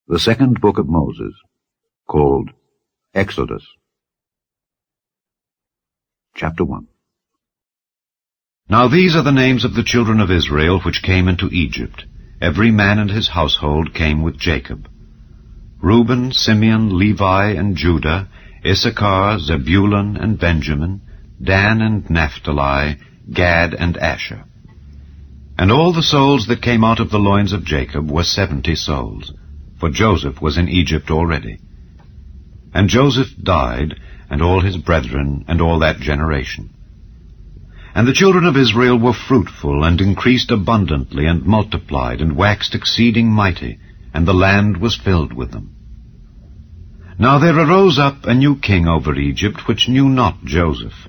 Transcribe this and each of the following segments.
The second book of Moses, called Exodus. Chapter 1. Now these are the names of the children of Israel which came into Egypt. Every man and his household came with Jacob. Reuben, Simeon, Levi, and Judah, Issachar, Zebulun, and Benjamin, Dan and Naphtali, Gad and Asher. And all the souls that came out of the loins of Jacob were 70 souls, for Joseph was in Egypt already. And Joseph died, and all his brethren, and all that generation. And the children of Israel were fruitful, and increased abundantly, and multiplied, and waxed exceeding mighty, and the land was filled with them. Now there arose up a new king over Egypt, which knew not Joseph.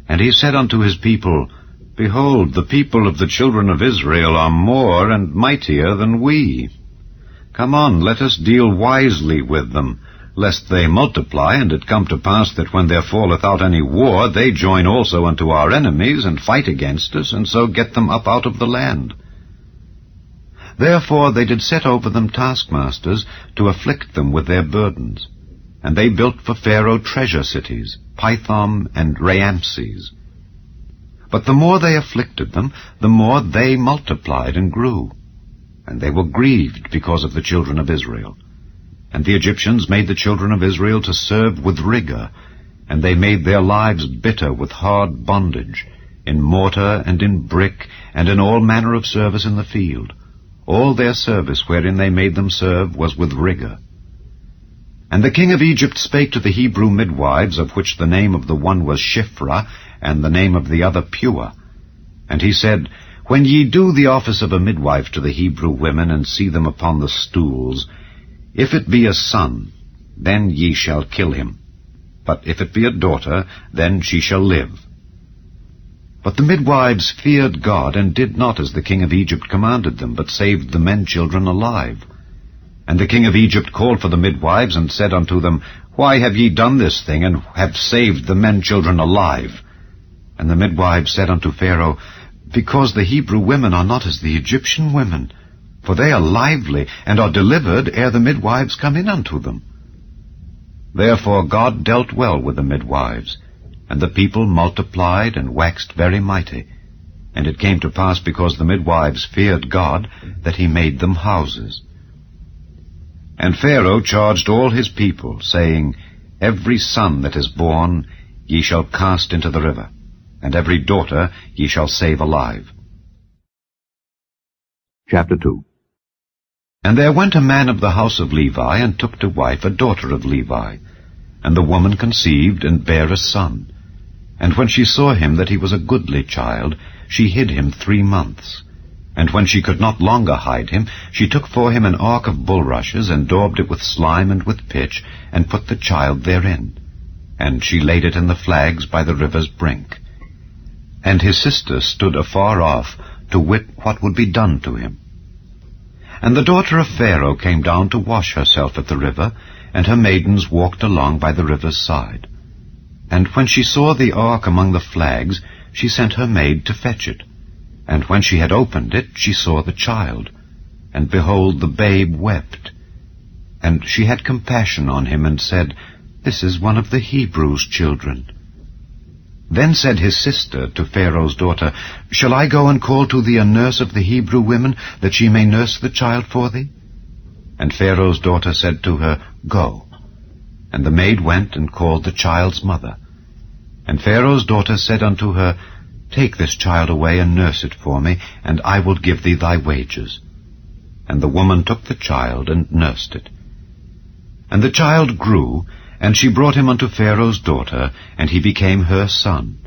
And he said unto his people, Behold, the people of the children of Israel are more and mightier than we. Come on, let us deal wisely with them, lest they multiply, and it come to pass that when there falleth out any war, they join also unto our enemies, and fight against us, and so get them up out of the land. Therefore they did set over them taskmasters, to afflict them with their burdens. And they built for Pharaoh treasure cities, Pithom and Raamses. But the more they afflicted them, the more they multiplied and grew. And they were grieved because of the children of Israel. And the Egyptians made the children of Israel to serve with rigor, and they made their lives bitter with hard bondage, in mortar and in brick, and in all manner of service in the field. All their service wherein they made them serve was with rigor. And the king of Egypt spake to the Hebrew midwives, of which the name of the one was Shiphrah, and the name of the other Puah. And he said, When ye do the office of a midwife to the Hebrew women, and see them upon the stools, if it be a son, then ye shall kill him. But if it be a daughter, then she shall live. But the midwives feared God, and did not as the king of Egypt commanded them, but saved the men children alive. And the king of Egypt called for the midwives, and said unto them, Why have ye done this thing, and have saved the men children alive? And the midwives said unto Pharaoh, Because the Hebrew women are not as the Egyptian women, for they are lively, and are delivered ere the midwives come in unto them. Therefore God dealt well with the midwives, and the people multiplied and waxed very mighty. And it came to pass, because the midwives feared God, that he made them houses. And Pharaoh charged all his people, saying, Every son that is born ye shall cast into the river, and every daughter ye shall save alive. Chapter 2. And there went a man of the house of Levi, and took to wife a daughter of Levi. And the woman conceived, and bare a son. And when she saw him that he was a goodly child, she hid him 3 months. And when she could not longer hide him, she took for him an ark of bulrushes, and daubed it with slime and with pitch, and put the child therein. And she laid it in the flags by the river's brink. And his sister stood afar off, to wit what would be done to him. And the daughter of Pharaoh came down to wash herself at the river, and her maidens walked along by the river's side. And when she saw the ark among the flags, she sent her maid to fetch it. And when she had opened it, she saw the child. And behold, the babe wept. And she had compassion on him, and said, This is one of the Hebrews' children. Then said his sister to Pharaoh's daughter, Shall I go and call to thee a nurse of the Hebrew women, that she may nurse the child for thee? And Pharaoh's daughter said to her, Go. And the maid went and called the child's mother. And Pharaoh's daughter said unto her, Take this child away, and nurse it for me, and I will give thee thy wages. And the woman took the child, and nursed it. And the child grew, and she brought him unto Pharaoh's daughter, and he became her son.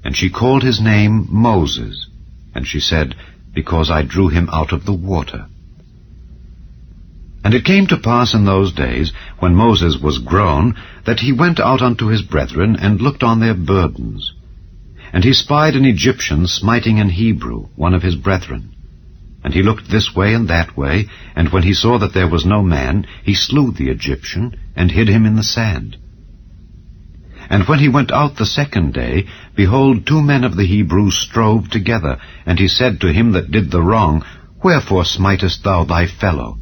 And she called his name Moses. And she said, Because I drew him out of the water. And it came to pass in those days, when Moses was grown, that he went out unto his brethren, and looked on their burdens. And he spied an Egyptian smiting an Hebrew, one of his brethren. And he looked this way and that way, and when he saw that there was no man, he slew the Egyptian, and hid him in the sand. And when he went out the second day, behold, 2 men of the Hebrews strove together. And he said to him that did the wrong, Wherefore smitest thou thy fellow?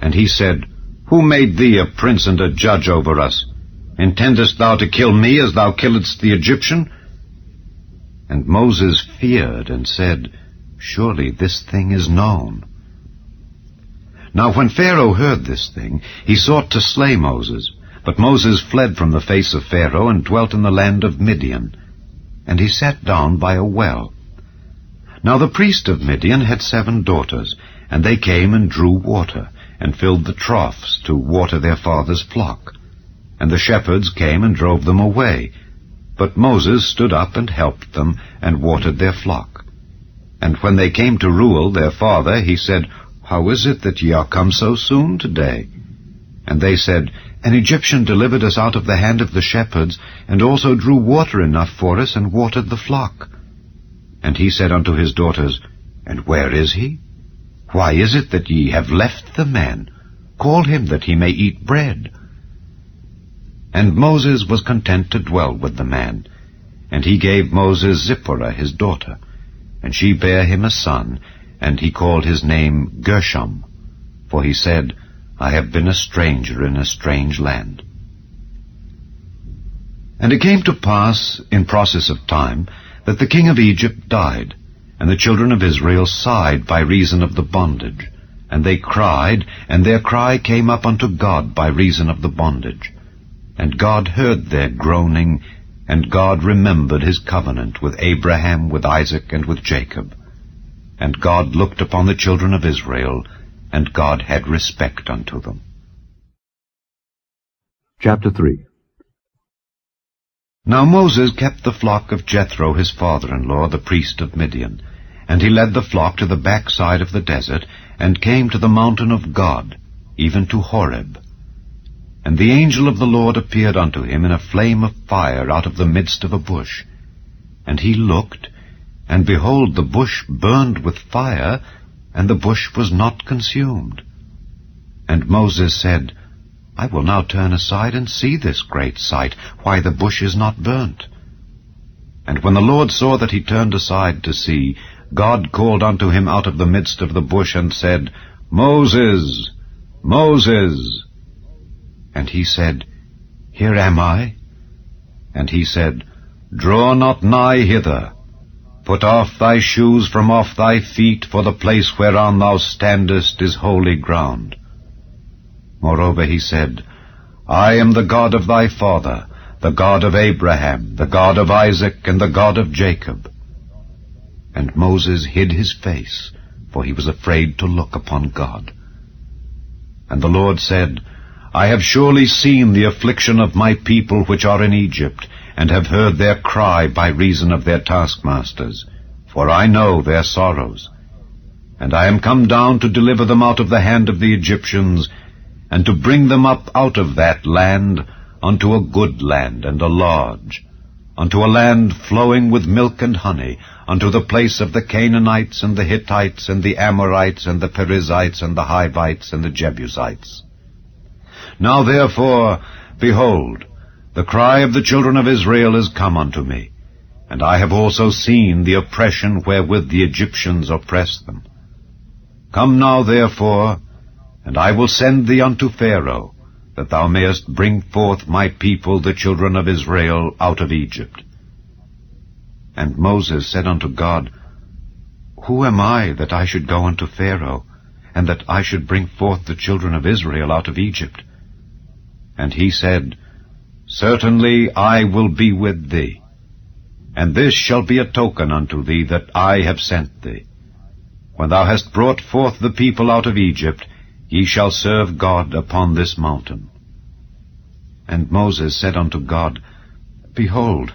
And he said, Who made thee a prince and a judge over us? Intendest thou to kill me as thou killedst the Egyptian? And Moses feared and said, Surely this thing is known. Now when Pharaoh heard this thing, he sought to slay Moses. But Moses fled from the face of Pharaoh and dwelt in the land of Midian. And he sat down by a well. Now the priest of Midian had 7 daughters, and they came and drew water, and filled the troughs to water their father's flock. And the shepherds came and drove them away. But Moses stood up and helped them, and watered their flock. And when they came to Reuel their father, he said, How is it that ye are come so soon today? And they said, An Egyptian delivered us out of the hand of the shepherds, and also drew water enough for us, and watered the flock. And he said unto his daughters, And where is he? Why is it that ye have left the man? Call him that he may eat bread. And Moses was content to dwell with the man. And he gave Moses Zipporah his daughter, and she bare him a son, and he called his name Gershom, for he said, I have been a stranger in a strange land. And it came to pass, in process of time, that the king of Egypt died, and the children of Israel sighed by reason of the bondage. And they cried, and their cry came up unto God by reason of the bondage. And God heard their groaning, and God remembered his covenant with Abraham, with Isaac, and with Jacob. And God looked upon the children of Israel, and God had respect unto them. Chapter 3. Now Moses kept the flock of Jethro his father-in-law, the priest of Midian. And he led the flock to the backside of the desert, and came to the mountain of God, even to Horeb. And the angel of the Lord appeared unto him in a flame of fire out of the midst of a bush. And he looked, and behold, the bush burned with fire, and the bush was not consumed. And Moses said, I will now turn aside and see this great sight, why the bush is not burnt. And when the Lord saw that he turned aside to see, God called unto him out of the midst of the bush, and said, Moses, Moses. And he said, Here am I. And he said, Draw not nigh hither. Put off thy shoes from off thy feet, for the place whereon thou standest is holy ground. Moreover he said, I am the God of thy father, the God of Abraham, the God of Isaac, and the God of Jacob. And Moses hid his face, for he was afraid to look upon God. And the Lord said, I have surely seen the affliction of my people which are in Egypt, and have heard their cry by reason of their taskmasters, for I know their sorrows. And I am come down to deliver them out of the hand of the Egyptians, and to bring them up out of that land unto a good land and a large, unto a land flowing with milk and honey, unto the place of the Canaanites and the Hittites and the Amorites and the Perizzites and the Hivites and the Jebusites. Now therefore, behold, the cry of the children of Israel is come unto me, and I have also seen the oppression wherewith the Egyptians oppress them. Come now therefore, and I will send thee unto Pharaoh, that thou mayest bring forth my people the children of Israel out of Egypt. And Moses said unto God, Who am I that I should go unto Pharaoh, and that I should bring forth the children of Israel out of Egypt? And he said, Certainly I will be with thee, and this shall be a token unto thee that I have sent thee. When thou hast brought forth the people out of Egypt, ye shall serve God upon this mountain. And Moses said unto God, Behold,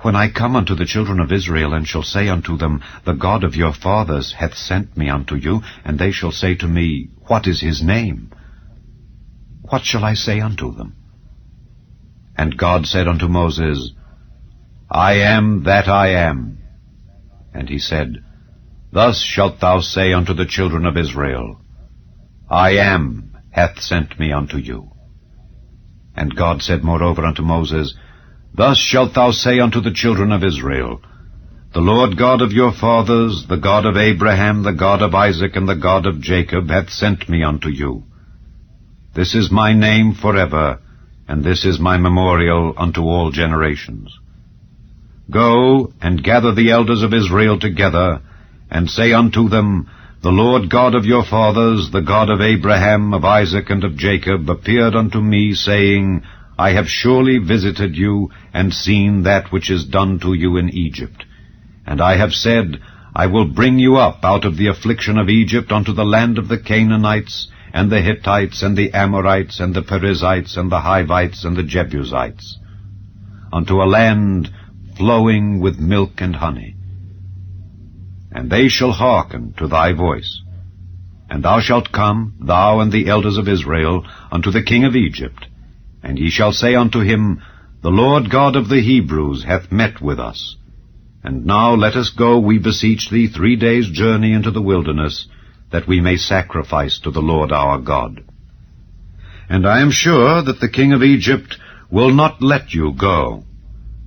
when I come unto the children of Israel, and shall say unto them, The God of your fathers hath sent me unto you, and they shall say to me, What is his name? What shall I say unto them? And God said unto Moses, I am that I am. And he said, Thus shalt thou say unto the children of Israel, I am hath sent me unto you. And God said moreover unto Moses, Thus shalt thou say unto the children of Israel, The Lord God of your fathers, the God of Abraham, the God of Isaac, and the God of Jacob, hath sent me unto you. This is my name forever, and this is my memorial unto all generations. Go and gather the elders of Israel together, and say unto them, The Lord God of your fathers, the God of Abraham, of Isaac, and of Jacob, appeared unto me, saying, I have surely visited you, and seen that which is done to you in Egypt. And I have said, I will bring you up out of the affliction of Egypt unto the land of the Canaanites, and the Hittites, and the Amorites, and the Perizzites, and the Hivites, and the Jebusites, unto a land flowing with milk and honey. And they shall hearken to thy voice. And thou shalt come, thou and the elders of Israel, unto the king of Egypt, and ye shall say unto him, The Lord God of the Hebrews hath met with us. And now let us go, we beseech thee, 3 days' journey into the wilderness, that we may sacrifice to the Lord our God. And I am sure that the king of Egypt will not let you go,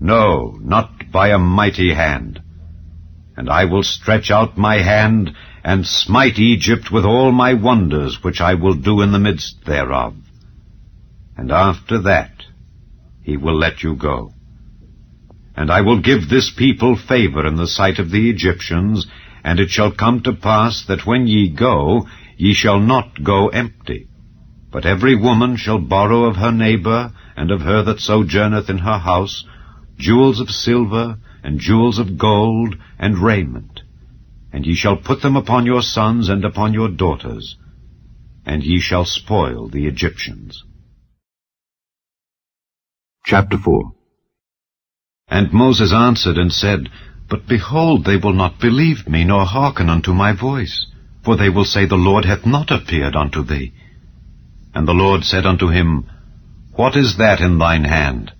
no, not by a mighty hand. And I will stretch out my hand, and smite Egypt with all my wonders, which I will do in the midst thereof. And after that he will let you go. And I will give this people favor in the sight of the Egyptians, and it shall come to pass that when ye go, ye shall not go empty. But every woman shall borrow of her neighbor, and of her that sojourneth in her house, jewels of silver, and jewels of gold, and raiment. And ye shall put them upon your sons and upon your daughters, and ye shall spoil the Egyptians. Chapter 4. And Moses answered and said, But behold, they will not believe me, nor hearken unto my voice. For they will say, The Lord hath not appeared unto thee. And the Lord said unto him, What is that in thine hand?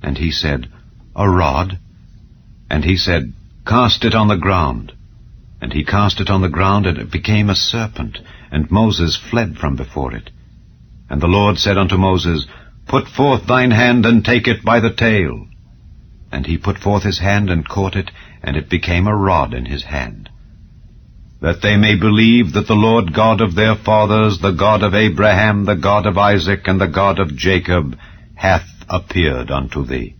And he said, A rod. And he said, Cast it on the ground. And he cast it on the ground, and it became a serpent, and Moses fled from before it. And the Lord said unto Moses, Put forth thine hand, and take it by the tail. And he put forth his hand, and caught it, and it became a rod in his hand. That they may believe that the Lord God of their fathers, the God of Abraham, the God of Isaac, and the God of Jacob, hath appeared unto thee.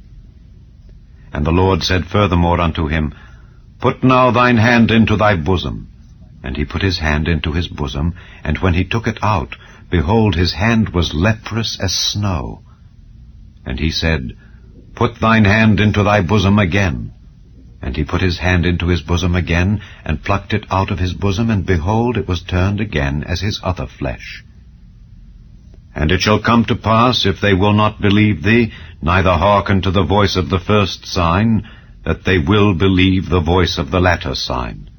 And the Lord said furthermore unto him, Put now thine hand into thy bosom. And he put his hand into his bosom, and when he took it out, behold, his hand was leprous as snow. And he said, Put thine hand into thy bosom again. And he put his hand into his bosom again, and plucked it out of his bosom, and behold, it was turned again as his other flesh. And it shall come to pass, if they will not believe thee, neither hearken to the voice of the first sign, that they will believe the voice of the latter sign.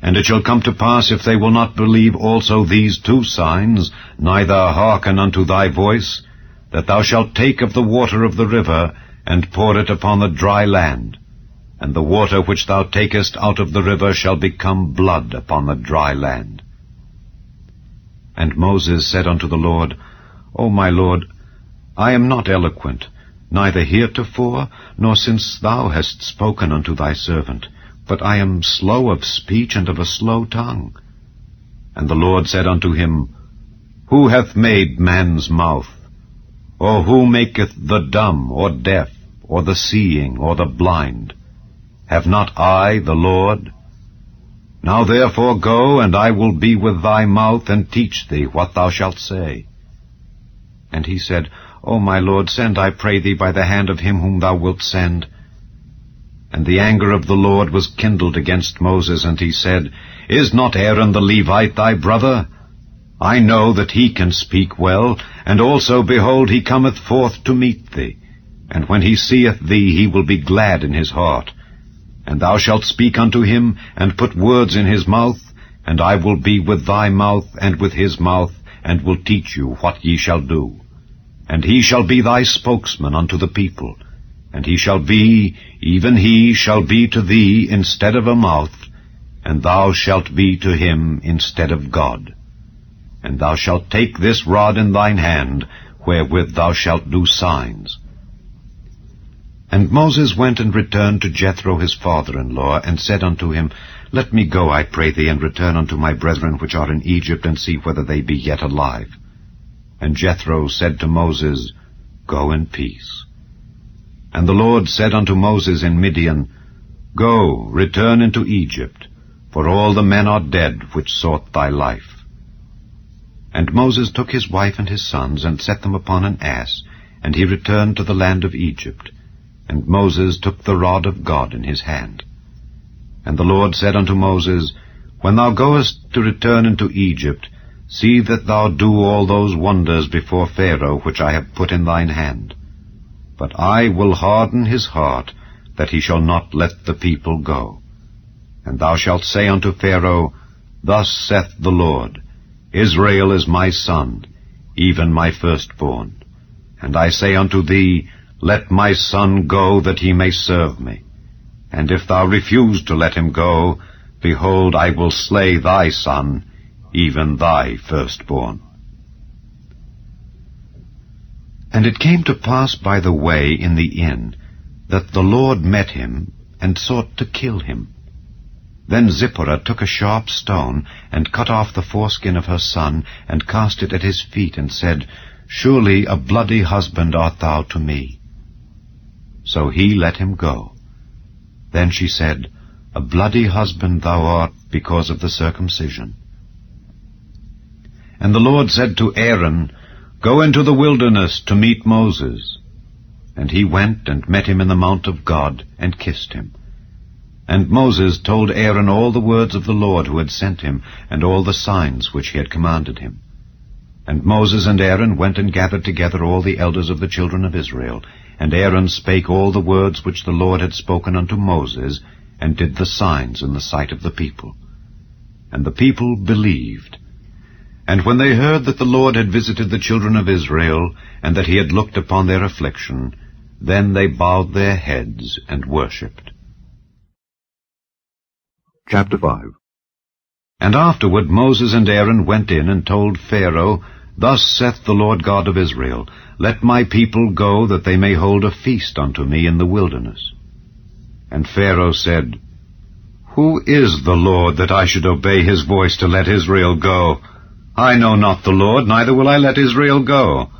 And it shall come to pass, if they will not believe also these 2 signs, neither hearken unto thy voice, that thou shalt take of the water of the river, and pour it upon the dry land. And the water which thou takest out of the river shall become blood upon the dry land. And Moses said unto the Lord, O my Lord, I am not eloquent, neither heretofore, nor since thou hast spoken unto thy servant, but I am slow of speech and of a slow tongue. And the Lord said unto him, Who hath made man's mouth? Or who maketh the dumb, or deaf, or the seeing, or the blind? Have not I, the Lord? Now therefore go, and I will be with thy mouth, and teach thee what thou shalt say. And he said, O my Lord, send, I pray thee, by the hand of him whom thou wilt send. And the anger of the Lord was kindled against Moses, and he said, Is not Aaron the Levite thy brother? I know that he can speak well, and also, behold, he cometh forth to meet thee. And when he seeth thee, he will be glad in his heart. And thou shalt speak unto him, and put words in his mouth, and I will be with thy mouth, and with his mouth, and will teach you what ye shall do. And he shall be thy spokesman unto the people, and he shall be, even he shall be to thee instead of a mouth, and thou shalt be to him instead of God. And thou shalt take this rod in thine hand, wherewith thou shalt do signs. And Moses went and returned to Jethro his father-in-law, and said unto him, Let me go, I pray thee, and return unto my brethren which are in Egypt, and see whether they be yet alive. And Jethro said to Moses, Go in peace. And the Lord said unto Moses in Midian, Go, return into Egypt, for all the men are dead which sought thy life. And Moses took his wife and his sons, and set them upon an ass, and he returned to the land of Egypt. And Moses took the rod of God in his hand. And the Lord said unto Moses, When thou goest to return into Egypt, see that thou do all those wonders before Pharaoh which I have put in thine hand. But I will harden his heart, that he shall not let the people go. And thou shalt say unto Pharaoh, Thus saith the Lord, Israel is my son, even my firstborn. And I say unto thee, Let my son go, that he may serve me. And if thou refuse to let him go, behold, I will slay thy son, even thy firstborn. And it came to pass by the way in the inn, that the Lord met him, and sought to kill him. Then Zipporah took a sharp stone, and cut off the foreskin of her son, and cast it at his feet, and said, Surely a bloody husband art thou to me. So he let him go. Then she said, A bloody husband thou art because of the circumcision. And the Lord said to Aaron, Go into the wilderness to meet Moses. And he went and met him in the mount of God, and kissed him. And Moses told Aaron all the words of the Lord who had sent him, and all the signs which he had commanded him. And Moses and Aaron went and gathered together all the elders of the children of Israel. And Aaron spake all the words which the Lord had spoken unto Moses, and did the signs in the sight of the people. And the people believed. And when they heard that the Lord had visited the children of Israel, and that he had looked upon their affliction, then they bowed their heads and worshipped. Chapter 5. And afterward Moses and Aaron went in and told Pharaoh, Thus saith the Lord God of Israel, Let my people go, that they may hold a feast unto me in the wilderness. And Pharaoh said, Who is the Lord, that I should obey his voice to let Israel go? I know not the Lord, neither will I let Israel go.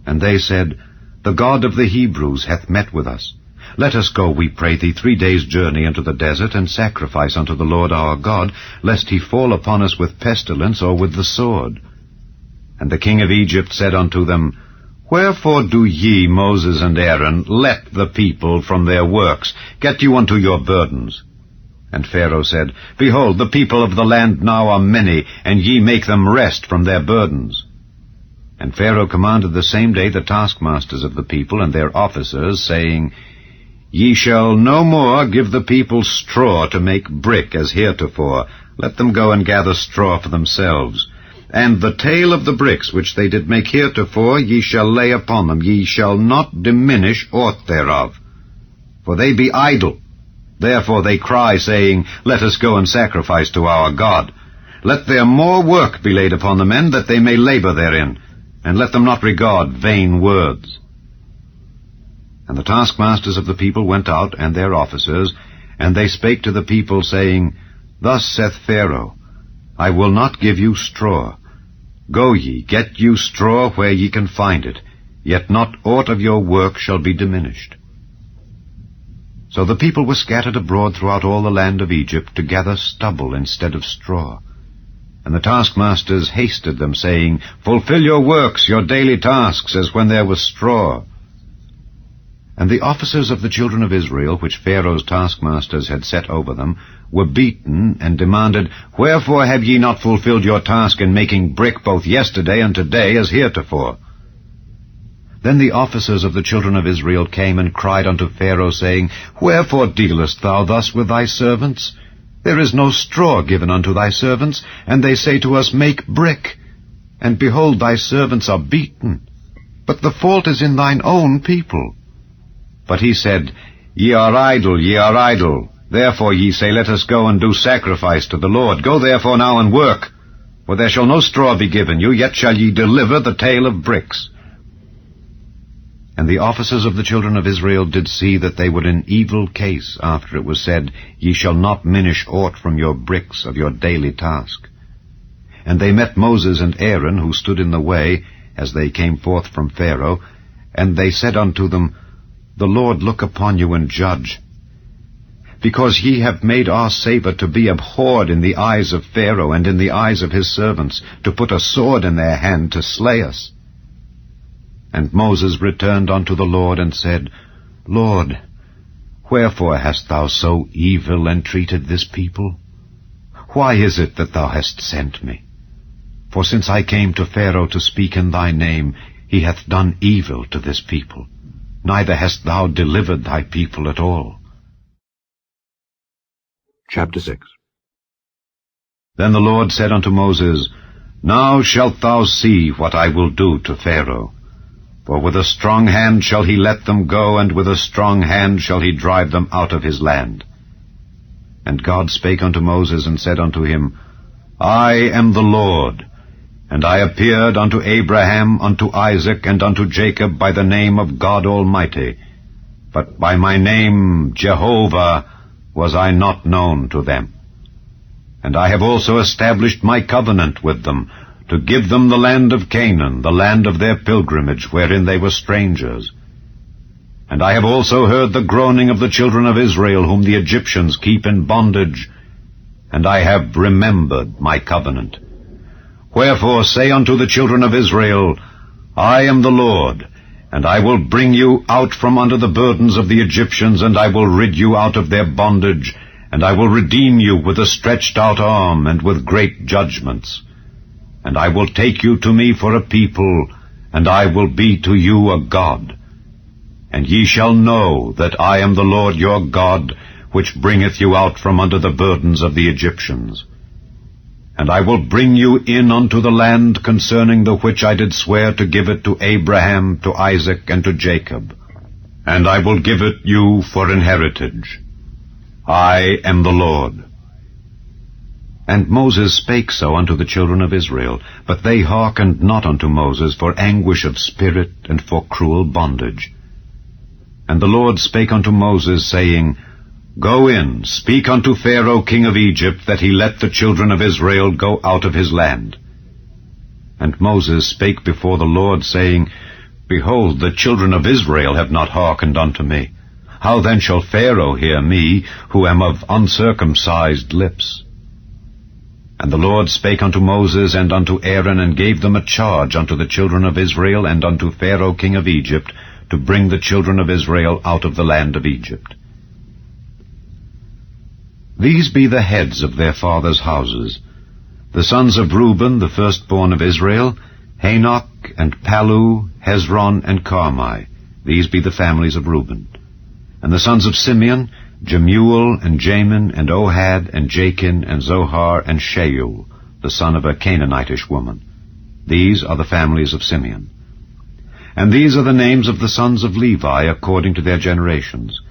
And they said, The God of the Hebrews hath met with us. Let us go, we pray thee, 3 days' journey into the desert, and sacrifice unto the Lord our God, lest he fall upon us with pestilence or with the sword. And the king of Egypt said unto them, Wherefore do ye, Moses and Aaron, let the people from their works? Get you unto your burdens. And Pharaoh said, Behold, the people of the land now are many, and ye make them rest from their burdens. And Pharaoh commanded the same day the taskmasters of the people and their officers, saying, Ye shall no more give the people straw to make brick as heretofore. Let them go and gather straw for themselves. And the tale of the bricks which they did make heretofore ye shall lay upon them. Ye shall not diminish aught thereof. For they be idle. Therefore they cry, saying, Let us go and sacrifice to our God. Let their more work be laid upon the men, that they may labor therein, and let them not regard vain words. And the taskmasters of the people went out, and their officers, and they spake to the people, saying, Thus saith Pharaoh, I will not give you straw. Go ye, get you straw where ye can find it, yet not aught of your work shall be diminished. So the people were scattered abroad throughout all the land of Egypt to gather stubble instead of straw. And the taskmasters hasted them, saying, Fulfill your works, your daily tasks, as when there was straw. And the officers of the children of Israel, which Pharaoh's taskmasters had set over them, were beaten, and demanded, Wherefore have ye not fulfilled your task in making brick both yesterday and today as heretofore? Then the officers of the children of Israel came and cried unto Pharaoh, saying, Wherefore dealest thou thus with thy servants? There is no straw given unto thy servants, and they say to us, Make brick. And behold, thy servants are beaten. But the fault is in thine own people. But he said, Ye are idle, ye are idle. Therefore ye say, Let us go and do sacrifice to the Lord. Go therefore now and work. For there shall no straw be given you, yet shall ye deliver the tale of bricks. And the officers of the children of Israel did see that they were in evil case, after it was said, Ye shall not minish aught from your bricks of your daily task. And they met Moses and Aaron, who stood in the way, as they came forth from Pharaoh, and they said unto them, The Lord look upon you and judge. Because ye have made our savor to be abhorred in the eyes of Pharaoh and in the eyes of his servants, to put a sword in their hand to slay us. And Moses returned unto the Lord and said, Lord, wherefore hast thou so evil entreated this people? Why is it that thou hast sent me? For since I came to Pharaoh to speak in thy name, he hath done evil to this people. Neither hast thou delivered thy people at all. Chapter 6. Then the Lord said unto Moses, Now shalt thou see what I will do to Pharaoh. For with a strong hand shall he let them go, and with a strong hand shall he drive them out of his land. And God spake unto Moses, and said unto him, I am the Lord, and I appeared unto Abraham, unto Isaac, and unto Jacob by the name of God Almighty, but by my name Jehovah was I not known to them. And I have also established my covenant with them, to give them the land of Canaan, the land of their pilgrimage, wherein they were strangers. And I have also heard the groaning of the children of Israel, whom the Egyptians keep in bondage, and I have remembered my covenant. Wherefore say unto the children of Israel, I am the Lord, and I will bring you out from under the burdens of the Egyptians, and I will rid you out of their bondage, and I will redeem you with a stretched out arm, and with great judgments. And I will take you to me for a people, and I will be to you a God. And ye shall know that I am the Lord your God, which bringeth you out from under the burdens of the Egyptians. And I will bring you in unto the land concerning the which I did swear to give it to Abraham, to Isaac, and to Jacob. And I will give it you for an heritage. I am the Lord. And Moses spake so unto the children of Israel, but they hearkened not unto Moses for anguish of spirit and for cruel bondage. And the Lord spake unto Moses, saying, Go in, speak unto Pharaoh king of Egypt, that he let the children of Israel go out of his land. And Moses spake before the Lord, saying, Behold, the children of Israel have not hearkened unto me. How then shall Pharaoh hear me, who am of uncircumcised lips? And the Lord spake unto Moses and unto Aaron, and gave them a charge unto the children of Israel and unto Pharaoh king of Egypt, to bring the children of Israel out of the land of Egypt. These be the heads of their fathers' houses. The sons of Reuben, the firstborn of Israel, Hanok, and Palu, Hezron, and Carmi. These be the families of Reuben. And the sons of Simeon, Jemuel, and Jamin, and Ohad, and Jachin, and Zohar, and Shaul, the son of a Canaanitish woman. These are the families of Simeon. And these are the names of the sons of Levi according to their generations,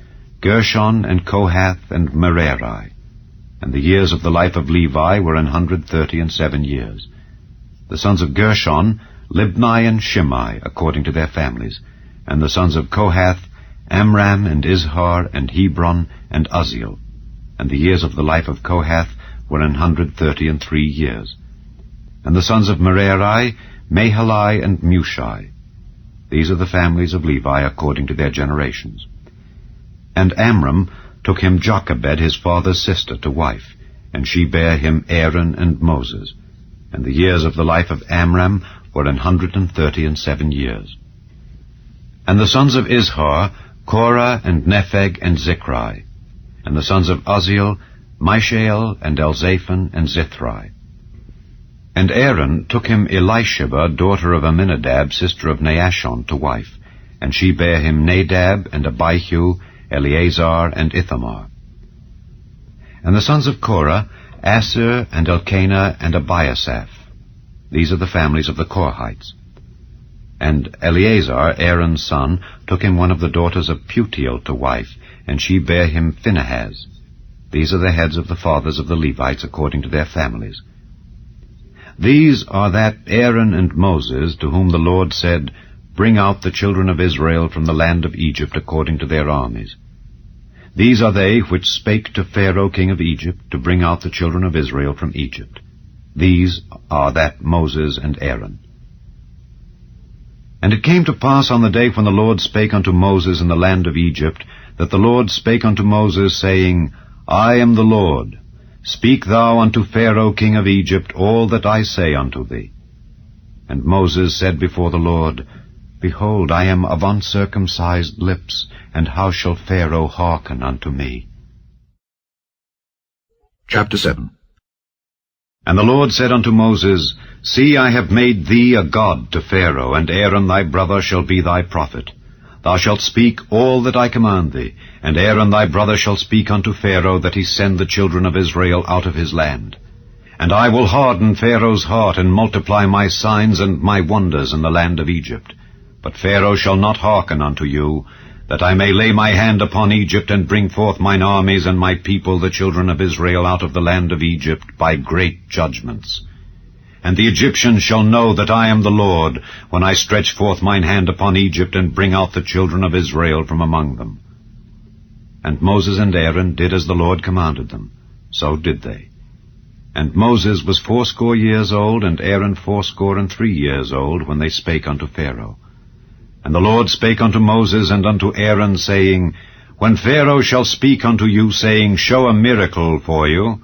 Gershon, and Kohath, and Merari. And the years of the life of Levi were 137 years. The sons of Gershon, Libni and Shimei, according to their families. And the sons of Kohath, Amram, and Izhar, and Hebron, and Uzziel. And the years of the life of Kohath were 133 years. And the sons of Merari, Mahali, and Mushi. These are the families of Levi according to their generations. And Amram took him Jochebed, his father's sister, to wife, and she bare him Aaron and Moses. And the years of the life of Amram were 137 years. And the sons of Izhar, Korah, and Nepheg, and Zichri. And the sons of Uzziel, Mishael, and Elzaphan, and Zithri. And Aaron took him Elisheba, daughter of Aminadab, sister of Naashon, to wife, and she bare him Nadab, and Abihu, Eleazar, and Ithamar. And the sons of Korah, Assir, and Elkanah, and Abiasaph. These are the families of the Korhites. And Eleazar, Aaron's son, took him one of the daughters of Putiel to wife, and she bare him Phinehas. These are the heads of the fathers of the Levites according to their families. These are that Aaron and Moses, to whom the Lord said, Bring out the children of Israel from the land of Egypt according to their armies. These are they which spake to Pharaoh king of Egypt, to bring out the children of Israel from Egypt. These are that Moses and Aaron. And it came to pass on the day when the Lord spake unto Moses in the land of Egypt, that the Lord spake unto Moses, saying, I am the Lord. Speak thou unto Pharaoh king of Egypt all that I say unto thee. And Moses said before the Lord, Behold, I am of uncircumcised lips, and how shall Pharaoh hearken unto me? Chapter 7. And the Lord said unto Moses, See, I have made thee a god to Pharaoh, and Aaron thy brother shall be thy prophet. Thou shalt speak all that I command thee, and Aaron thy brother shall speak unto Pharaoh, that he send the children of Israel out of his land. And I will harden Pharaoh's heart, and multiply my signs and my wonders in the land of Egypt. But Pharaoh shall not hearken unto you, that I may lay my hand upon Egypt, and bring forth mine armies and my people, the children of Israel, out of the land of Egypt, by great judgments. And the Egyptians shall know that I am the Lord, when I stretch forth mine hand upon Egypt, and bring out the children of Israel from among them. And Moses and Aaron did as the Lord commanded them. So did they. And Moses was 80 years old, and Aaron 83 years old, when they spake unto Pharaoh. And the Lord spake unto Moses and unto Aaron, saying, When Pharaoh shall speak unto you, saying, Show a miracle for you,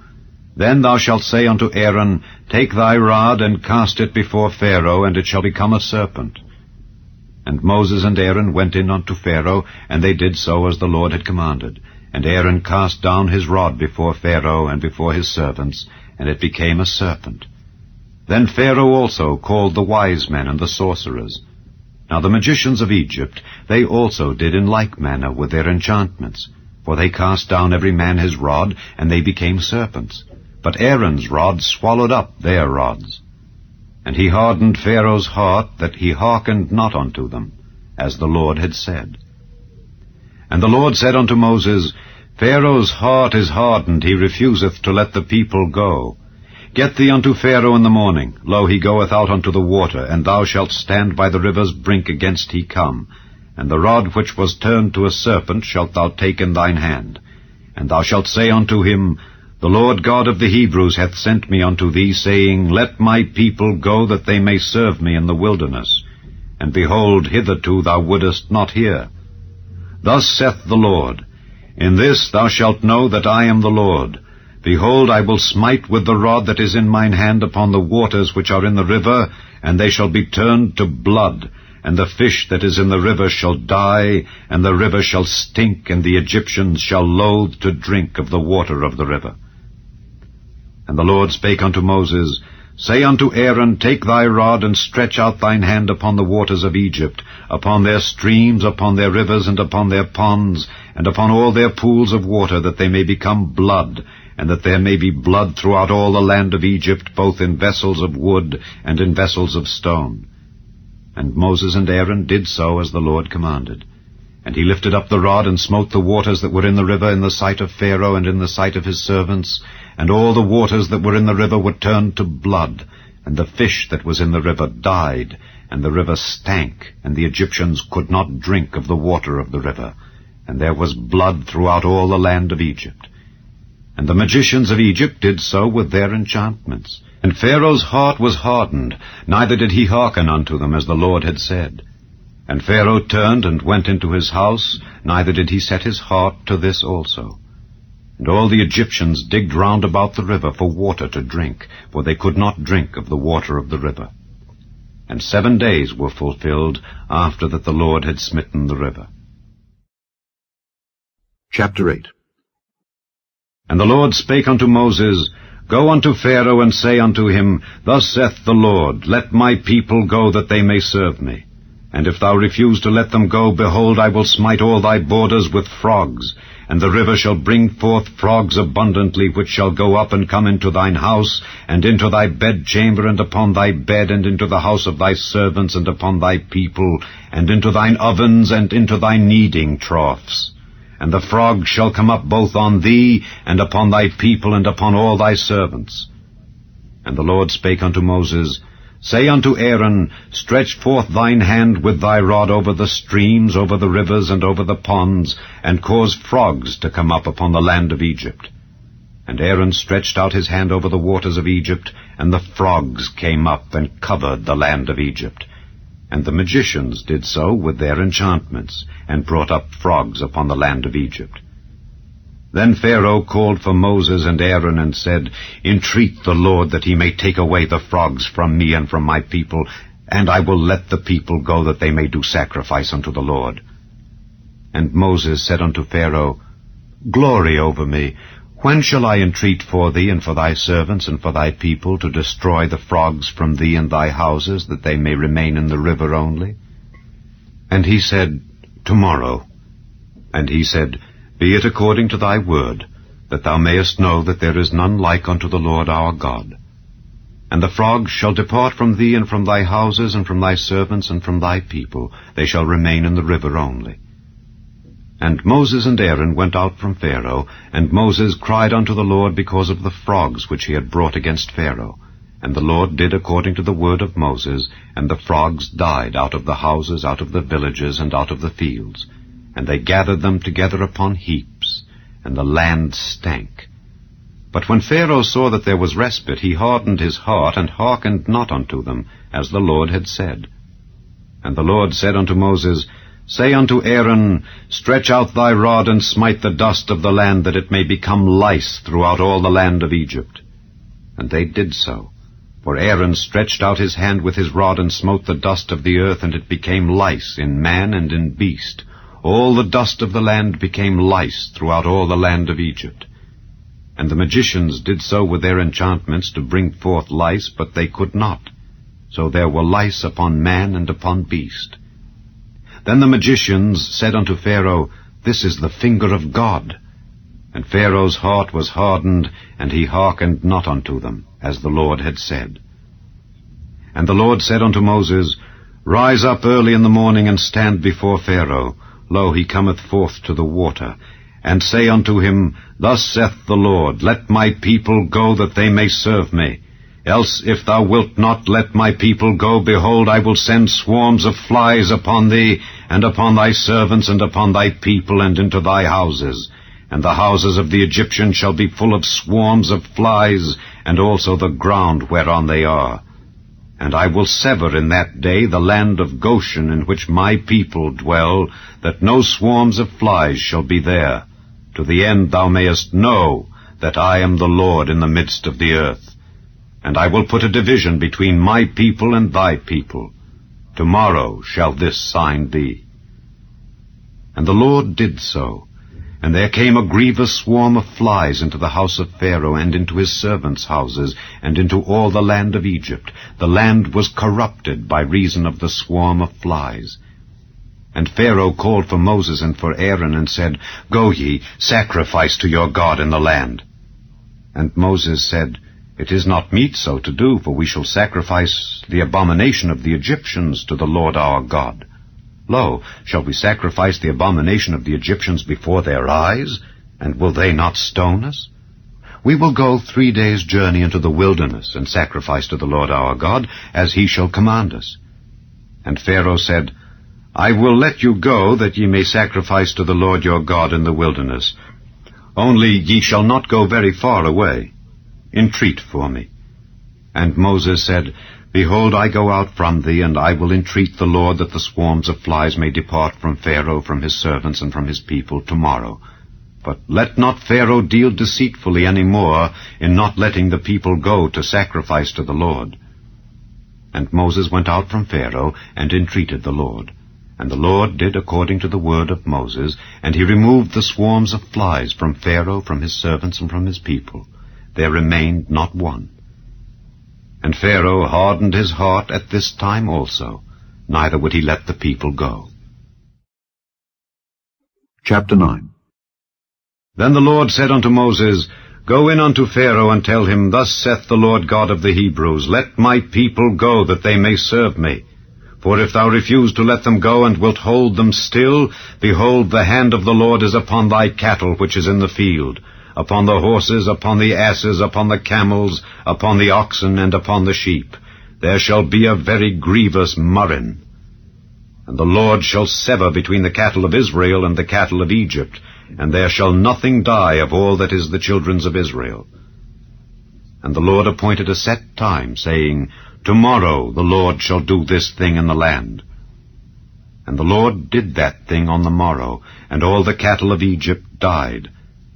then thou shalt say unto Aaron, Take thy rod, and cast it before Pharaoh, and it shall become a serpent. And Moses and Aaron went in unto Pharaoh, and they did so as the Lord had commanded. And Aaron cast down his rod before Pharaoh and before his servants, and it became a serpent. Then Pharaoh also called the wise men and the sorcerers. Now the magicians of Egypt, they also did in like manner with their enchantments. For they cast down every man his rod, and they became serpents. But Aaron's rod swallowed up their rods. And he hardened Pharaoh's heart, that he hearkened not unto them, as the Lord had said. And the Lord said unto Moses, Pharaoh's heart is hardened, he refuseth to let the people go. Get thee unto Pharaoh in the morning. Lo, he goeth out unto the water, and thou shalt stand by the river's brink against he come. And the rod which was turned to a serpent shalt thou take in thine hand. And thou shalt say unto him, The Lord God of the Hebrews hath sent me unto thee, saying, Let my people go, that they may serve me in the wilderness. And behold, hitherto thou wouldest not hear. Thus saith the Lord, In this thou shalt know that I am the Lord. Behold, I will smite with the rod that is in mine hand upon the waters which are in the river, and they shall be turned to blood, and the fish that is in the river shall die, and the river shall stink, and the Egyptians shall loathe to drink of the water of the river. And the Lord spake unto Moses, Say unto Aaron, Take thy rod, and stretch out thine hand upon the waters of Egypt, upon their streams, upon their rivers, and upon their ponds, and upon all their pools of water, that they may become blood, and that there may be blood throughout all the land of Egypt, both in vessels of wood and in vessels of stone. And Moses and Aaron did so as the Lord commanded. And he lifted up the rod, and smote the waters that were in the river in the sight of Pharaoh and in the sight of his servants, and all the waters that were in the river were turned to blood, and the fish that was in the river died, and the river stank, and the Egyptians could not drink of the water of the river, and there was blood throughout all the land of Egypt. And the magicians of Egypt did so with their enchantments. And Pharaoh's heart was hardened, neither did he hearken unto them, as the Lord had said. And Pharaoh turned and went into his house, neither did he set his heart to this also. And all the Egyptians digged round about the river for water to drink, for they could not drink of the water of the river. And 7 days were fulfilled after that the Lord had smitten the river. Chapter 8. And the Lord spake unto Moses, Go unto Pharaoh, and say unto him, Thus saith the Lord, Let my people go, that they may serve me. And if thou refuse to let them go, behold, I will smite all thy borders with frogs, and the river shall bring forth frogs abundantly, which shall go up and come into thine house, and into thy bedchamber, and upon thy bed, and into the house of thy servants, and upon thy people, and into thine ovens, and into thy kneading troughs. And the frogs shall come up both on thee, and upon thy people, and upon all thy servants. And the Lord spake unto Moses, Say unto Aaron, Stretch forth thine hand with thy rod over the streams, over the rivers, and over the ponds, and cause frogs to come up upon the land of Egypt. And Aaron stretched out his hand over the waters of Egypt, and the frogs came up and covered the land of Egypt. And the magicians did so with their enchantments, and brought up frogs upon the land of Egypt. Then Pharaoh called for Moses and Aaron, and said, Entreat the Lord that he may take away the frogs from me and from my people, and I will let the people go, that they may do sacrifice unto the Lord. And Moses said unto Pharaoh, Glory over me. When shall I entreat for thee and for thy servants and for thy people to destroy the frogs from thee and thy houses, that they may remain in the river only? And he said, Tomorrow. And he said, Be it according to thy word, that thou mayest know that there is none like unto the Lord our God. And the frogs shall depart from thee and from thy houses and from thy servants and from thy people. They shall remain in the river only. And Moses and Aaron went out from Pharaoh, and Moses cried unto the Lord because of the frogs which he had brought against Pharaoh. And the Lord did according to the word of Moses, and the frogs died out of the houses, out of the villages, and out of the fields. And they gathered them together upon heaps, and the land stank. But when Pharaoh saw that there was respite, he hardened his heart, and hearkened not unto them, as the Lord had said. And the Lord said unto Moses, Say unto Aaron, Stretch out thy rod, and smite the dust of the land, that it may become lice throughout all the land of Egypt. And they did so. For Aaron stretched out his hand with his rod, and smote the dust of the earth, and it became lice in man and in beast. All the dust of the land became lice throughout all the land of Egypt. And the magicians did so with their enchantments to bring forth lice, but they could not. So there were lice upon man and upon beast. Then the magicians said unto Pharaoh, This is the finger of God. And Pharaoh's heart was hardened, and he hearkened not unto them, as the Lord had said. And the Lord said unto Moses, Rise up early in the morning, and stand before Pharaoh. Lo, he cometh forth to the water. And say unto him, Thus saith the Lord, Let my people go, that they may serve me. Else, if thou wilt not let my people go, behold, I will send swarms of flies upon thee, and upon thy servants, and upon thy people, and into thy houses. And the houses of the Egyptians shall be full of swarms of flies, and also the ground whereon they are. And I will sever in that day the land of Goshen, in which my people dwell, that no swarms of flies shall be there, to the end thou mayest know that I am the Lord in the midst of the earth. And I will put a division between my people and thy people. Tomorrow shall this sign be. And the Lord did so. And there came a grievous swarm of flies into the house of Pharaoh, and into his servants' houses, and into all the land of Egypt. The land was corrupted by reason of the swarm of flies. And Pharaoh called for Moses and for Aaron, and said, Go ye, sacrifice to your God in the land. And Moses said, It is not meet so to do, for we shall sacrifice the abomination of the Egyptians to the Lord our God. Lo, shall we sacrifice the abomination of the Egyptians before their eyes? And will they not stone us? We will go 3 days' journey into the wilderness, and sacrifice to the Lord our God, as he shall command us. And Pharaoh said, I will let you go, that ye may sacrifice to the Lord your God in the wilderness. Only ye shall not go very far away. Entreat for me. And Moses said, Behold, I go out from thee, and I will entreat the Lord that the swarms of flies may depart from Pharaoh, from his servants, and from his people tomorrow. But let not Pharaoh deal deceitfully any more in not letting the people go to sacrifice to the Lord. And Moses went out from Pharaoh, and entreated the Lord. And the Lord did according to the word of Moses, and he removed the swarms of flies from Pharaoh, from his servants, and from his people. There remained not one. And Pharaoh hardened his heart at this time also, neither would he let the people go. Chapter 9. Then the Lord said unto Moses, Go in unto Pharaoh, and tell him, Thus saith the Lord God of the Hebrews, Let my people go, that they may serve me. For if thou refuse to let them go, and wilt hold them still, behold, the hand of the Lord is upon thy cattle which is in the field, upon the horses, upon the asses, upon the camels, upon the oxen, and upon the sheep. There shall be a very grievous murrain. And the Lord shall sever between the cattle of Israel and the cattle of Egypt, and there shall nothing die of all that is the children's of Israel. And the Lord appointed a set time, saying, Tomorrow the Lord shall do this thing in the land. And the Lord did that thing on the morrow, and all the cattle of Egypt died,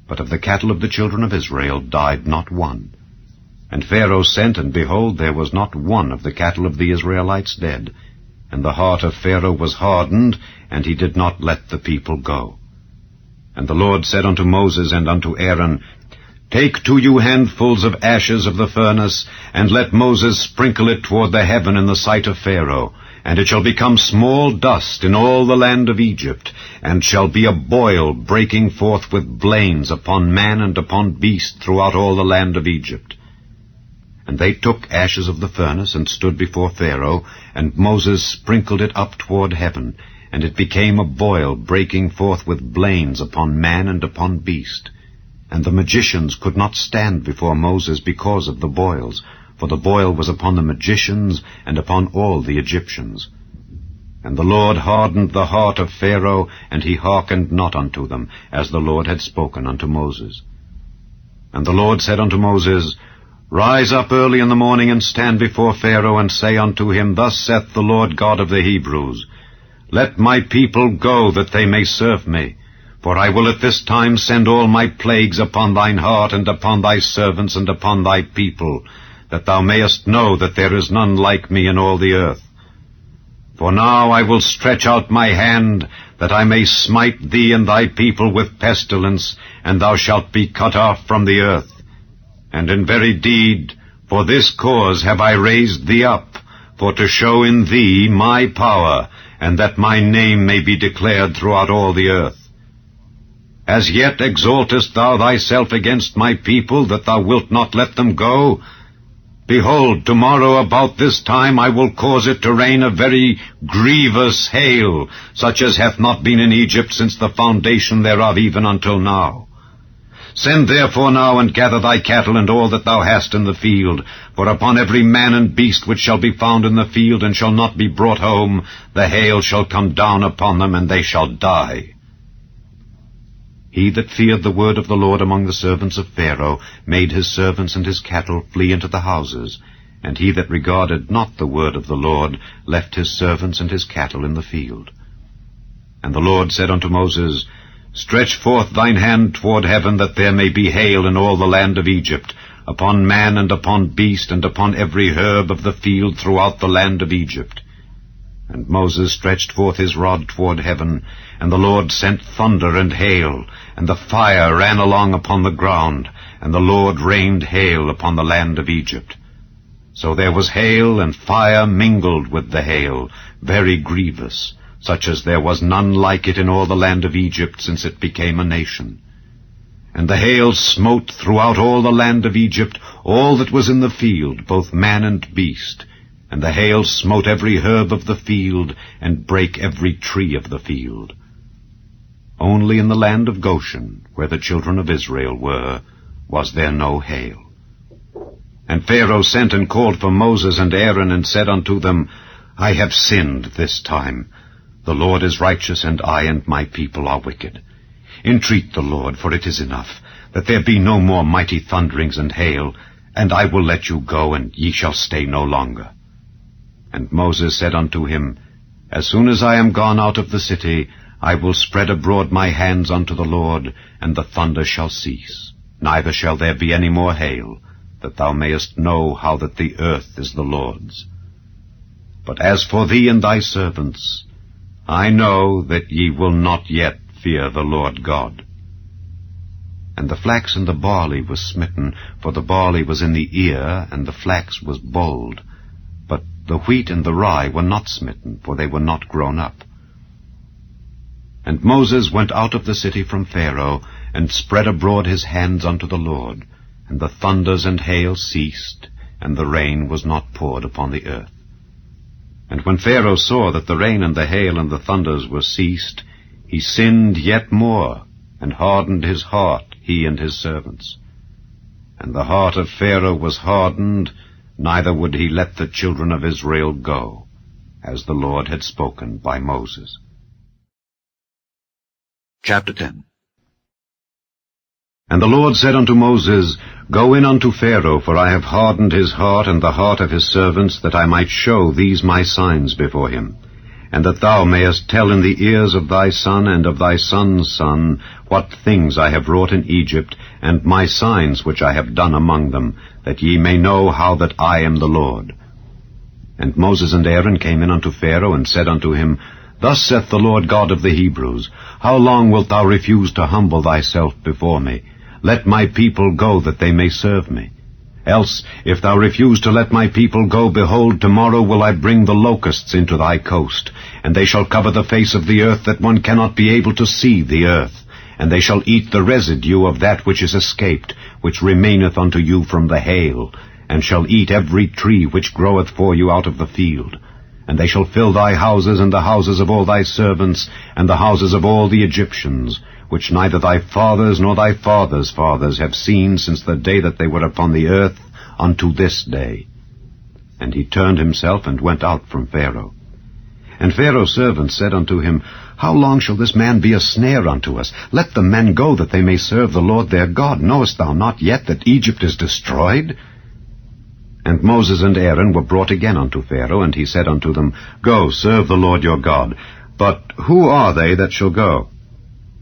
but of the cattle of the children of Israel died not one. And Pharaoh sent, and behold, there was not one of the cattle of the Israelites dead. And the heart of Pharaoh was hardened, and he did not let the people go. And the Lord said unto Moses and unto Aaron, Take to you handfuls of ashes of the furnace, and let Moses sprinkle it toward the heaven in the sight of Pharaoh, and it shall become small dust in all the land of Egypt, and shall be a boil breaking forth with blains upon man and upon beast throughout all the land of Egypt. And they took ashes of the furnace, and stood before Pharaoh, and Moses sprinkled it up toward heaven, and it became a boil breaking forth with blains upon man and upon beast. And the magicians could not stand before Moses because of the boils, for the boil was upon the magicians and upon all the Egyptians. And the Lord hardened the heart of Pharaoh, and he hearkened not unto them, as the Lord had spoken unto Moses. And the Lord said unto Moses, Rise up early in the morning, and stand before Pharaoh, and say unto him, Thus saith the Lord God of the Hebrews, Let my people go, that they may serve me. For I will at this time send all my plagues upon thine heart, and upon thy servants, and upon thy people, that thou mayest know that there is none like me in all the earth. For now I will stretch out my hand, that I may smite thee and thy people with pestilence, and thou shalt be cut off from the earth. And in very deed, for this cause have I raised thee up, for to show in thee my power, and that my name may be declared throughout all the earth. As yet exaltest thou thyself against my people, that thou wilt not let them go? Behold, tomorrow about this time I will cause it to rain a very grievous hail, such as hath not been in Egypt since the foundation thereof even until now. Send therefore now, and gather thy cattle and all that thou hast in the field, for upon every man and beast which shall be found in the field, and shall not be brought home, the hail shall come down upon them, and they shall die. He that feared the word of the Lord among the servants of Pharaoh made his servants and his cattle flee into the houses, and he that regarded not the word of the Lord left his servants and his cattle in the field. And the Lord said unto Moses, Stretch forth thine hand toward heaven, that there may be hail in all the land of Egypt, upon man and upon beast, and upon every herb of the field throughout the land of Egypt. And Moses stretched forth his rod toward heaven, and the Lord sent thunder and hail, and the fire ran along upon the ground, and the Lord rained hail upon the land of Egypt. So there was hail and fire mingled with the hail, very grievous, such as there was none like it in all the land of Egypt since it became a nation. And the hail smote throughout all the land of Egypt all that was in the field, both man and beast. And the hail smote every herb of the field, and brake every tree of the field. Only in the land of Goshen, where the children of Israel were, was there no hail. And Pharaoh sent and called for Moses and Aaron, and said unto them, I have sinned this time. The Lord is righteous, and I and my people are wicked. Entreat the Lord, for it is enough, that there be no more mighty thunderings and hail, and I will let you go, and ye shall stay no longer. And Moses said unto him, As soon as I am gone out of the city, I will spread abroad my hands unto the Lord, and the thunder shall cease, neither shall there be any more hail, that thou mayest know how that the earth is the Lord's. But as for thee and thy servants, I know that ye will not yet fear the Lord God. And the flax and the barley was smitten, for the barley was in the ear, and the flax was bold. But the wheat and the rye were not smitten, for they were not grown up. And Moses went out of the city from Pharaoh, and spread abroad his hands unto the Lord, and the thunders and hail ceased, and the rain was not poured upon the earth. And when Pharaoh saw that the rain and the hail and the thunders were ceased, he sinned yet more, and hardened his heart, he and his servants. And the heart of Pharaoh was hardened, neither would he let the children of Israel go, as the Lord had spoken by Moses. Chapter 10. And the Lord said unto Moses, Go in unto Pharaoh, for I have hardened his heart and the heart of his servants, that I might show these my signs before him, and that thou mayest tell in the ears of thy son and of thy son's son what things I have wrought in Egypt, and my signs which I have done among them, that ye may know how that I am the Lord. And Moses and Aaron came in unto Pharaoh, and said unto him, Thus saith the Lord God of the Hebrews, How long wilt thou refuse to humble thyself before me? Let my people go, that they may serve me. Else, if thou refuse to let my people go, behold, tomorrow will I bring the locusts into thy coast, and they shall cover the face of the earth, that one cannot be able to see the earth. And they shall eat the residue of that which is escaped, which remaineth unto you from the hail, and shall eat every tree which groweth for you out of the field. And they shall fill thy houses, and the houses of all thy servants, and the houses of all the Egyptians, which neither thy fathers nor thy fathers' fathers have seen since the day that they were upon the earth unto this day. And he turned himself and went out from Pharaoh. And Pharaoh's servants said unto him, How long shall this man be a snare unto us? Let the men go, that they may serve the Lord their God. Knowest thou not yet that Egypt is destroyed? And Moses and Aaron were brought again unto Pharaoh, and he said unto them, Go, serve the Lord your God. But who are they that shall go?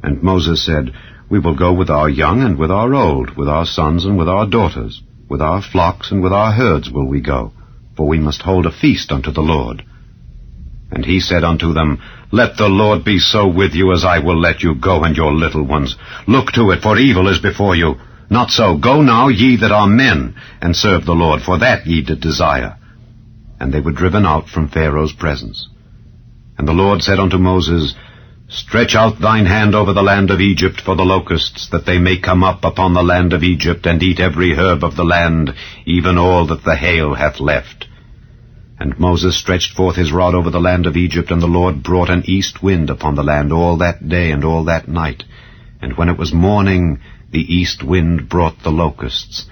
And Moses said, We will go with our young and with our old, with our sons and with our daughters, with our flocks and with our herds will we go, for we must hold a feast unto the Lord. And he said unto them, Let the Lord be so with you as I will let you go and your little ones. Look to it, for evil is before you. Not so. Go now, ye that are men, and serve the Lord, for that ye did desire. And they were driven out from Pharaoh's presence. And the Lord said unto Moses, Stretch out thine hand over the land of Egypt for the locusts, that they may come up upon the land of Egypt, and eat every herb of the land, even all that the hail hath left. And Moses stretched forth his rod over the land of Egypt, and the Lord brought an east wind upon the land all that day and all that night. And when it was morning, the east wind brought the locusts.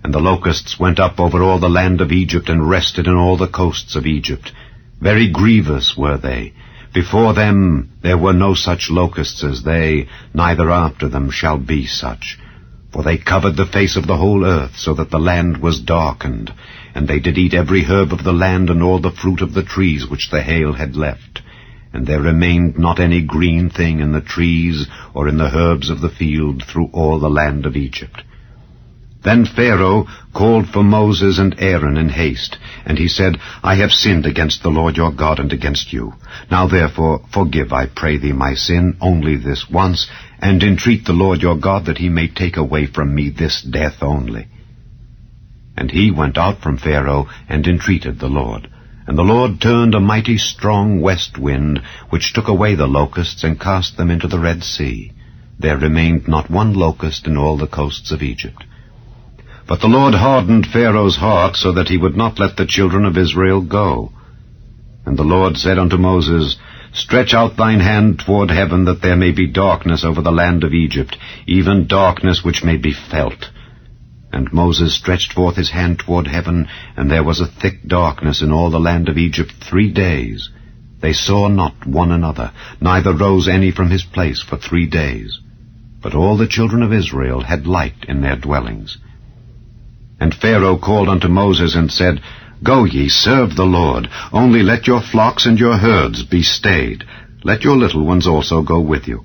And the locusts went up over all the land of Egypt, and rested in all the coasts of Egypt. Very grievous were they. Before them there were no such locusts as they, neither after them shall be such. For they covered the face of the whole earth, so that the land was darkened. And they did eat every herb of the land, and all the fruit of the trees which the hail had left. And there remained not any green thing in the trees, or in the herbs of the field, through all the land of Egypt. Then Pharaoh called for Moses and Aaron in haste, and he said, I have sinned against the Lord your God and against you. Now therefore forgive, I pray thee, my sin only this once, and entreat the Lord your God that he may take away from me this death only. And he went out from Pharaoh and entreated the Lord. And the Lord turned a mighty strong west wind, which took away the locusts and cast them into the Red Sea. There remained not one locust in all the coasts of Egypt. But the Lord hardened Pharaoh's heart, so that he would not let the children of Israel go. And the Lord said unto Moses, Stretch out thine hand toward heaven, that there may be darkness over the land of Egypt, even darkness which may be felt. And Moses stretched forth his hand toward heaven, and there was a thick darkness in all the land of Egypt 3 days. They saw not one another, neither rose any from his place for 3 days. But all the children of Israel had light in their dwellings. And Pharaoh called unto Moses and said, Go ye, serve the Lord. Only let your flocks and your herds be stayed. Let your little ones also go with you.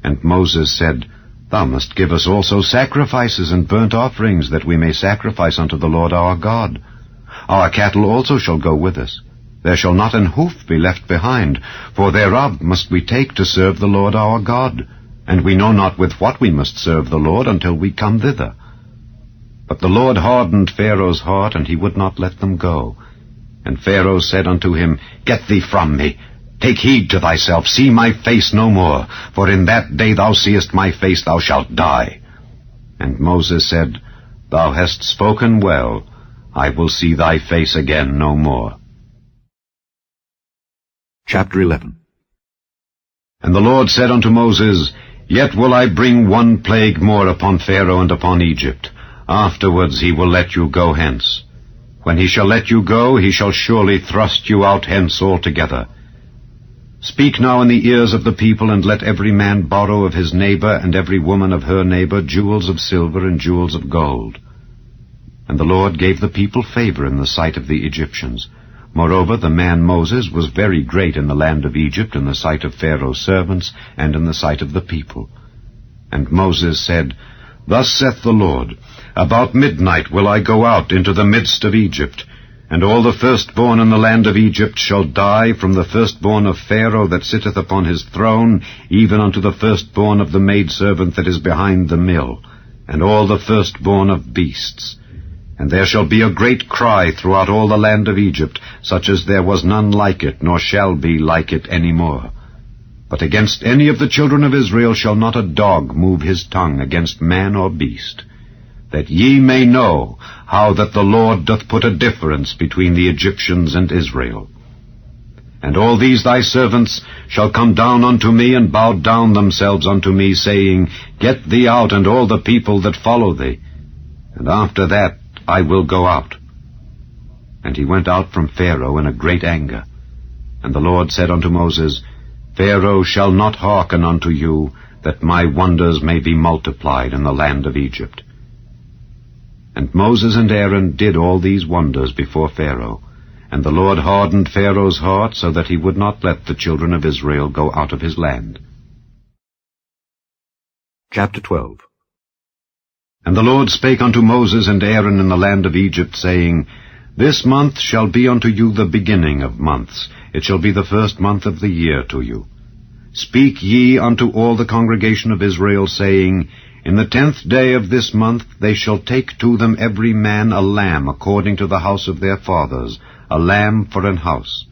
And Moses said, Thou must give us also sacrifices and burnt offerings, that we may sacrifice unto the Lord our God. Our cattle also shall go with us. There shall not an hoof be left behind, for thereof must we take to serve the Lord our God. And we know not with what we must serve the Lord until we come thither. But the Lord hardened Pharaoh's heart, and he would not let them go. And Pharaoh said unto him, Get thee from me. Take heed to thyself, see my face no more, for in that day thou seest my face thou shalt die. And Moses said, Thou hast spoken well. I will see thy face again no more. Chapter 11. And the Lord said unto Moses, Yet will I bring one plague more upon Pharaoh and upon Egypt. Afterwards he will let you go hence. When he shall let you go, he shall surely thrust you out hence altogether. Speak now in the ears of the people, and let every man borrow of his neighbor, and every woman of her neighbor, jewels of silver and jewels of gold. And the Lord gave the people favor in the sight of the Egyptians. Moreover, the man Moses was very great in the land of Egypt, in the sight of Pharaoh's servants, and in the sight of the people. And Moses said, Thus saith the Lord, About midnight will I go out into the midst of Egypt, and all the firstborn in the land of Egypt shall die, from the firstborn of Pharaoh that sitteth upon his throne, even unto the firstborn of the maidservant that is behind the mill, and all the firstborn of beasts. And there shall be a great cry throughout all the land of Egypt, such as there was none like it, nor shall be like it any more. But against any of the children of Israel shall not a dog move his tongue against man or beast, that ye may know how that the Lord doth put a difference between the Egyptians and Israel. And all these thy servants shall come down unto me, and bow down themselves unto me, saying, Get thee out, and all the people that follow thee. And after that I will go out. And he went out from Pharaoh in a great anger. And the Lord said unto Moses, Pharaoh shall not hearken unto you, that my wonders may be multiplied in the land of Egypt. And Moses and Aaron did all these wonders before Pharaoh. And the Lord hardened Pharaoh's heart, so that he would not let the children of Israel go out of his land. Chapter 12. And the Lord spake unto Moses and Aaron in the land of Egypt, saying, This month shall be unto you the beginning of months. It shall be the first month of the year to you. Speak ye unto all the congregation of Israel, saying, In the 10th day of this month they shall take to them every man a lamb according to the house of their fathers, a lamb for an house.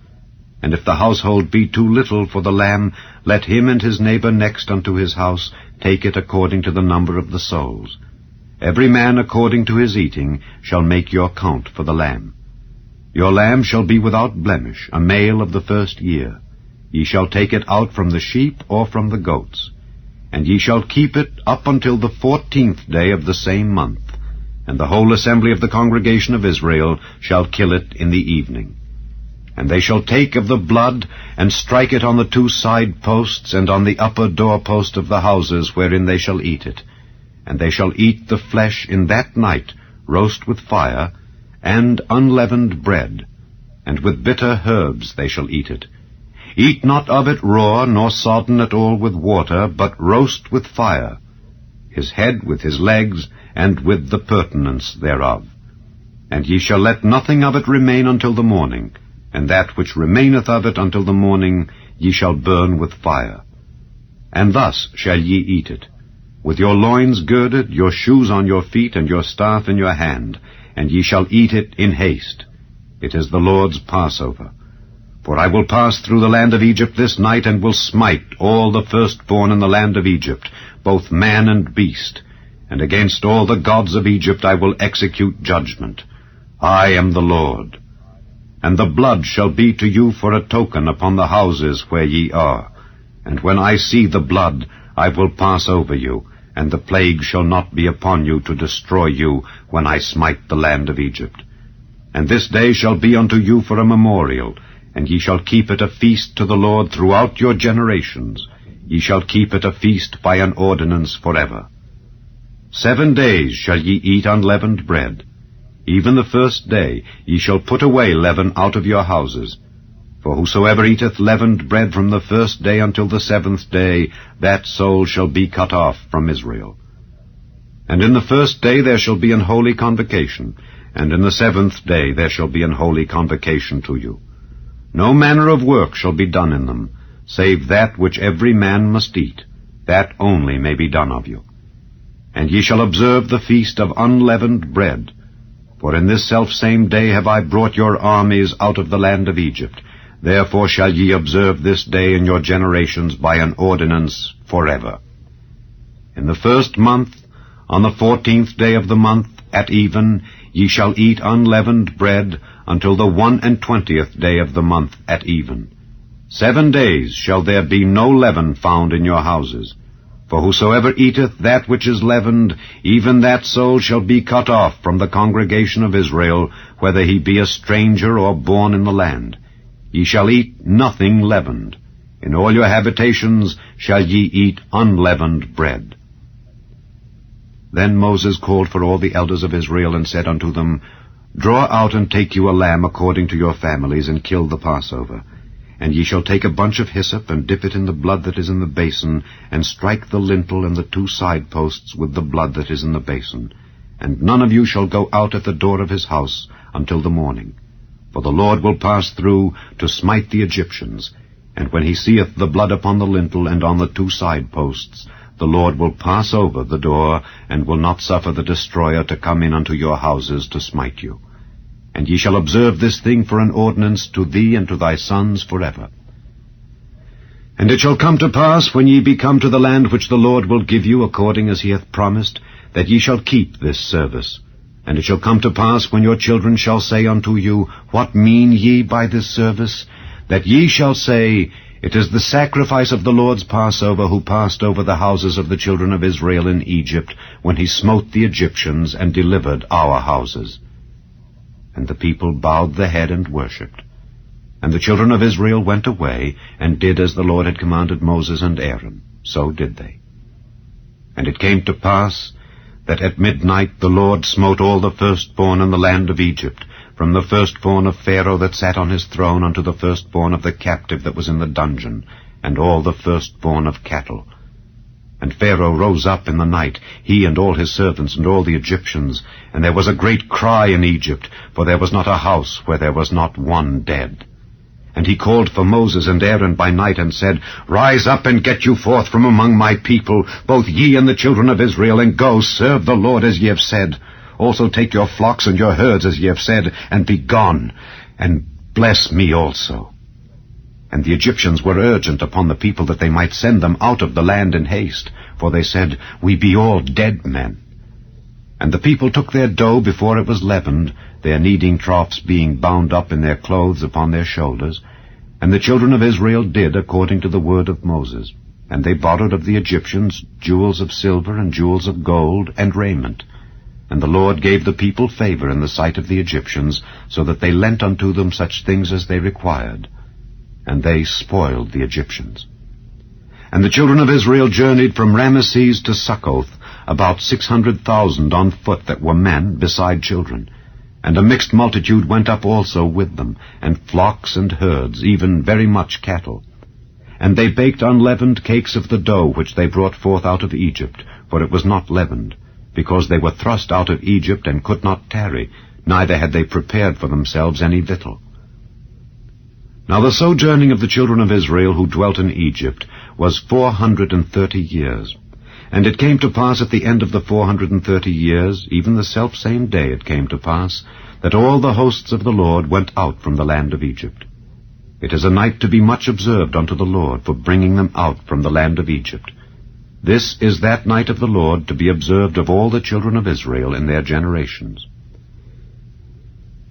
And if the household be too little for the lamb, let him and his neighbor next unto his house take it according to the number of the souls. Every man according to his eating shall make your count for the lamb. Your lamb shall be without blemish, a male of the first year. Ye shall take it out from the sheep or from the goats. And ye shall keep it up until the 14th day of the same month. And the whole assembly of the congregation of Israel shall kill it in the evening. And they shall take of the blood, and strike it on the 2 side posts, and on the upper doorpost of the houses wherein they shall eat it. And they shall eat the flesh in that night, roast with fire, and unleavened bread, and with bitter herbs they shall eat it. Eat not of it raw, nor sodden at all with water, but roast with fire, his head with his legs, and with the purtenance thereof. And ye shall let nothing of it remain until the morning, and that which remaineth of it until the morning ye shall burn with fire. And thus shall ye eat it, with your loins girded, your shoes on your feet, and your staff in your hand, and ye shall eat it in haste. It is the Lord's Passover. For I will pass through the land of Egypt this night, and will smite all the firstborn in the land of Egypt, both man and beast. And against all the gods of Egypt I will execute judgment. I am the Lord. And the blood shall be to you for a token upon the houses where ye are. And when I see the blood, I will pass over you, and the plague shall not be upon you to destroy you when I smite the land of Egypt. And this day shall be unto you for a memorial, and ye shall keep it a feast to the Lord throughout your generations. Ye shall keep it a feast by an ordinance forever. 7 days shall ye eat unleavened bread. Even the first day ye shall put away leaven out of your houses. For whosoever eateth leavened bread from the first day until the 7th day, that soul shall be cut off from Israel. And in the first day there shall be an holy convocation, and in the 7th day there shall be an holy convocation to you. No manner of work shall be done in them, save that which every man must eat, that only may be done of you. And ye shall observe the feast of unleavened bread. For in this selfsame day have I brought your armies out of the land of Egypt. Therefore shall ye observe this day in your generations by an ordinance forever. In the 1st month, on the 14th day of the month, at even, ye shall eat unleavened bread until the 21st day of the month at even. 7 days shall there be no leaven found in your houses. For whosoever eateth that which is leavened, even that soul shall be cut off from the congregation of Israel, whether he be a stranger or born in the land. Ye shall eat nothing leavened. In all your habitations shall ye eat unleavened bread. Then Moses called for all the elders of Israel, and said unto them, Draw out and take you a lamb according to your families, and kill the Passover. And ye shall take a bunch of hyssop, and dip it in the blood that is in the basin, and strike the lintel and the 2 side posts with the blood that is in the basin. And none of you shall go out at the door of his house until the morning. For the Lord will pass through to smite the Egyptians. And when he seeth the blood upon the lintel and on the 2 side posts, the Lord will pass over the door, and will not suffer the destroyer to come in unto your houses to smite you. And ye shall observe this thing for an ordinance to thee and to thy sons forever. And it shall come to pass, when ye be come to the land which the Lord will give you, according as he hath promised, that ye shall keep this service. And it shall come to pass, when your children shall say unto you, What mean ye by this service? That ye shall say, It is the sacrifice of the Lord's Passover, who passed over the houses of the children of Israel in Egypt, when he smote the Egyptians and delivered our houses. And the people bowed the head and worshipped. And the children of Israel went away, and did as the Lord had commanded Moses and Aaron. So did they. And it came to pass, that at midnight the Lord smote all the firstborn in the land of Egypt, from the firstborn of Pharaoh that sat on his throne unto the firstborn of the captive that was in the dungeon, and all the firstborn of cattle. And Pharaoh rose up in the night, he and all his servants and all the Egyptians, and there was a great cry in Egypt, for there was not a house where there was not one dead. And he called for Moses and Aaron by night, and said, Rise up and get you forth from among my people, both ye and the children of Israel, and go, serve the Lord as ye have said. Also take your flocks and your herds as ye have said, and be gone, and bless me also. And the Egyptians were urgent upon the people that they might send them out of the land in haste, for they said, We be all dead men. And the people took their dough before it was leavened, their kneading troughs being bound up in their clothes upon their shoulders. And the children of Israel did according to the word of Moses. And they borrowed of the Egyptians jewels of silver and jewels of gold and raiment. And the Lord gave the people favor in the sight of the Egyptians, so that they lent unto them such things as they required. And they spoiled the Egyptians. And the children of Israel journeyed from Ramesses to Succoth, about 600,000 on foot that were men, beside children. And a mixed multitude went up also with them, and flocks and herds, even very much cattle. And they baked unleavened cakes of the dough which they brought forth out of Egypt, for it was not leavened, because they were thrust out of Egypt and could not tarry, neither had they prepared for themselves any victual. Now the sojourning of the children of Israel who dwelt in Egypt was 430 years. And it came to pass at the end of the 430 years, even the selfsame day it came to pass, that all the hosts of the Lord went out from the land of Egypt. It is a night to be much observed unto the Lord, for bringing them out from the land of Egypt. This is that night of the Lord to be observed of all the children of Israel in their generations.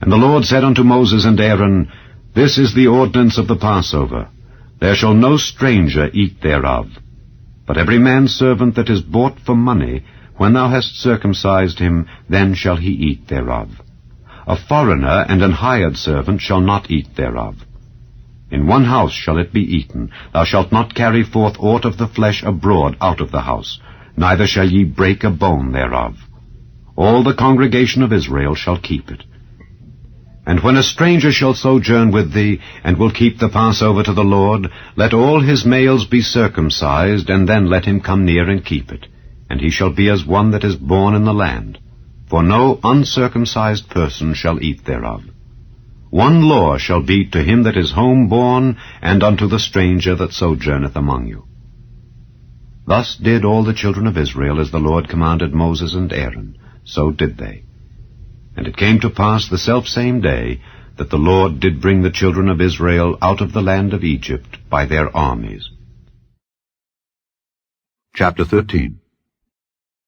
And the Lord said unto Moses and Aaron, This is the ordinance of the Passover. There shall no stranger eat thereof. But every man's servant that is bought for money, when thou hast circumcised him, then shall he eat thereof. A foreigner and an hired servant shall not eat thereof. In one house shall it be eaten. Thou shalt not carry forth aught of the flesh abroad out of the house, neither shall ye break a bone thereof. All the congregation of Israel shall keep it. And when a stranger shall sojourn with thee, and will keep the Passover to the Lord, let all his males be circumcised, and then let him come near and keep it. And he shall be as one that is born in the land. For no uncircumcised person shall eat thereof. One law shall be to him that is home-born, and unto the stranger that sojourneth among you. Thus did all the children of Israel, as the Lord commanded Moses and Aaron. So did they. And it came to pass the selfsame day, that the Lord did bring the children of Israel out of the land of Egypt by their armies. Chapter 13.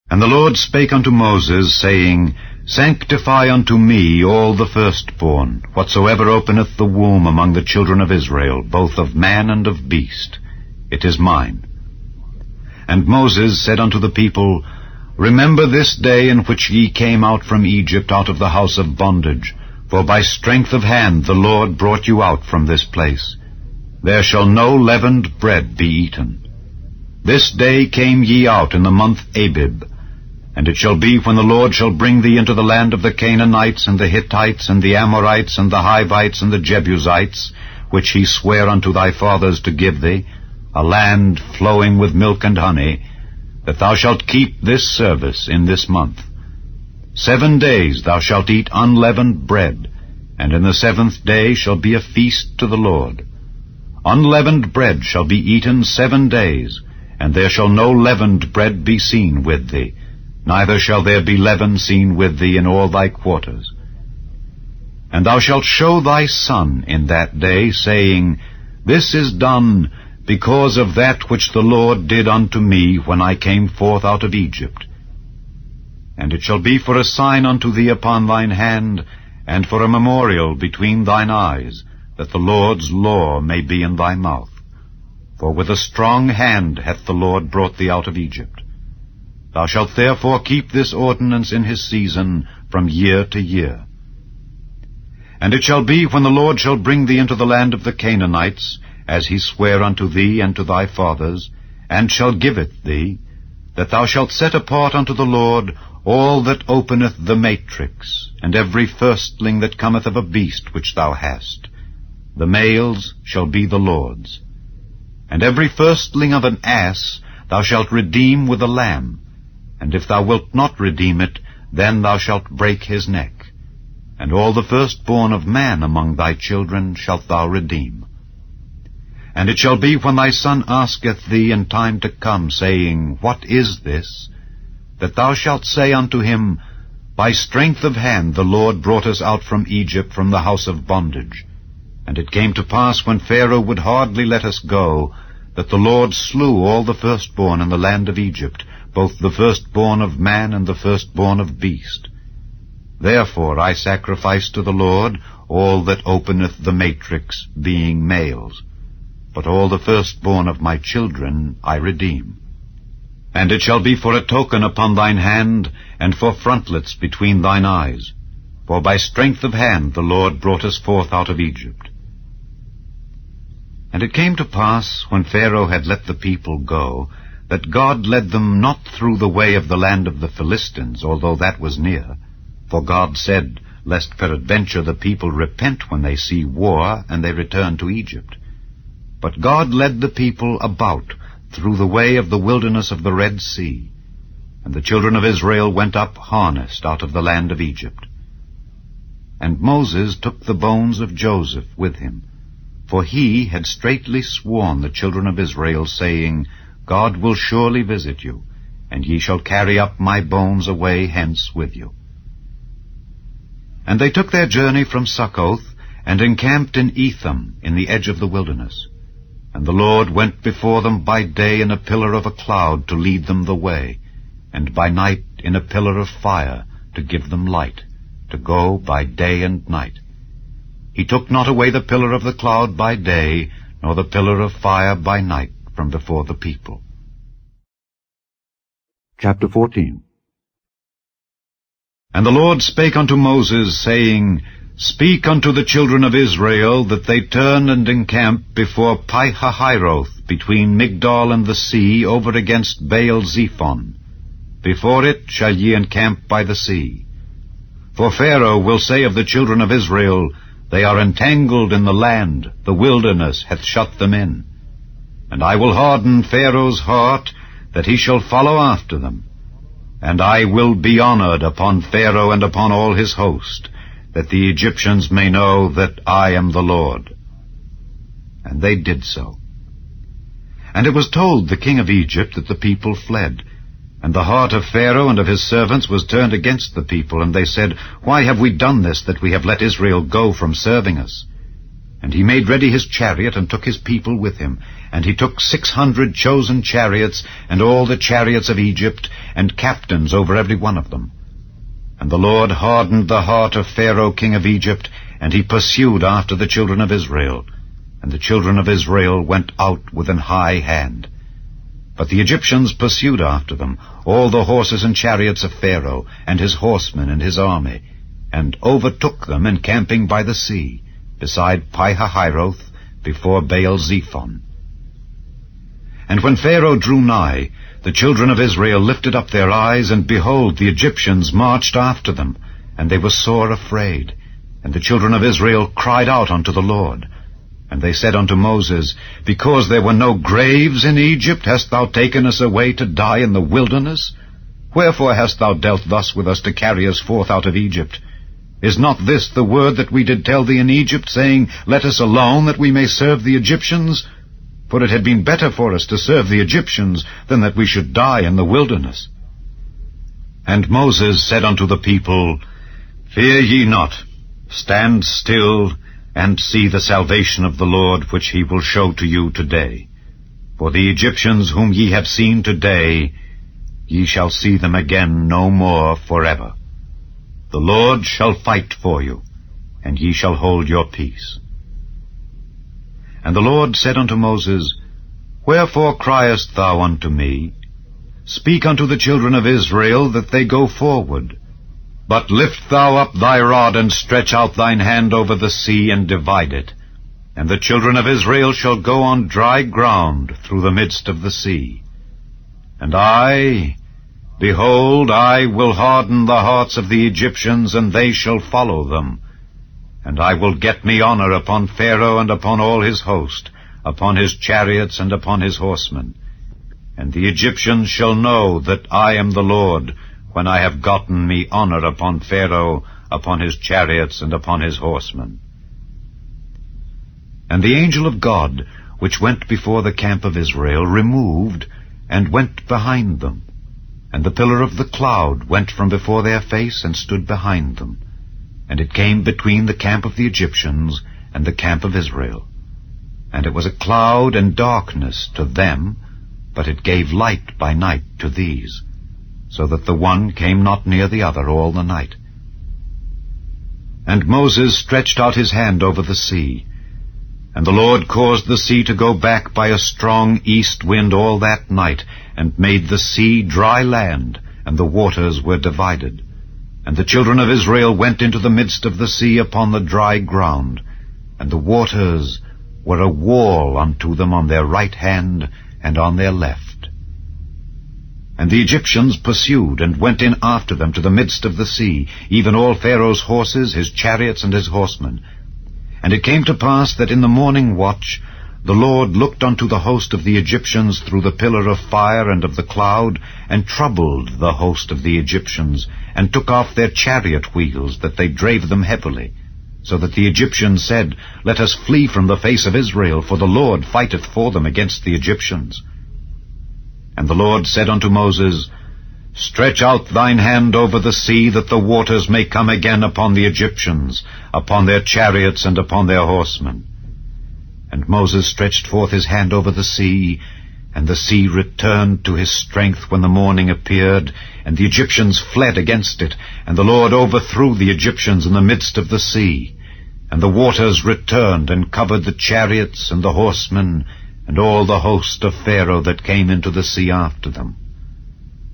And the Lord spake unto Moses, saying, Sanctify unto me all the firstborn, whatsoever openeth the womb among the children of Israel, both of man and of beast. It is mine. And Moses said unto the people, Remember this day in which ye came out from Egypt out of the house of bondage, for by strength of hand the Lord brought you out from this place. there shall no leavened bread be eaten. This day came ye out in the month Abib. And it shall be, when the Lord shall bring thee into the land of the Canaanites, and the Hittites, and the Amorites, and the Hivites, and the Jebusites, which he sware unto thy fathers to give thee, a land flowing with milk and honey, that thou shalt keep this service in this month. 7 days thou shalt eat unleavened bread, and in the 7th day shall be a feast to the Lord. Unleavened bread shall be eaten 7 days, and there shall no leavened bread be seen with thee, neither shall there be leaven seen with thee in all thy quarters. And thou shalt show thy son in that day, saying, This is done because of that which the Lord did unto me when I came forth out of Egypt. And it shall be for a sign unto thee upon thine hand, and for a memorial between thine eyes, that the Lord's law may be in thy mouth. For with a strong hand hath the Lord brought thee out of Egypt. Thou shalt therefore keep this ordinance in his season from year to year. And it shall be, when the Lord shall bring thee into the land of the Canaanites, as he sware unto thee and to thy fathers, and shall give it thee, that thou shalt set apart unto the Lord all that openeth the matrix, and every firstling that cometh of a beast which thou hast. The males shall be the Lord's. And every firstling of an ass thou shalt redeem with a lamb. And if thou wilt not redeem it, then thou shalt break his neck. And all the firstborn of man among thy children shalt thou redeem. And it shall be, when thy son asketh thee in time to come, saying, What is this? That thou shalt say unto him, By strength of hand the Lord brought us out from Egypt, from the house of bondage. And it came to pass, when Pharaoh would hardly let us go, that the Lord slew all the firstborn in the land of Egypt, both the firstborn of man and the firstborn of beast. Therefore I sacrifice to the Lord all that openeth the matrix, being males. But all the firstborn of my children I redeem. And it shall be for a token upon thine hand, and for frontlets between thine eyes. For by strength of hand the Lord brought us forth out of Egypt. And it came to pass, when Pharaoh had let the people go, that God led them not through the way of the land of the Philistines, although that was near. For God said, Lest peradventure the people repent when they see war, and they return to Egypt. But God led the people about through the way of the wilderness of the Red Sea. And the children of Israel went up harnessed out of the land of Egypt. And Moses took the bones of Joseph with him, for he had straitly sworn the children of Israel, saying, God will surely visit you, and ye shall carry up my bones away hence with you. And they took their journey from Succoth, and encamped in Etham, in the edge of the wilderness. And the Lord went before them by day in a pillar of a cloud to lead them the way, and by night in a pillar of fire to give them light, to go by day and night. He took not away the pillar of the cloud by day, nor the pillar of fire by night from before the people. Chapter 14. And the Lord spake unto Moses, saying, Speak unto the children of Israel, that they turn and encamp before Pi-hahiroth, between Migdol and the sea, over against Baal-zephon. Before it shall ye encamp by the sea. For Pharaoh will say of the children of Israel, They are entangled in the land, the wilderness hath shut them in. And I will harden Pharaoh's heart, that he shall follow after them. And I will be honored upon Pharaoh and upon all his host, that the Egyptians may know that I am the Lord. And they did so. And it was told the king of Egypt that the people fled. And the heart of Pharaoh and of his servants was turned against the people, and they said, Why have we done this, that we have let Israel go from serving us? And he made ready his chariot, and took his people with him. And he took 600 chosen chariots, and all the chariots of Egypt, and captains over every one of them. And the Lord hardened the heart of Pharaoh king of Egypt, and he pursued after the children of Israel. And the children of Israel went out with an high hand. But the Egyptians pursued after them, all the horses and chariots of Pharaoh, and his horsemen and his army, and overtook them encamping by the sea, beside Pi-hahiroth, before Baal-zephon. And when Pharaoh drew nigh, the children of Israel lifted up their eyes, and behold, the Egyptians marched after them, and they were sore afraid. And the children of Israel cried out unto the Lord. And they said unto Moses, Because there were no graves in Egypt, hast thou taken us away to die in the wilderness? Wherefore hast thou dealt thus with us to carry us forth out of Egypt? Is not this the word that we did tell thee in Egypt, saying, Let us alone, that we may serve the Egyptians? For it had been better for us to serve the Egyptians than that we should die in the wilderness. And Moses said unto the people, Fear ye not, stand still, and see the salvation of the Lord, which he will show to you today. For the Egyptians whom ye have seen today, ye shall see them again no more forever. The Lord shall fight for you, and ye shall hold your peace. And the Lord said unto Moses, Wherefore criest thou unto me? Speak unto the children of Israel that they go forward. But lift thou up thy rod, and stretch out thine hand over the sea, and divide it. And the children of Israel shall go on dry ground through the midst of the sea. And I, behold, I will harden the hearts of the Egyptians, and they shall follow them. And I will get me honor upon Pharaoh and upon all his host, upon his chariots and upon his horsemen. And the Egyptians shall know that I am the Lord, when I have gotten me honor upon Pharaoh, upon his chariots, and upon his horsemen. And the angel of God, which went before the camp of Israel, removed, and went behind them. And the pillar of the cloud went from before their face, and stood behind them. And it came between the camp of the Egyptians and the camp of Israel. And it was a cloud and darkness to them, but it gave light by night to these, so that the one came not near the other all the night. And Moses stretched out his hand over the sea, and the Lord caused the sea to go back by a strong east wind all that night, and made the sea dry land, and the waters were divided. And the children of Israel went into the midst of the sea upon the dry ground, and the waters were a wall unto them on their right hand and on their left. And the Egyptians pursued, and went in after them to the midst of the sea, even all Pharaoh's horses, his chariots, and his horsemen. And it came to pass that in the morning watch the Lord looked unto the host of the Egyptians through the pillar of fire and of the cloud, and troubled the host of the Egyptians, and took off their chariot wheels, that they drave them heavily. So that the Egyptians said, Let us flee from the face of Israel, for the Lord fighteth for them against the Egyptians. And the Lord said unto Moses, Stretch out thine hand over the sea, that the waters may come again upon the Egyptians, upon their chariots, and upon their horsemen. And Moses stretched forth his hand over the sea, and the sea returned to his strength when the morning appeared, and the Egyptians fled against it, and the Lord overthrew the Egyptians in the midst of the sea. And the waters returned, and covered the chariots and the horsemen, and all the host of Pharaoh that came into the sea after them.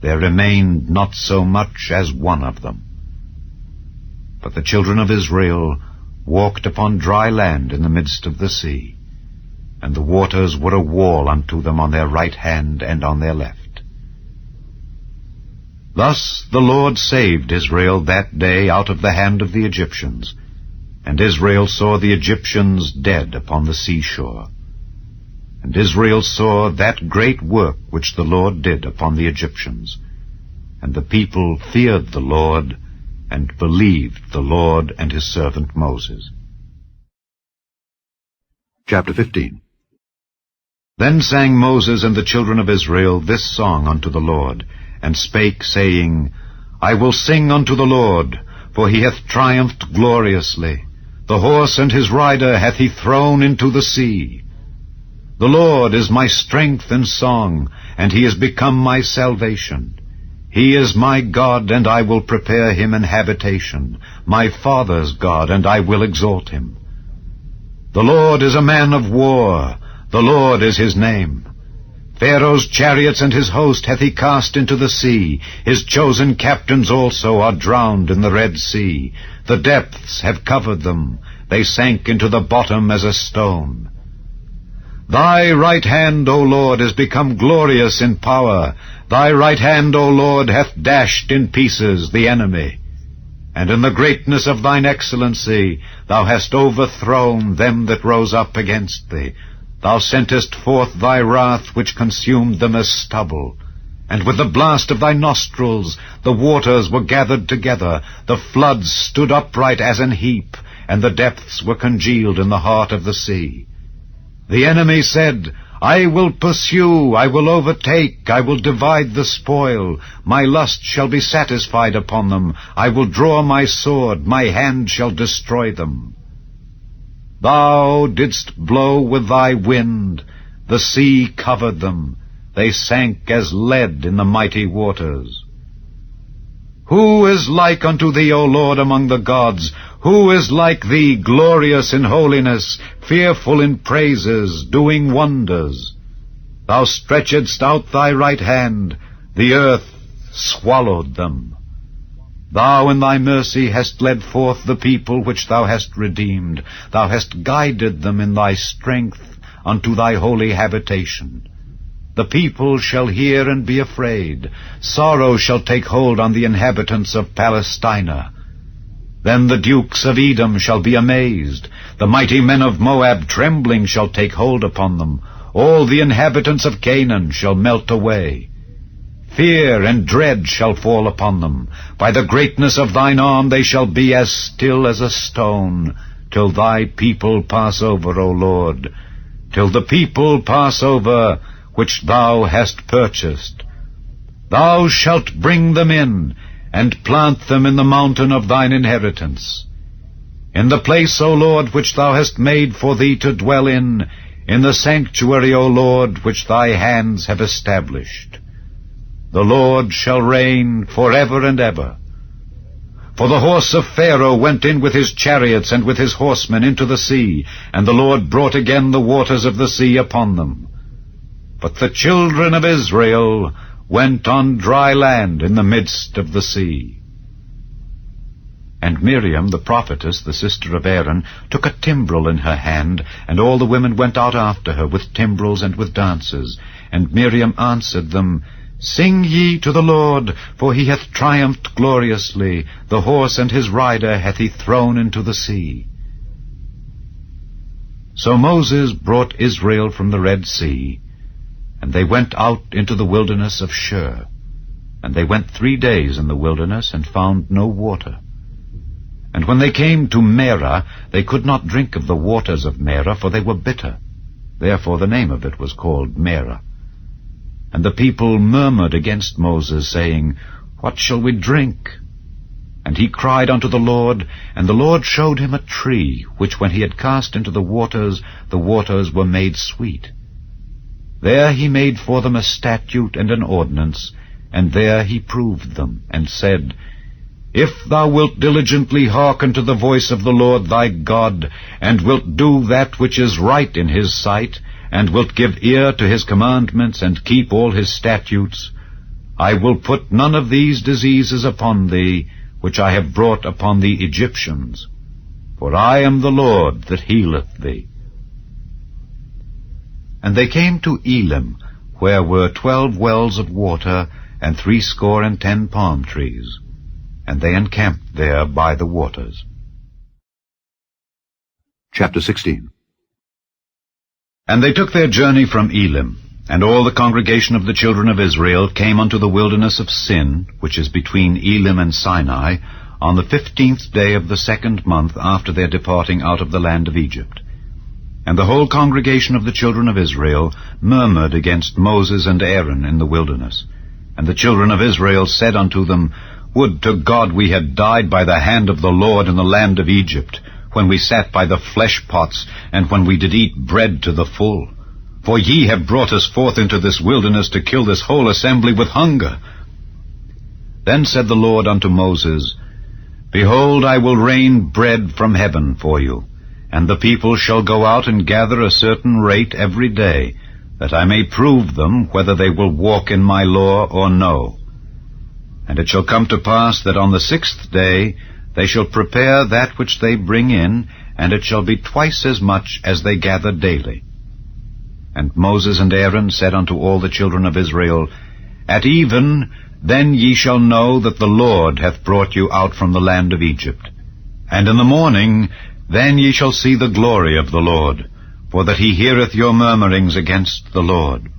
There remained not so much as one of them. But the children of Israel walked upon dry land in the midst of the sea, and the waters were a wall unto them on their right hand and on their left. Thus the Lord saved Israel that day out of the hand of the Egyptians, and Israel saw the Egyptians dead upon the seashore. And Israel saw that great work which the Lord did upon the Egyptians. And the people feared the Lord, and believed the Lord and his servant Moses. Chapter 15. Then sang Moses and the children of Israel this song unto the Lord, and spake, saying, I will sing unto the Lord, for he hath triumphed gloriously. The horse and his rider hath he thrown into the sea. The Lord is my strength and song, and he is become my salvation. He is my God, and I will prepare him an habitation, my father's God, and I will exalt him. The Lord is a man of war, the Lord is his name. Pharaoh's chariots and his host hath he cast into the sea. His chosen captains also are drowned in the Red Sea. The depths have covered them. They sank into the bottom as a stone. Thy right hand, O Lord, is become glorious in power. Thy right hand, O Lord, hath dashed in pieces the enemy. And in the greatness of thine excellency thou hast overthrown them that rose up against thee. Thou sentest forth thy wrath, which consumed them as stubble. And with the blast of thy nostrils the waters were gathered together, the floods stood upright as an heap, and the depths were congealed in the heart of the sea. The enemy said, I will pursue, I will overtake, I will divide the spoil. My lust shall be satisfied upon them. I will draw my sword, my hand shall destroy them. Thou didst blow with thy wind, the sea covered them. They sank as lead in the mighty waters. Who is like unto thee, O Lord, among the gods? Who is like thee, glorious in holiness, fearful in praises, doing wonders? Thou stretchedst out thy right hand, the earth swallowed them. Thou in thy mercy hast led forth the people which thou hast redeemed. Thou hast guided them in thy strength unto thy holy habitation. The people shall hear and be afraid. Sorrow shall take hold on the inhabitants of Palestina. Then the dukes of Edom shall be amazed. The mighty men of Moab trembling shall take hold upon them. All the inhabitants of Canaan shall melt away. Fear and dread shall fall upon them. By the greatness of thine arm they shall be as still as a stone, till thy people pass over, O Lord, till the people pass over which thou hast purchased. Thou shalt bring them in, and plant them in the mountain of thine inheritance. In the place, O Lord, which thou hast made for thee to dwell in the sanctuary, O Lord, which thy hands have established. The Lord shall reign forever and ever. For the horse of Pharaoh went in with his chariots and with his horsemen into the sea, and the Lord brought again the waters of the sea upon them. But the children of Israel went on dry land in the midst of the sea. And Miriam the prophetess, the sister of Aaron, took a timbrel in her hand, and all the women went out after her with timbrels and with dances. And Miriam answered them, Sing ye to the Lord, for he hath triumphed gloriously. The horse and his rider hath he thrown into the sea. So Moses brought Israel from the Red Sea, and they went out into the wilderness of Shur. And they went 3 days in the wilderness, and found no water. And when they came to Marah, they could not drink of the waters of Marah, for they were bitter. Therefore the name of it was called Marah. And the people murmured against Moses, saying, What shall we drink? And he cried unto the Lord, and the Lord showed him a tree, which when he had cast into the waters were made sweet. There he made for them a statute and an ordinance, and there he proved them, and said, If thou wilt diligently hearken to the voice of the Lord thy God, and wilt do that which is right in his sight, and wilt give ear to his commandments, and keep all his statutes, I will put none of these diseases upon thee, which I have brought upon the Egyptians. For I am the Lord that healeth thee. And they came to Elim, where were 12 wells of water, and 70 palm trees. And they encamped there by the waters. Chapter 16. And they took their journey from Elim, and all the congregation of the children of Israel came unto the wilderness of Sin, which is between Elim and Sinai, on the 15th day of the 2nd month after their departing out of the land of Egypt. And the whole congregation of the children of Israel murmured against Moses and Aaron in the wilderness. And the children of Israel said unto them, Would to God we had died by the hand of the Lord in the land of Egypt, when we sat by the flesh pots, and when we did eat bread to the full. For ye have brought us forth into this wilderness to kill this whole assembly with hunger. Then said the Lord unto Moses, Behold, I will rain bread from heaven for you, and the people shall go out and gather a certain rate every day, that I may prove them whether they will walk in my law or no. And it shall come to pass that on the 6th day they shall prepare that which they bring in, and it shall be twice as much as they gather daily. And Moses and Aaron said unto all the children of Israel, At even then ye shall know that the Lord hath brought you out from the land of Egypt. And in the morning then ye shall see the glory of the Lord, for that he heareth your murmurings against the Lord.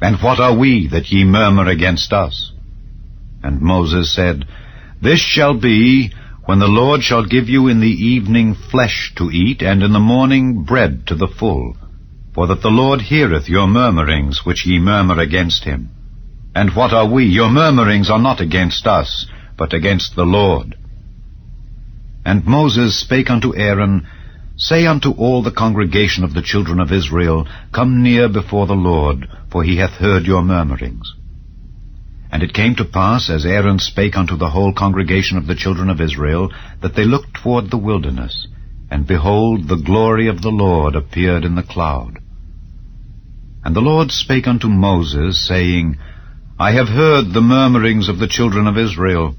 And what are we that ye murmur against us? And Moses said, This shall be, when the Lord shall give you in the evening flesh to eat, and in the morning bread to the full, for that the Lord heareth your murmurings which ye murmur against him. And what are we? Your murmurings are not against us, but against the Lord. And Moses spake unto Aaron, Say unto all the congregation of the children of Israel, Come near before the Lord, for he hath heard your murmurings. And it came to pass, as Aaron spake unto the whole congregation of the children of Israel, that they looked toward the wilderness, and behold, the glory of the Lord appeared in the cloud. And the Lord spake unto Moses, saying, I have heard the murmurings of the children of Israel.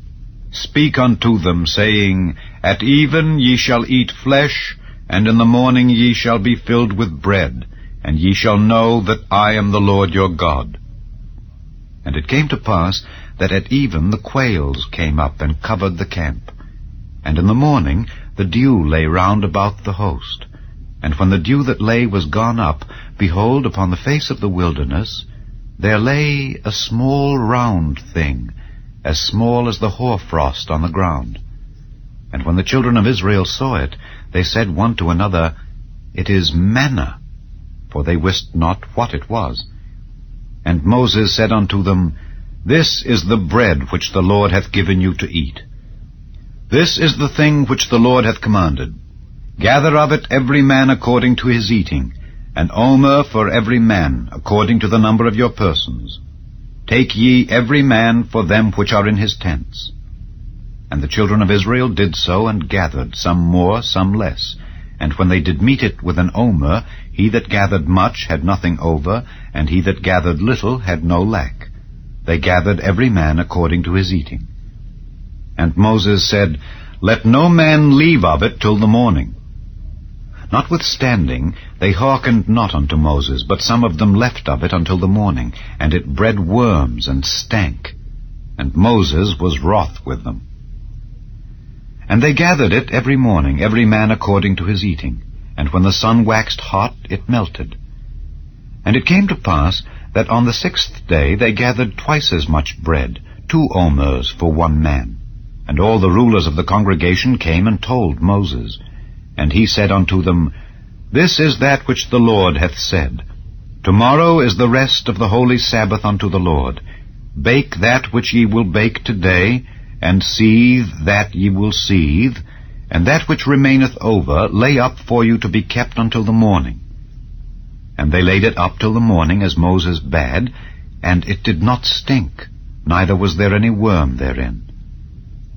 Speak unto them, saying, At even ye shall eat flesh, and in the morning ye shall be filled with bread, and ye shall know that I am the Lord your God. And it came to pass that at even the quails came up and covered the camp. And in the morning the dew lay round about the host. And when the dew that lay was gone up, behold, upon the face of the wilderness there lay a small round thing, as small as the hoarfrost on the ground. And when the children of Israel saw it, they said one to another, It is manna, for they wist not what it was. And Moses said unto them, This is the bread which the Lord hath given you to eat. This is the thing which the Lord hath commanded. Gather of it every man according to his eating, an omer for every man, according to the number of your persons. Take ye every man for them which are in his tents. And the children of Israel did so, and gathered, some more, some less. And when they did meet it with an omer, he that gathered much had nothing over, and he that gathered little had no lack. They gathered every man according to his eating. And Moses said, Let no man leave of it till the morning. Notwithstanding, they hearkened not unto Moses, but some of them left of it until the morning, and it bred worms and stank. And Moses was wroth with them. And they gathered it every morning, every man according to his eating. And when the sun waxed hot, it melted. And it came to pass that on the 6th day they gathered twice as much bread, 2 omers for one man. And all the rulers of the congregation came and told Moses. And he said unto them, This is that which the Lord hath said. Tomorrow is the rest of the holy Sabbath unto the Lord. Bake that which ye will bake today, and seethe that ye will seethe, and that which remaineth over lay up for you to be kept until the morning. And they laid it up till the morning, as Moses bade, and it did not stink, neither was there any worm therein.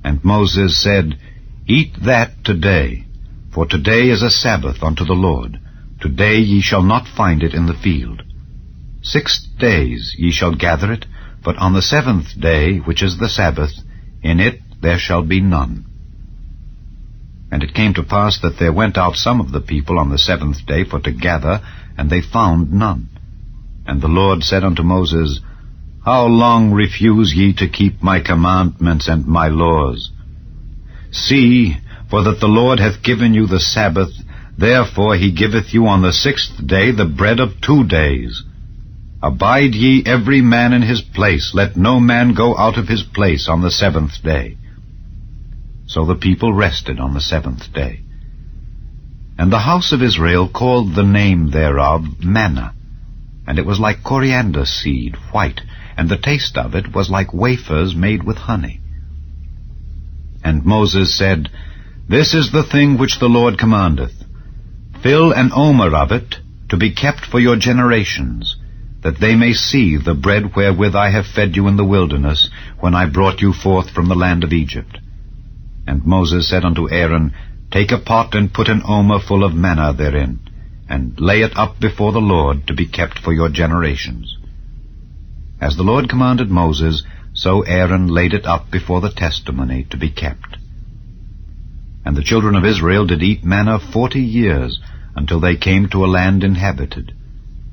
And Moses said, Eat that today, for today is a Sabbath unto the Lord. Today ye shall not find it in the field. 6 days ye shall gather it, but on the 7th day, which is the Sabbath, in it there shall be none. And it came to pass that there went out some of the people on the 7th day for to gather, and they found none. And the Lord said unto Moses, How long refuse ye to keep my commandments and my laws? See, for that the Lord hath given you the Sabbath, therefore he giveth you on the 6th day the bread of 2 days. Abide ye every man in his place, let no man go out of his place on the 7th day. So the people rested on the 7th day. And the house of Israel called the name thereof manna, and it was like coriander seed, white, and the taste of it was like wafers made with honey. And Moses said, This is the thing which the Lord commandeth. Fill an omer of it, to be kept for your generations, that they may see the bread wherewith I have fed you in the wilderness, when I brought you forth from the land of Egypt. And Moses said unto Aaron, Take a pot, and put an omer full of manna therein, and lay it up before the Lord, to be kept for your generations. As the Lord commanded Moses, so Aaron laid it up before the testimony, to be kept. And the children of Israel did eat manna 40 years, until they came to a land inhabited.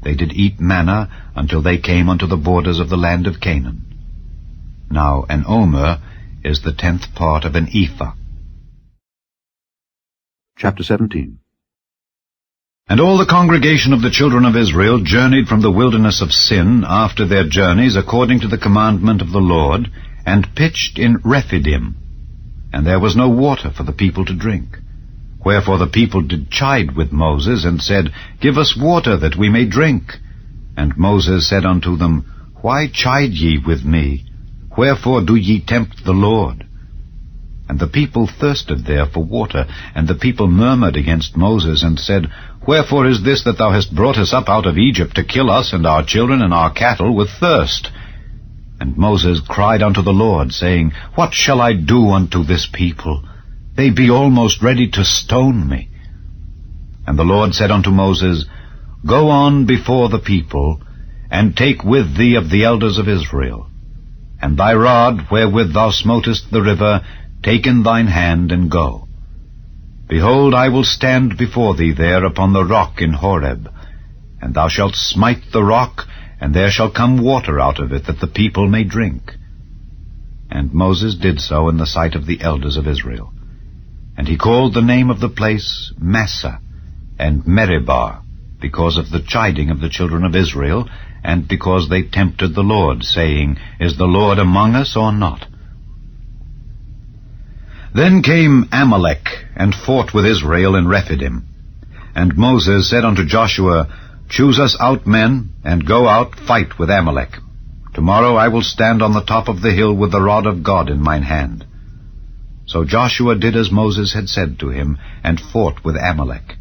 they did eat manna until they came unto the borders of the land of Canaan. Now an omer is the 10th part of an ephah. Chapter 17. And all the congregation of the children of Israel journeyed from the wilderness of Sin after their journeys according to the commandment of the Lord, and pitched in Rephidim. And there was no water for the people to drink. Wherefore the people did chide with Moses, and said, Give us water that we may drink. And Moses said unto them, Why chide ye with me? Wherefore do ye tempt the Lord? And the people thirsted there for water, and the people murmured against Moses, and said, Wherefore is this that thou hast brought us up out of Egypt to kill us and our children and our cattle with thirst? And Moses cried unto the Lord, saying, What shall I do unto this people? They be almost ready to stone me. And the Lord said unto Moses, Go on before the people, and take with thee of the elders of Israel. And thy rod, wherewith thou smotest the river, take in thine hand, and go. Behold, I will stand before thee there upon the rock in Horeb, and thou shalt smite the rock, and there shall come water out of it, that the people may drink. And Moses did so in the sight of the elders of Israel. And he called the name of the place Massah and Meribah, because of the chiding of the children of Israel, and because they tempted the Lord, saying, Is the Lord among us or not? Then came Amalek, and fought with Israel in Rephidim. And Moses said unto Joshua, Choose us out men, and go out, fight with Amalek. Tomorrow I will stand on the top of the hill with the rod of God in mine hand. So Joshua did as Moses had said to him, and fought with Amalek.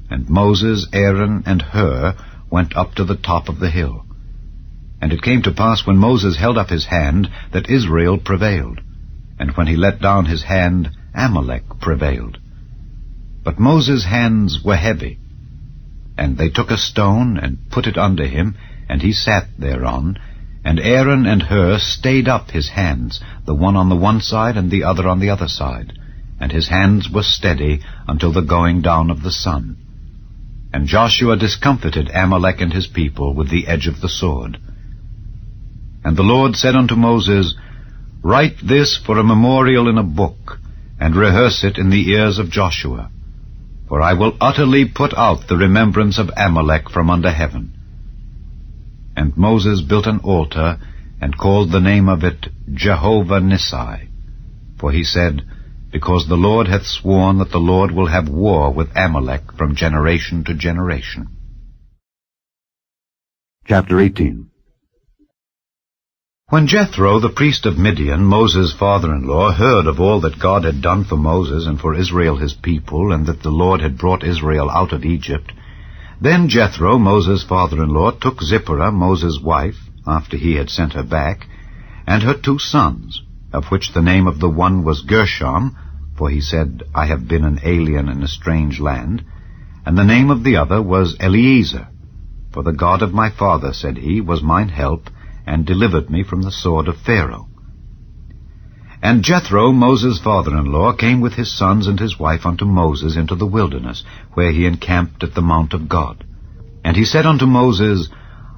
And Moses, Aaron, and Hur went up to the top of the hill. And it came to pass, when Moses held up his hand, that Israel prevailed. And when he let down his hand, Amalek prevailed. But Moses' hands were heavy. And they took a stone, and put it under him, and he sat thereon. And Aaron and Hur stayed up his hands, the one on the one side, and the other on the other side. And his hands were steady until the going down of the sun. And Joshua discomfited Amalek and his people with the edge of the sword. And the Lord said unto Moses, Write this for a memorial in a book, and rehearse it in the ears of Joshua. For I will utterly put out the remembrance of Amalek from under heaven. And Moses built an altar, and called the name of it Jehovah Nissi. For he said, Because the Lord hath sworn that the Lord will have war with Amalek from generation to generation. Chapter 18. When Jethro, the priest of Midian, Moses' father-in-law, heard of all that God had done for Moses and for Israel his people, and that the Lord had brought Israel out of Egypt, then Jethro, Moses' father-in-law, took Zipporah, Moses' wife, after he had sent her back, and her 2 sons, of which the name of the one was Gershom, for he said, I have been an alien in a strange land, and the name of the other was Eliezer, for the God of my father, said he, was mine help, and delivered me from the sword of Pharaoh. And Jethro, Moses' father-in-law, came with his sons and his wife unto Moses into the wilderness, where he encamped at the mount of God. And he said unto Moses,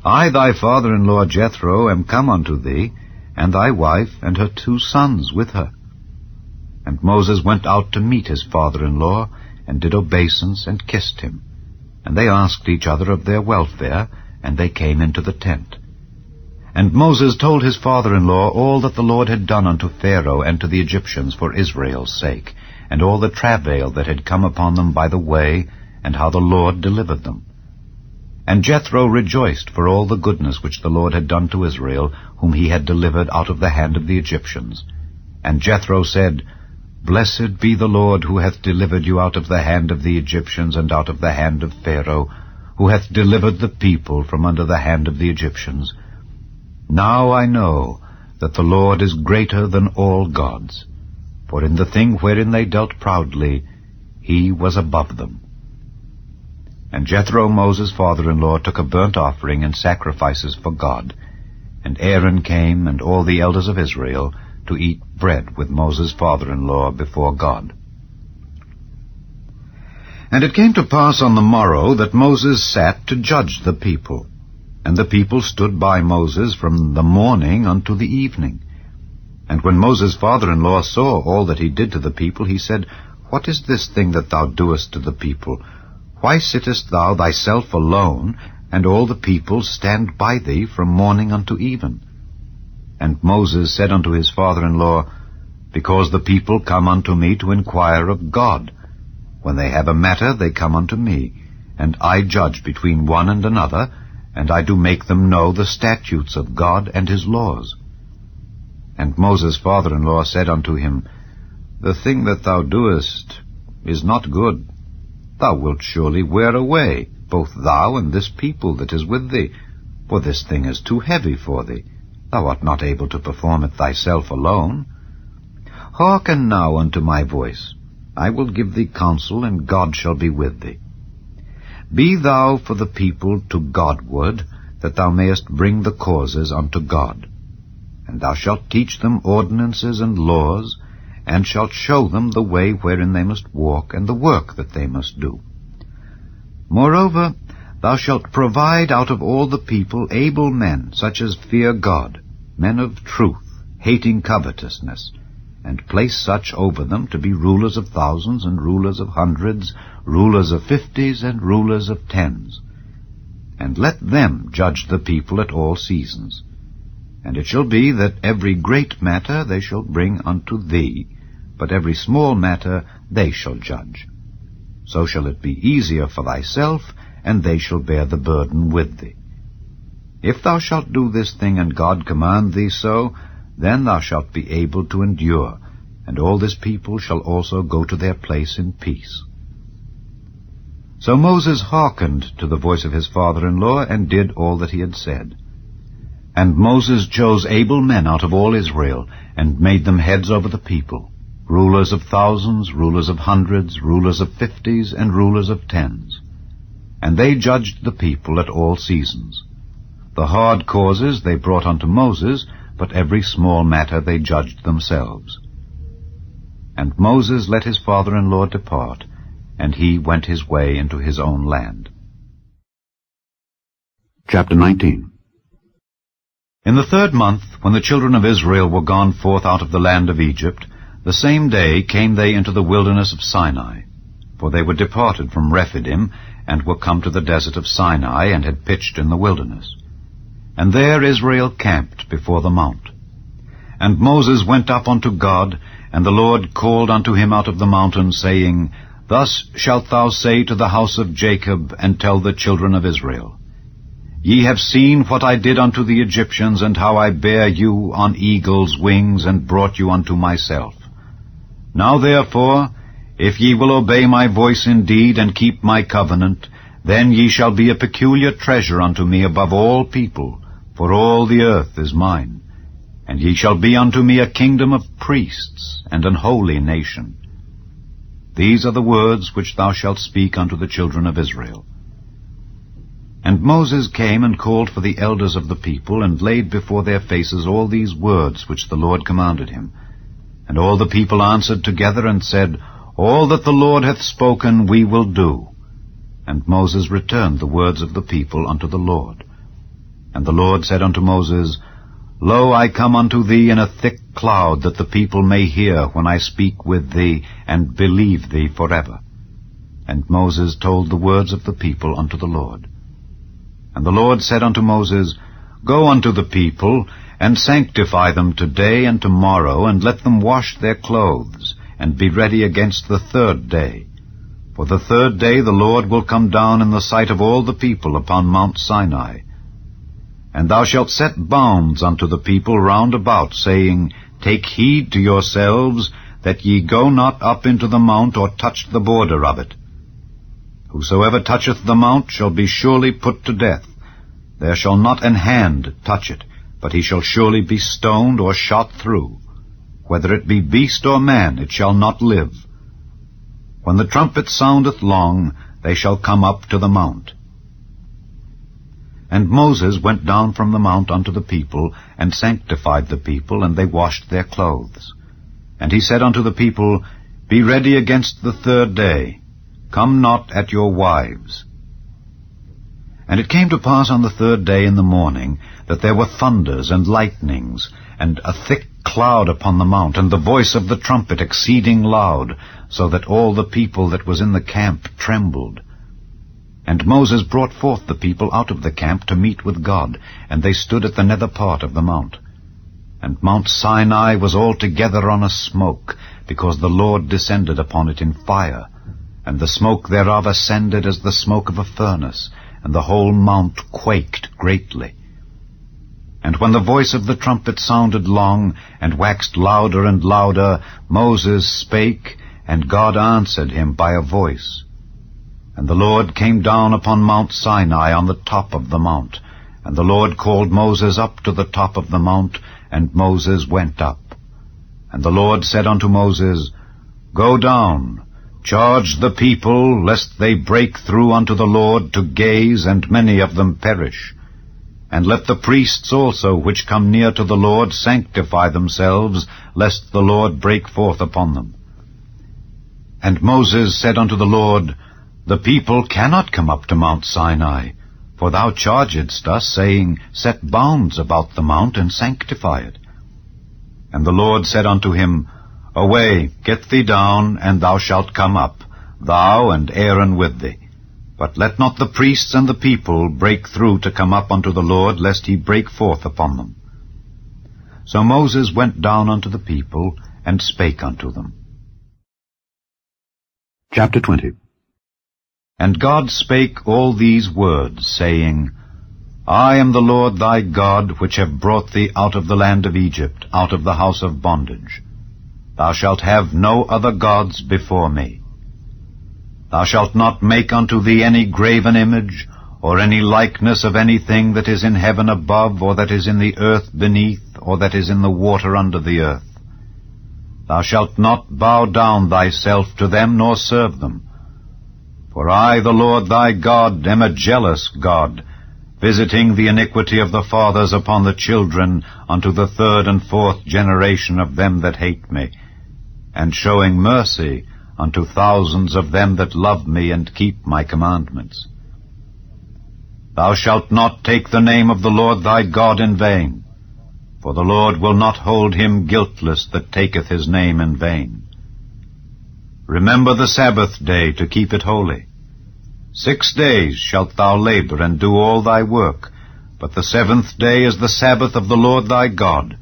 I, thy father-in-law Jethro, am come unto thee, and thy wife and her 2 sons with her. And Moses went out to meet his father-in-law, and did obeisance, and kissed him. And they asked each other of their welfare, and they came into the tent. And Moses told his father-in-law all that the Lord had done unto Pharaoh and to the Egyptians for Israel's sake, and all the travail that had come upon them by the way, and how the Lord delivered them. And Jethro rejoiced for all the goodness which the Lord had done to Israel, whom he had delivered out of the hand of the Egyptians. And Jethro said, Blessed be the Lord, who hath delivered you out of the hand of the Egyptians and out of the hand of Pharaoh, who hath delivered the people from under the hand of the Egyptians. Now I know that the Lord is greater than all gods, for in the thing wherein they dealt proudly, he was above them. And Jethro, Moses' father-in-law, took a burnt offering and sacrifices for God, and Aaron came and all the elders of Israel to eat bread with Moses' father-in-law before God. And it came to pass on the morrow that Moses sat to judge the people. And the people stood by Moses from the morning unto the evening. And when Moses' father-in-law saw all that he did to the people, he said, What is this thing that thou doest to the people? Why sittest thou thyself alone, and all the people stand by thee from morning unto even? And Moses said unto his father-in-law, Because the people come unto me to inquire of God. When they have a matter, they come unto me, and I judge between one and another, and I do make them know the statutes of God and his laws. And Moses' father-in-law said unto him, The thing that thou doest is not good. Thou wilt surely wear away, both thou and this people that is with thee, for this thing is too heavy for thee. Thou art not able to perform it thyself alone. Hearken now unto my voice. I will give thee counsel, and God shall be with thee. Be thou for the people to Godward, that thou mayest bring the causes unto God. And thou shalt teach them ordinances and laws, and shalt show them the way wherein they must walk, and the work that they must do. Moreover, thou shalt provide out of all the people able men, such as fear God, men of truth, hating covetousness, and place such over them to be rulers of thousands, and rulers of hundreds, rulers of 50s, and rulers of 10s. And let them judge the people at all seasons. And it shall be that every great matter they shall bring unto thee, but every small matter they shall judge. So shall it be easier for thyself, and they shall bear the burden with thee. If thou shalt do this thing, and God command thee so, then thou shalt be able to endure, and all this people shall also go to their place in peace. So Moses hearkened to the voice of his father-in-law, and did all that he had said. And Moses chose able men out of all Israel, and made them heads over the people, rulers of thousands, rulers of hundreds, rulers of 50s, and rulers of 10s. And they judged the people at all seasons. The hard causes they brought unto Moses, but every small matter they judged themselves. And Moses let his father-in-law depart, and he went his way into his own land. Chapter 19. In the 3rd month, when the children of Israel were gone forth out of the land of Egypt, the same day came they into the wilderness of Sinai. For they were departed from Rephidim, and were come to the desert of Sinai, and had pitched in the wilderness. And there Israel camped before the mount. And Moses went up unto God, and the Lord called unto him out of the mountain, saying, Thus shalt thou say to the house of Jacob, and tell the children of Israel, Ye have seen what I did unto the Egyptians, and how I bare you on eagle's wings, and brought you unto myself. Now therefore, if ye will obey my voice indeed, and keep my covenant, then ye shall be a peculiar treasure unto me above all people, for all the earth is mine. And ye shall be unto me a kingdom of priests, and an holy nation. These are the words which thou shalt speak unto the children of Israel. And Moses came and called for the elders of the people, and laid before their faces all these words which the Lord commanded him. And all the people answered together, and said, All that the Lord hath spoken we will do. And Moses returned the words of the people unto the Lord. And the Lord said unto Moses, Lo, I come unto thee in a thick cloud, that the people may hear when I speak with thee, and believe thee forever. And Moses told the words of the people unto the Lord. And the Lord said unto Moses, Go unto the people, and sanctify them today and tomorrow, and let them wash their clothes, and be ready against the 3rd day. For the 3rd day the Lord will come down in the sight of all the people upon Mount Sinai. And thou shalt set bounds unto the people round about, saying, Take heed to yourselves, that ye go not up into the mount, or touch the border of it. Whosoever toucheth the mount shall be surely put to death. There shall not an hand touch it, but he shall surely be stoned or shot through. Whether it be beast or man, it shall not live. When the trumpet soundeth long, they shall come up to the mount. And Moses went down from the mount unto the people, and sanctified the people, and they washed their clothes. And he said unto the people, Be ready against the 3rd day. come not at your wives. And it came to pass on the 3rd day in the morning, that there were thunders and lightnings, and a thick cloud upon the mount, and the voice of the trumpet exceeding loud, so that all the people that was in the camp trembled. And Moses brought forth the people out of the camp to meet with God, and they stood at the nether part of the mount. And Mount Sinai was altogether on a smoke, because the Lord descended upon it in fire, and the smoke thereof ascended as the smoke of a furnace, and the whole mount quaked greatly. And when the voice of the trumpet sounded long, and waxed louder and louder, Moses spake, and God answered him by a voice. And the Lord came down upon Mount Sinai on the top of the mount, and the Lord called Moses up to the top of the mount, and Moses went up. And the Lord said unto Moses, Go down, charge the people, lest they break through unto the Lord to gaze, and many of them perish. And let the priests also which come near to the Lord sanctify themselves, lest the Lord break forth upon them. And Moses said unto the Lord, The people cannot come up to Mount Sinai, for thou chargedst us, saying, Set bounds about the mount, and sanctify it. And the Lord said unto him, Away, get thee down, and thou shalt come up, thou and Aaron with thee. But let not the priests and the people break through to come up unto the Lord, lest he break forth upon them. So Moses went down unto the people, and spake unto them. Chapter 20. And God spake all these words, saying, I am the Lord thy God, which have brought thee out of the land of Egypt, out of the house of bondage. Thou shalt have no other gods before me. Thou shalt not make unto thee any graven image, or any likeness of anything that is in heaven above, or that is in the earth beneath, or that is in the water under the earth. Thou shalt not bow down thyself to them, nor serve them. For I, the Lord thy God, am a jealous God, visiting the iniquity of the fathers upon the children, unto the 3rd and 4th generation of them that hate me, and showing mercy unto thousands of them that love me and keep my commandments. Thou shalt not take the name of the Lord thy God in vain, for the Lord will not hold him guiltless that taketh his name in vain. Remember the Sabbath day to keep it holy. 6 days shalt thou labor and do all thy work, but the 7th day is the Sabbath of the Lord thy God.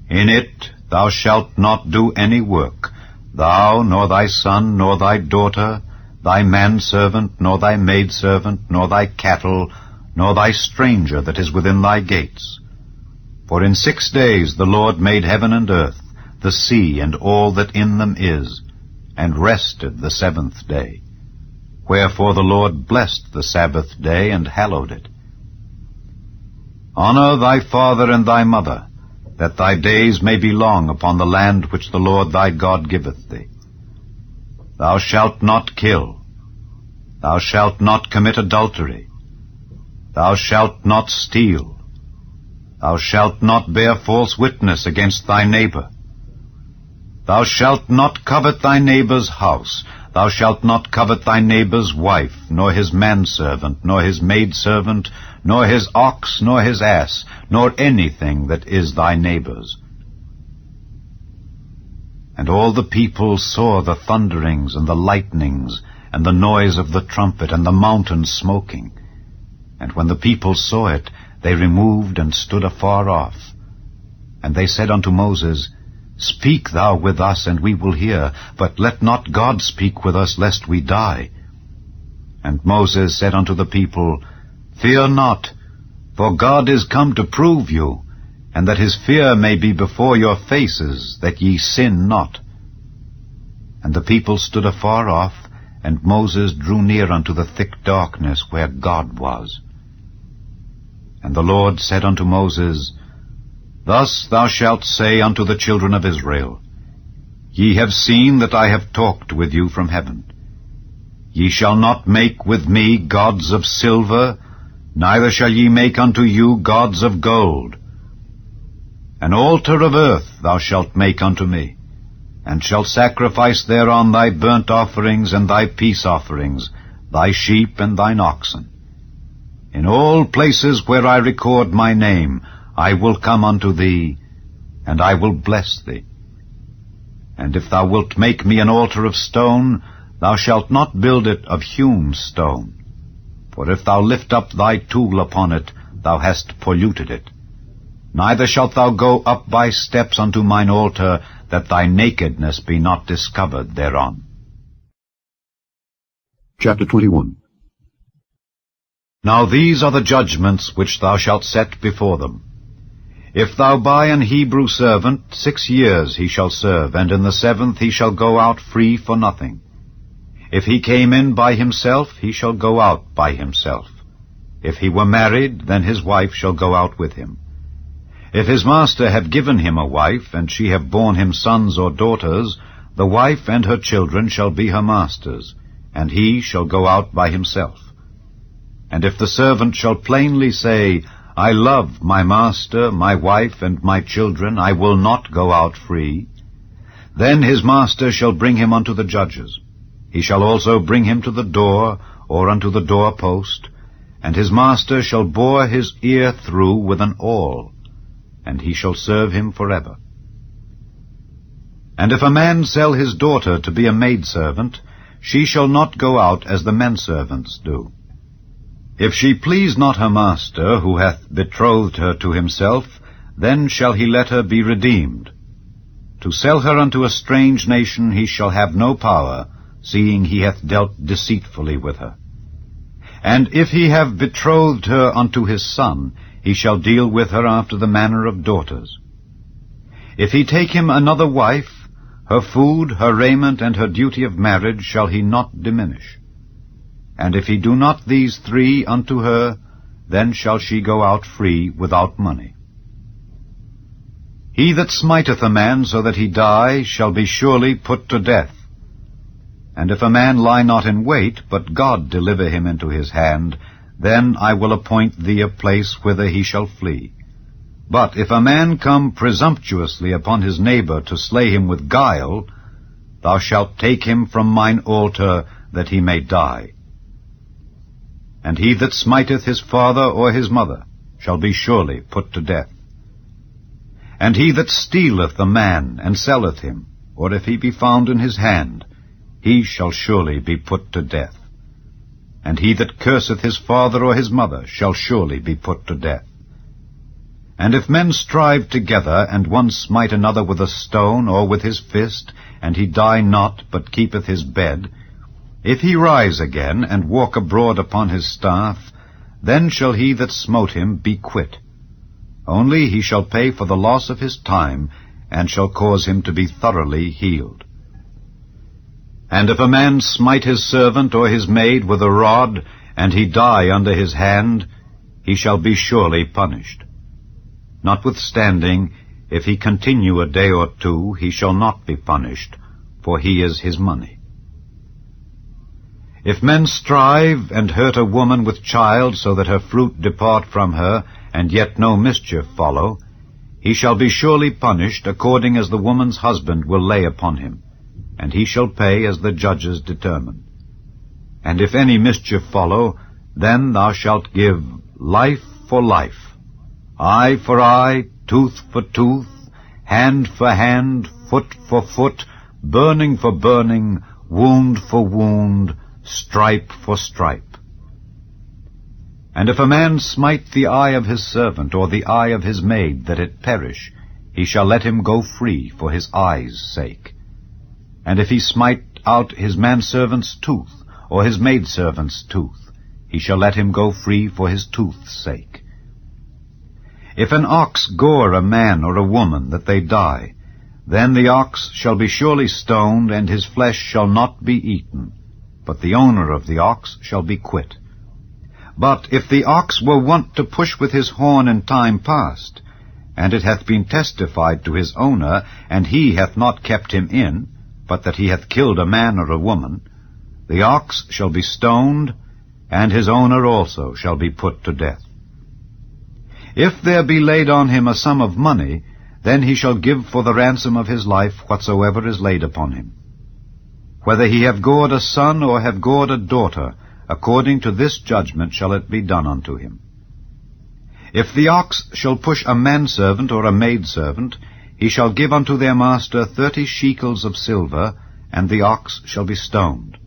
In it thou shalt not do any work, thou, nor thy son, nor thy daughter, thy manservant, nor thy maidservant, nor thy cattle, nor thy stranger that is within thy gates. For in 6 days the Lord made heaven and earth, the sea, and all that in them is, and rested the 7th day. Wherefore the Lord blessed the Sabbath day, and hallowed it. Honor thy father and thy mother, that thy days may be long upon the land which the Lord thy God giveth thee. Thou shalt not kill. Thou shalt not commit adultery. Thou shalt not steal. Thou shalt not bear false witness against thy neighbor. Thou shalt not covet thy neighbor's house. Thou shalt not covet thy neighbor's wife, nor his manservant, nor his maidservant, nor his ox, nor his ass, nor anything that is thy neighbor's. And all the people saw the thunderings and the lightnings, and the noise of the trumpet, and the mountain smoking. And when the people saw it, they removed and stood afar off. And they said unto Moses, Speak thou with us, and we will hear, but let not God speak with us, lest we die. And Moses said unto the people, Fear not, for God is come to prove you, and that his fear may be before your faces, that ye sin not. And the people stood afar off, and Moses drew near unto the thick darkness where God was. And the Lord said unto Moses, Thus thou shalt say unto the children of Israel, Ye have seen that I have talked with you from heaven. Ye shall not make with me gods of silver, neither shall ye make unto you gods of gold. An altar of earth thou shalt make unto me. and shalt sacrifice thereon thy burnt offerings and thy peace offerings, thy sheep and thine oxen. In all places where I record my name, I will come unto thee, and I will bless thee. And if thou wilt make me an altar of stone, thou shalt not build it of hewn stone. For if thou lift up thy tool upon it, thou hast polluted it. Neither shalt thou go up by steps unto mine altar, that thy nakedness be not discovered thereon. Chapter 21. Now these are the judgments which thou shalt set before them. If thou buy an Hebrew servant, 6 years he shall serve, and in the 7th he shall go out free for nothing. If he came in by himself, he shall go out by himself. If he were married, then his wife shall go out with him. If his master have given him a wife, and she have borne him sons or daughters, the wife and her children shall be her master's, and he shall go out by himself. And if the servant shall plainly say, I love my master, my wife, and my children, I will not go out free, then his master shall bring him unto the judges. He shall also bring him to the door, or unto the doorpost, and his master shall bore his ear through with an awl, and he shall serve him forever. And if a man sell his daughter to be a maidservant, she shall not go out as the menservants do. If she please not her master, who hath betrothed her to himself, then shall he let her be redeemed. To sell her unto a strange nation he shall have no power, seeing he hath dealt deceitfully with her. And if he have betrothed her unto his son, he shall deal with her after the manner of daughters. If he take him another wife, her food, her raiment, and her duty of marriage shall he not diminish. And if he do not these 3 unto her, then shall she go out free without money. He that smiteth a man so that he die shall be surely put to death. And if a man lie not in wait, but God deliver him into his hand, then I will appoint thee a place whither he shall flee. But if a man come presumptuously upon his neighbor to slay him with guile, thou shalt take him from mine altar, that he may die. And he that smiteth his father or his mother shall be surely put to death. And he that stealeth a man and selleth him, or if he be found in his hand, he shall surely be put to death. And he that curseth his father or his mother shall surely be put to death. And if men strive together, and one smite another with a stone or with his fist, and he die not, but keepeth his bed, if he rise again, and walk abroad upon his staff, then shall he that smote him be quit. Only he shall pay for the loss of his time, and shall cause him to be thoroughly healed. And if a man smite his servant or his maid with a rod, and he die under his hand, he shall be surely punished. Notwithstanding, if he continue a day or 2, he shall not be punished, for he is his money. If men strive and hurt a woman with child, so that her fruit depart from her, and yet no mischief follow, he shall be surely punished according as the woman's husband will lay upon him, and he shall pay as the judges determine. And if any mischief follow, then thou shalt give life for life, eye for eye, tooth for tooth, hand for hand, foot for foot, burning for burning, wound for wound, stripe for stripe. And if a man smite the eye of his servant, or the eye of his maid, that it perish, he shall let him go free for his eye's sake. And if he smite out his manservant's tooth, or his maidservant's tooth, he shall let him go free for his tooth's sake. If an ox gore a man or a woman, that they die, then the ox shall be surely stoned, and his flesh shall not be eaten, but the owner of the ox shall be quit. But if the ox were wont to push with his horn in time past, and it hath been testified to his owner, and he hath not kept him in, but that he hath killed a man or a woman, the ox shall be stoned, and his owner also shall be put to death. If there be laid on him a sum of money, then he shall give for the ransom of his life whatsoever is laid upon him. Whether he have gored a son or have gored a daughter, according to this judgment shall it be done unto him. If the ox shall push a manservant or a maidservant, he shall give unto their master 30 shekels of silver, and the ox shall be stoned.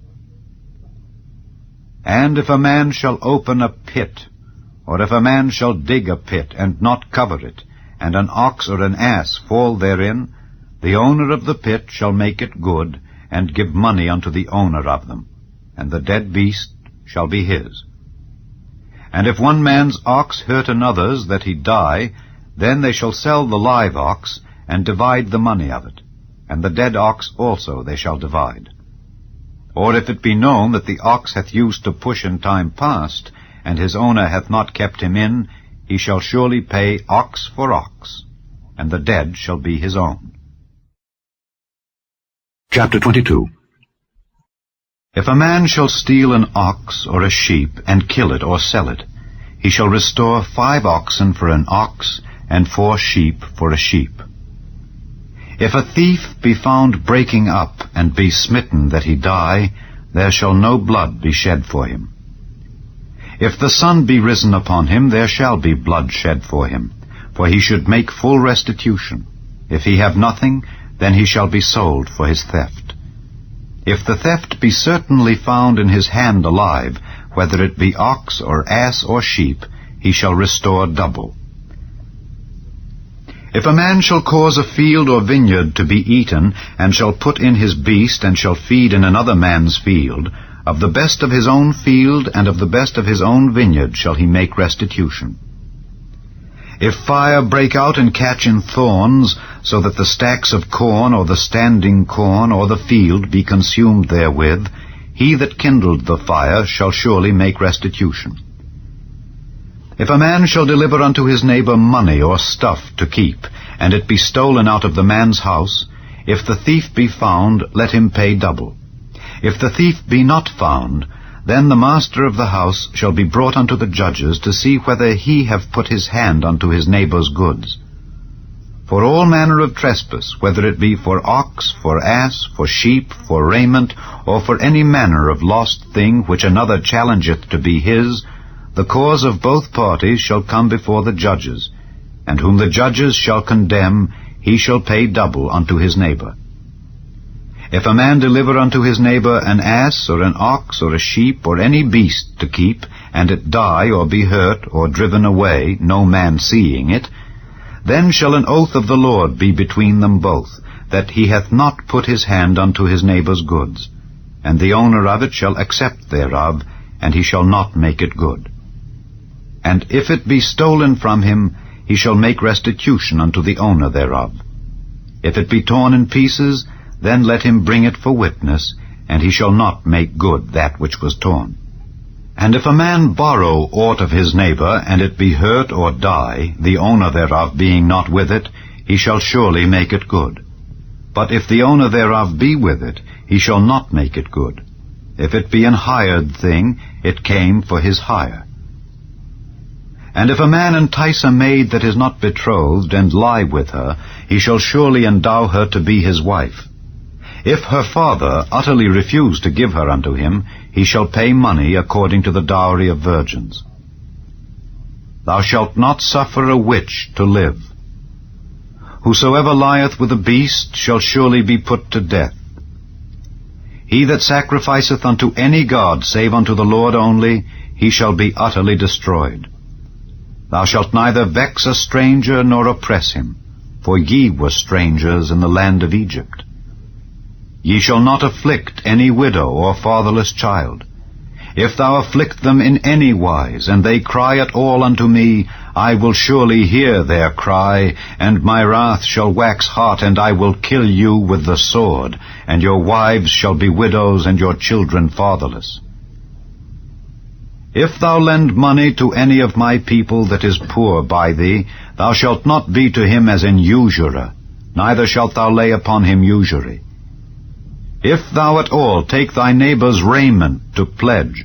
And if a man shall open a pit, or if a man shall dig a pit, and not cover it, and an ox or an ass fall therein, the owner of the pit shall make it good, and give money unto the owner of them, and the dead beast shall be his. And if one man's ox hurt another's that he die, then they shall sell the live ox, and divide the money of it, and the dead ox also they shall divide. Or if it be known that the ox hath used to push in time past, and his owner hath not kept him in, he shall surely pay ox for ox, and the dead shall be his own. Chapter 22. If a man shall steal an ox or a sheep, and kill it or sell it, he shall restore 5 oxen for an ox, and 4 sheep for a sheep. If a thief be found breaking up, and be smitten that he die, there shall no blood be shed for him. If the sun be risen upon him, there shall be blood shed for him, for he should make full restitution. If he have nothing, then he shall be sold for his theft. If the theft be certainly found in his hand alive, whether it be ox or ass or sheep, he shall restore double. If a man shall cause a field or vineyard to be eaten, and shall put in his beast, and shall feed in another man's field, of the best of his own field and of the best of his own vineyard shall he make restitution. If fire break out and catch in thorns, so that the stacks of corn or the standing corn or the field be consumed therewith, he that kindled the fire shall surely make restitution. If a man shall deliver unto his neighbor money or stuff to keep, and it be stolen out of the man's house, if the thief be found, let him pay double. If the thief be not found, then the master of the house shall be brought unto the judges to see whether he have put his hand unto his neighbor's goods. For all manner of trespass, whether it be for ox, for ass, for sheep, for raiment, or for any manner of lost thing which another challengeth to be his, the cause of both parties shall come before the judges, and whom the judges shall condemn, he shall pay double unto his neighbor. If a man deliver unto his neighbor an ass, or an ox, or a sheep, or any beast to keep, and it die, or be hurt, or driven away, no man seeing it, then shall an oath of the Lord be between them both, that he hath not put his hand unto his neighbor's goods, and the owner of it shall accept thereof, and he shall not make it good. And if it be stolen from him, he shall make restitution unto the owner thereof. If it be torn in pieces, then let him bring it for witness, and he shall not make good that which was torn. And if a man borrow aught of his neighbor, and it be hurt or die, the owner thereof being not with it, he shall surely make it good. But if the owner thereof be with it, he shall not make it good. If it be an hired thing, it came for his hire. And if a man entice a maid that is not betrothed, and lie with her, he shall surely endow her to be his wife. If her father utterly refuse to give her unto him, he shall pay money according to the dowry of virgins. Thou shalt not suffer a witch to live. Whosoever lieth with a beast shall surely be put to death. He that sacrificeth unto any god save unto the Lord only, he shall be utterly destroyed. Thou shalt neither vex a stranger nor oppress him, for ye were strangers in the land of Egypt. Ye shall not afflict any widow or fatherless child. If thou afflict them in any wise, and they cry at all unto me, I will surely hear their cry, and my wrath shall wax hot, and I will kill you with the sword, and your wives shall be widows, and your children fatherless. If thou lend money to any of my people that is poor by thee, thou shalt not be to him as an usurer, neither shalt thou lay upon him usury. If thou at all take thy neighbor's raiment to pledge,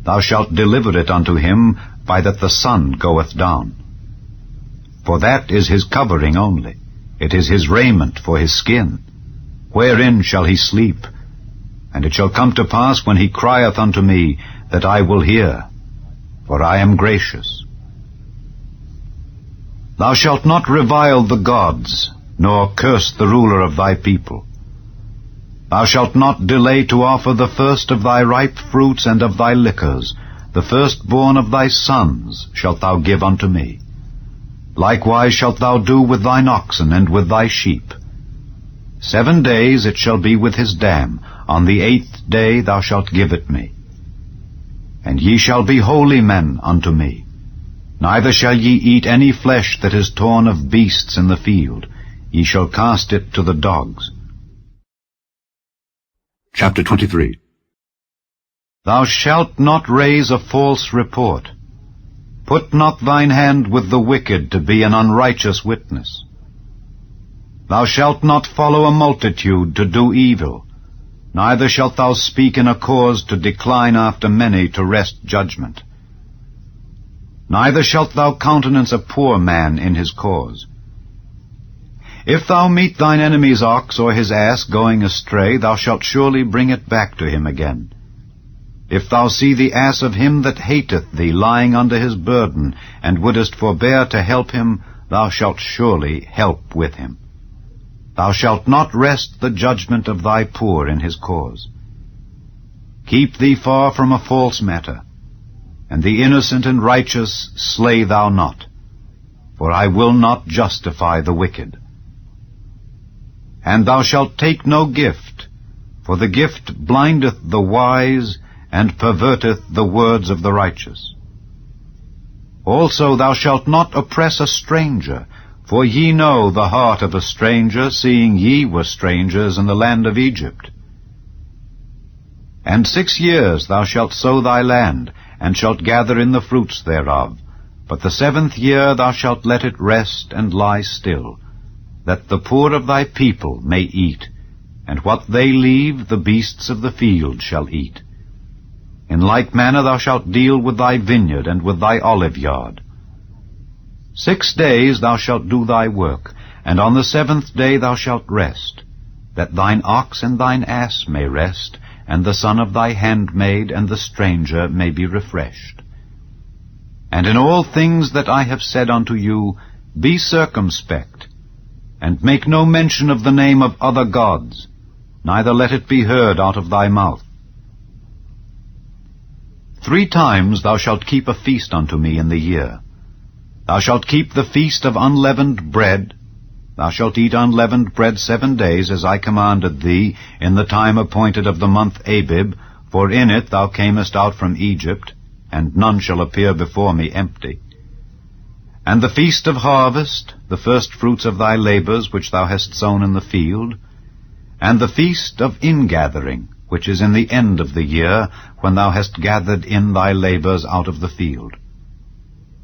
thou shalt deliver it unto him by that the sun goeth down. For that is his covering only, It is his raiment for his skin. Wherein shall he sleep? And it shall come to pass when he crieth unto me, that I will hear, for I am gracious. Thou shalt not revile the gods, nor curse the ruler of thy people. Thou shalt not delay to offer the first of thy ripe fruits and of thy liquors. The firstborn of thy sons shalt thou give unto me. Likewise shalt thou do with thine oxen and with thy sheep. 7 days it shall be with his dam. On the 8th day thou shalt give it me. And ye shall be holy men unto me. Neither shall ye eat any flesh that is torn of beasts in the field. Ye shall cast it to the dogs. Chapter 23. Thou shalt not raise a false report. Put not thine hand with the wicked to be an unrighteous witness. Thou shalt not follow a multitude to do evil, neither shalt thou speak in a cause to decline after many to wrest judgment. Neither shalt thou countenance a poor man in his cause. If thou meet thine enemy's ox or his ass going astray, thou shalt surely bring it back to him again. If thou see the ass of him that hateth thee lying under his burden, and wouldest forbear to help him, thou shalt surely help with him. Thou shalt not wrest the judgment of thy poor in his cause. Keep thee far from a false matter, and the innocent and righteous slay thou not, for I will not justify the wicked. And thou shalt take no gift, for the gift blindeth the wise, and perverteth the words of the righteous. Also thou shalt not oppress a stranger, for ye know the heart of a stranger, seeing ye were strangers in the land of Egypt. And 6 years thou shalt sow thy land, and shalt gather in the fruits thereof. But the 7th year thou shalt let it rest and lie still, that the poor of thy people may eat, and what they leave the beasts of the field shall eat. In like manner thou shalt deal with thy vineyard and with thy olive yard. 6 days thou shalt do thy work, and on the 7th day thou shalt rest, that thine ox and thine ass may rest, and the son of thy handmaid and the stranger may be refreshed. And in all things that I have said unto you, be circumspect, and make no mention of the name of other gods, neither let it be heard out of thy mouth. 3 times thou shalt keep a feast unto me in the year. Thou shalt keep the feast of unleavened bread. Thou shalt eat unleavened bread 7 days, as I commanded thee, in the time appointed of the month Abib, for in it thou camest out from Egypt, and none shall appear before me empty. And the feast of harvest, the first fruits of thy labors which thou hast sown in the field, and the feast of ingathering, which is in the end of the year, when thou hast gathered in thy labors out of the field.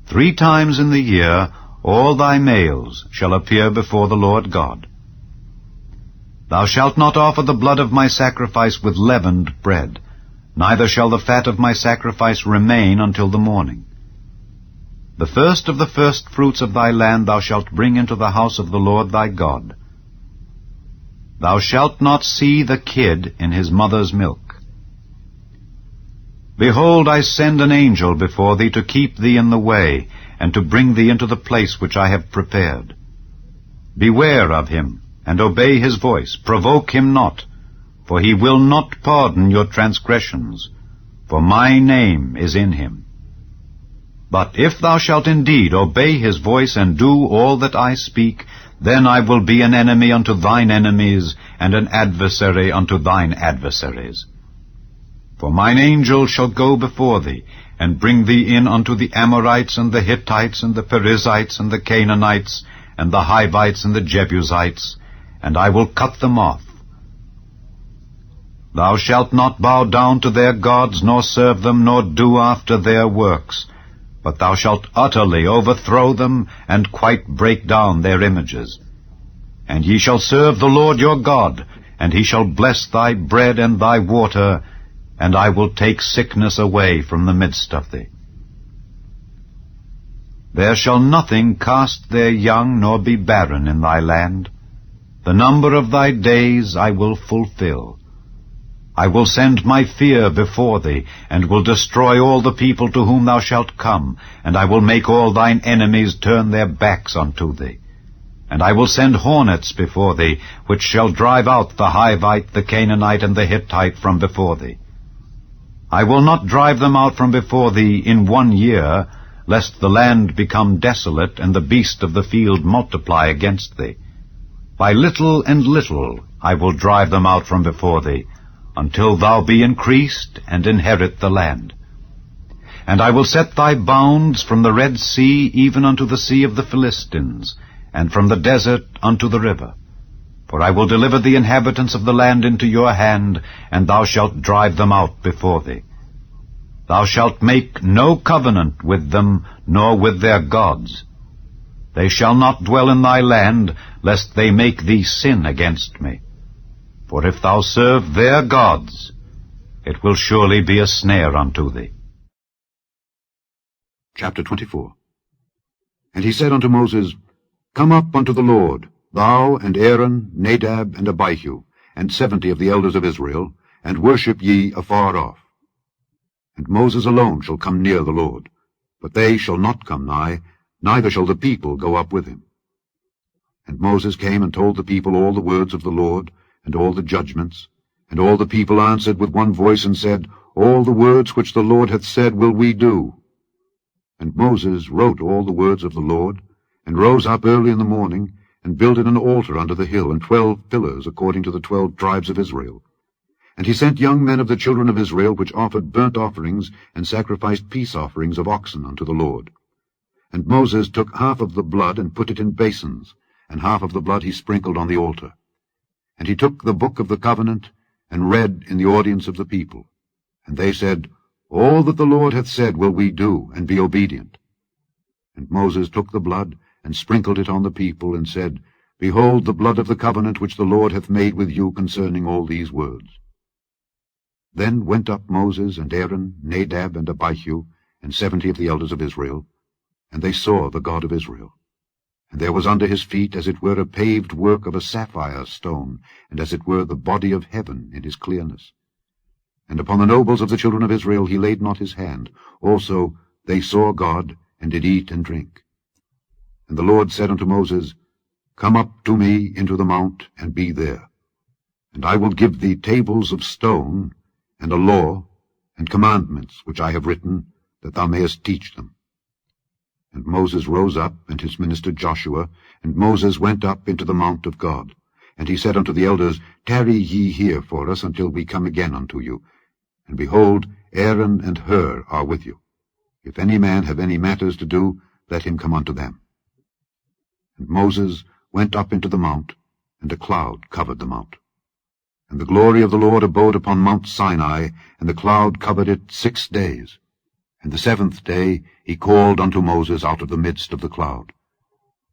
3 times in the year all thy males shall appear before the Lord God. Thou shalt not offer the blood of my sacrifice with leavened bread, neither shall the fat of my sacrifice remain until the morning. The first of the firstfruits of thy land thou shalt bring into the house of the Lord thy God. Thou shalt not see the kid in his mother's milk. Behold, I send an angel before thee to keep thee in the way, and to bring thee into the place which I have prepared. Beware of him, and obey his voice. Provoke him not, for he will not pardon your transgressions, for my name is in him. But if thou shalt indeed obey his voice, and do all that I speak, then I will be an enemy unto thine enemies, and an adversary unto thine adversaries. For mine angel shall go before thee, and bring thee in unto the Amorites, and the Hittites, and the Perizzites, and the Canaanites, and the Hivites, and the Jebusites, and I will cut them off. Thou shalt not bow down to their gods, nor serve them, nor do after their works, but thou shalt utterly overthrow them, and quite break down their images. And ye shall serve the Lord your God, and he shall bless thy bread and thy water, and I will take sickness away from the midst of thee. There shall nothing cast their young, nor be barren in thy land. The number of thy days I will fulfill. I will send my fear before thee, and will destroy all the people to whom thou shalt come, and I will make all thine enemies turn their backs unto thee. And I will send hornets before thee, which shall drive out the Hivite, the Canaanite, and the Hittite from before thee. I will not drive them out from before thee in 1 year, lest the land become desolate, and the beast of the field multiply against thee. By little and little I will drive them out from before thee, until thou be increased, and inherit the land. And I will set thy bounds from the Red Sea even unto the sea of the Philistines, and from the desert unto the river. For I will deliver the inhabitants of the land into your hand, and thou shalt drive them out before thee. Thou shalt make no covenant with them, nor with their gods. They shall not dwell in thy land, lest they make thee sin against me. For if thou serve their gods, it will surely be a snare unto thee. Chapter 24. And he said unto Moses, Come up unto the Lord, thou and Aaron, Nadab, and Abihu, and 70 of the elders of Israel, and worship ye afar off. And Moses alone shall come near the Lord, but they shall not come nigh, neither shall the people go up with him. And Moses came and told the people all the words of the Lord, and all the judgments. And all the people answered with one voice, and said, All the words which the Lord hath said will we do. And Moses wrote all the words of the Lord, and rose up early in the morning, and builded an altar under the hill, and 12 pillars according to the 12 tribes of Israel. And he sent young men of the children of Israel, which offered burnt offerings, and sacrificed peace offerings of oxen unto the Lord. And Moses took half of the blood, and put it in basins, and half of the blood he sprinkled on the altar. And he took the book of the covenant, and read in the audience of the people. And they said, All that the Lord hath said will we do, and be obedient. And Moses took the blood, and sprinkled it on the people, and said, Behold the blood of the covenant which the Lord hath made with you concerning all these words. Then went up Moses and Aaron, Nadab and Abihu, and 70 of the elders of Israel, and they saw the God of Israel. And there was under his feet as it were a paved work of a sapphire stone, and as it were the body of heaven in his clearness. And upon the nobles of the children of Israel he laid not his hand. Also they saw God, and did eat and drink. And the Lord said unto Moses, Come up to me into the mount, and be there. And I will give thee tables of stone, and a law, and commandments which I have written, that thou mayest teach them. And Moses rose up, and his minister Joshua, and Moses went up into the mount of God. And he said unto the elders, Tarry ye here for us until we come again unto you. And behold, Aaron and Hur are with you. If any man have any matters to do, let him come unto them. And Moses went up into the mount, and a cloud covered the mount. And the glory of the Lord abode upon Mount Sinai, and the cloud covered it 6 days. And the 7th day he called unto Moses out of the midst of the cloud.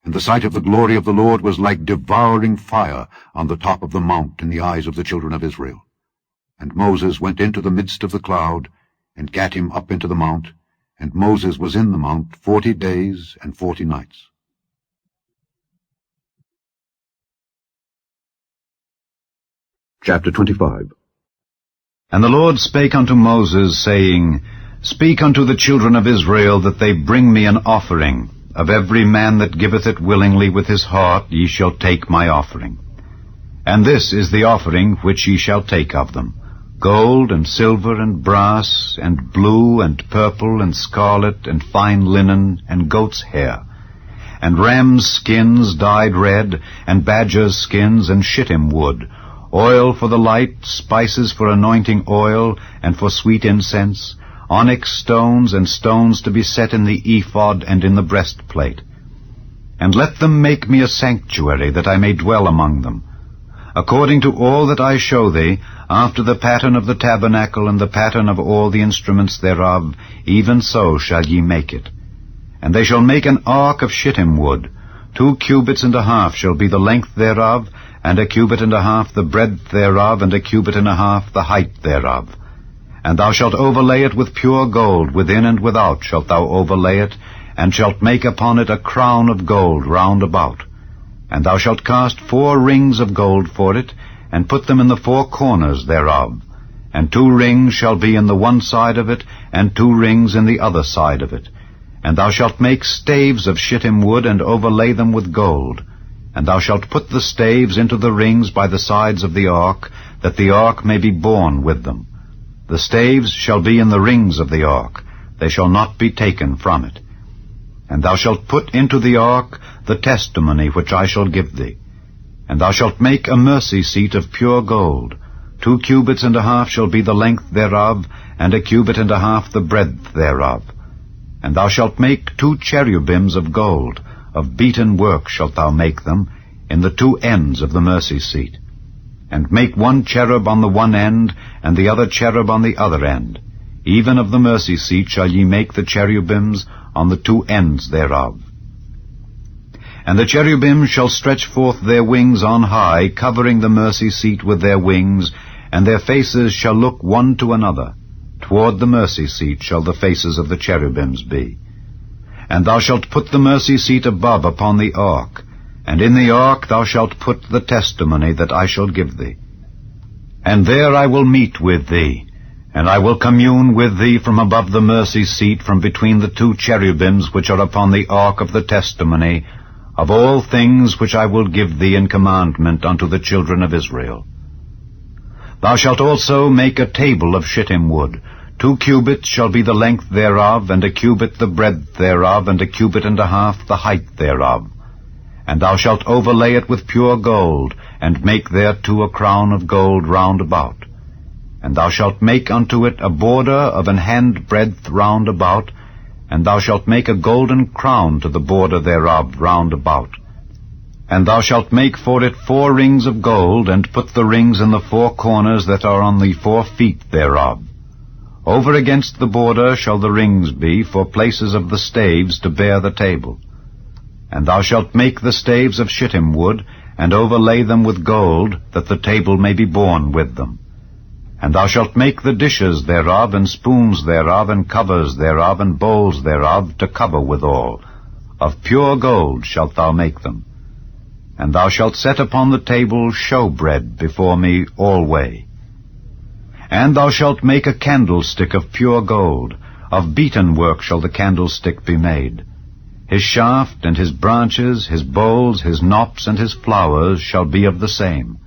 And the sight of the glory of the Lord was like devouring fire on the top of the mount in the eyes of the children of Israel. And Moses went into the midst of the cloud, and gat him up into the mount, and Moses was in the mount 40 days and 40 nights. Chapter 25. And the Lord spake unto Moses, saying, Speak unto the children of Israel, that they bring me an offering. Of every man that giveth it willingly with his heart ye shall take my offering. And this is the offering which ye shall take of them: gold, and silver, and brass, and blue, and purple, and scarlet, and fine linen, and goat's hair, and rams' skins dyed red, and badgers' skins, and shittim wood, oil for the light, spices for anointing oil, and for sweet incense, onyx stones, and stones to be set in the ephod and in the breastplate. And let them make me a sanctuary, that I may dwell among them. According to all that I show thee, after the pattern of the tabernacle and the pattern of all the instruments thereof, even so shall ye make it. And they shall make an ark of shittim wood. 2 cubits and a half shall be the length thereof, and 1 cubit and a half the breadth thereof, and 1 cubit and a half the height thereof. And thou shalt overlay it with pure gold, within and without shalt thou overlay it, and shalt make upon it a crown of gold round about. And thou shalt cast 4 rings of gold for it, and put them in the 4 corners thereof. And 2 rings shall be in the one side of it, and 2 rings in the other side of it. And thou shalt make staves of shittim wood, and overlay them with gold. And thou shalt put the staves into the rings by the sides of the ark, that the ark may be borne with them. The staves shall be in the rings of the ark, they shall not be taken from it. And thou shalt put into the ark the testimony which I shall give thee. And thou shalt make a mercy seat of pure gold. 2 cubits and a half shall be the length thereof, and 1 cubit and a half the breadth thereof. And thou shalt make 2 cherubims of gold, of beaten work shalt thou make them, in the 2 ends of the mercy seat. And make 1 cherub on the one end, and the other cherub on the other end. Even of the mercy seat shall ye make the cherubims on the 2 ends thereof. And the cherubim shall stretch forth their wings on high, covering the mercy seat with their wings, and their faces shall look one to another. Toward the mercy seat shall the faces of the cherubims be. And thou shalt put the mercy seat above upon the ark, and in the ark thou shalt put the testimony that I shall give thee. And there I will meet with thee, and I will commune with thee from above the mercy seat, from between the 2 cherubims which are upon the ark of the testimony, of all things which I will give thee in commandment unto the children of Israel. Thou shalt also make a table of shittim wood. 2 cubits shall be the length thereof, and 1 cubit the breadth thereof, and 1 cubit and a half the height thereof. And thou shalt overlay it with pure gold, and make thereto a crown of gold round about. And thou shalt make unto it a border of an hand breadth round about, and thou shalt make a golden crown to the border thereof round about. And thou shalt make for it 4 rings of gold, and put the rings in the 4 corners that are on the 4 feet thereof. Over against the border shall the rings be for places of the staves to bear the table. And thou shalt make the staves of shittim wood, and overlay them with gold, that the table may be borne with them. And thou shalt make the dishes thereof, and spoons thereof, and covers thereof, and bowls thereof, to cover withal. Of pure gold shalt thou make them. And thou shalt set upon the table showbread before me alway. And thou shalt make a candlestick of pure gold. Of beaten work shall the candlestick be made. His shaft and his branches, his bowls, his knops, and his flowers shall be of the same.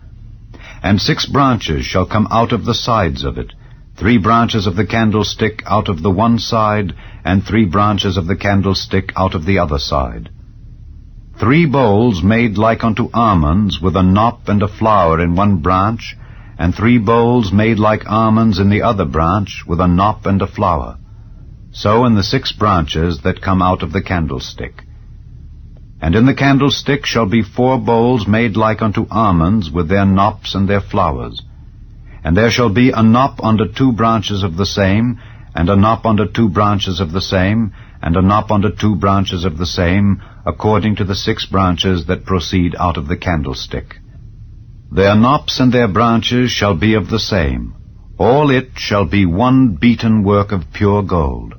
And 6 branches shall come out of the sides of it, 3 branches of the candlestick out of the one side, and 3 branches of the candlestick out of the other side. 3 bowls made like unto almonds, with a knop and a flower in one branch, and 3 bowls made like almonds in the other branch, with a knop and a flower. So in the 6 branches that come out of the candlestick. And in the candlestick shall be 4 bowls made like unto almonds, with their knops and their flowers. And there shall be a knop under 2 branches of the same, and a knop under 2 branches of the same, and a knop under 2 branches of the same, according to the 6 branches that proceed out of the candlestick. Their knops and their branches shall be of the same. All it shall be one beaten work of pure gold.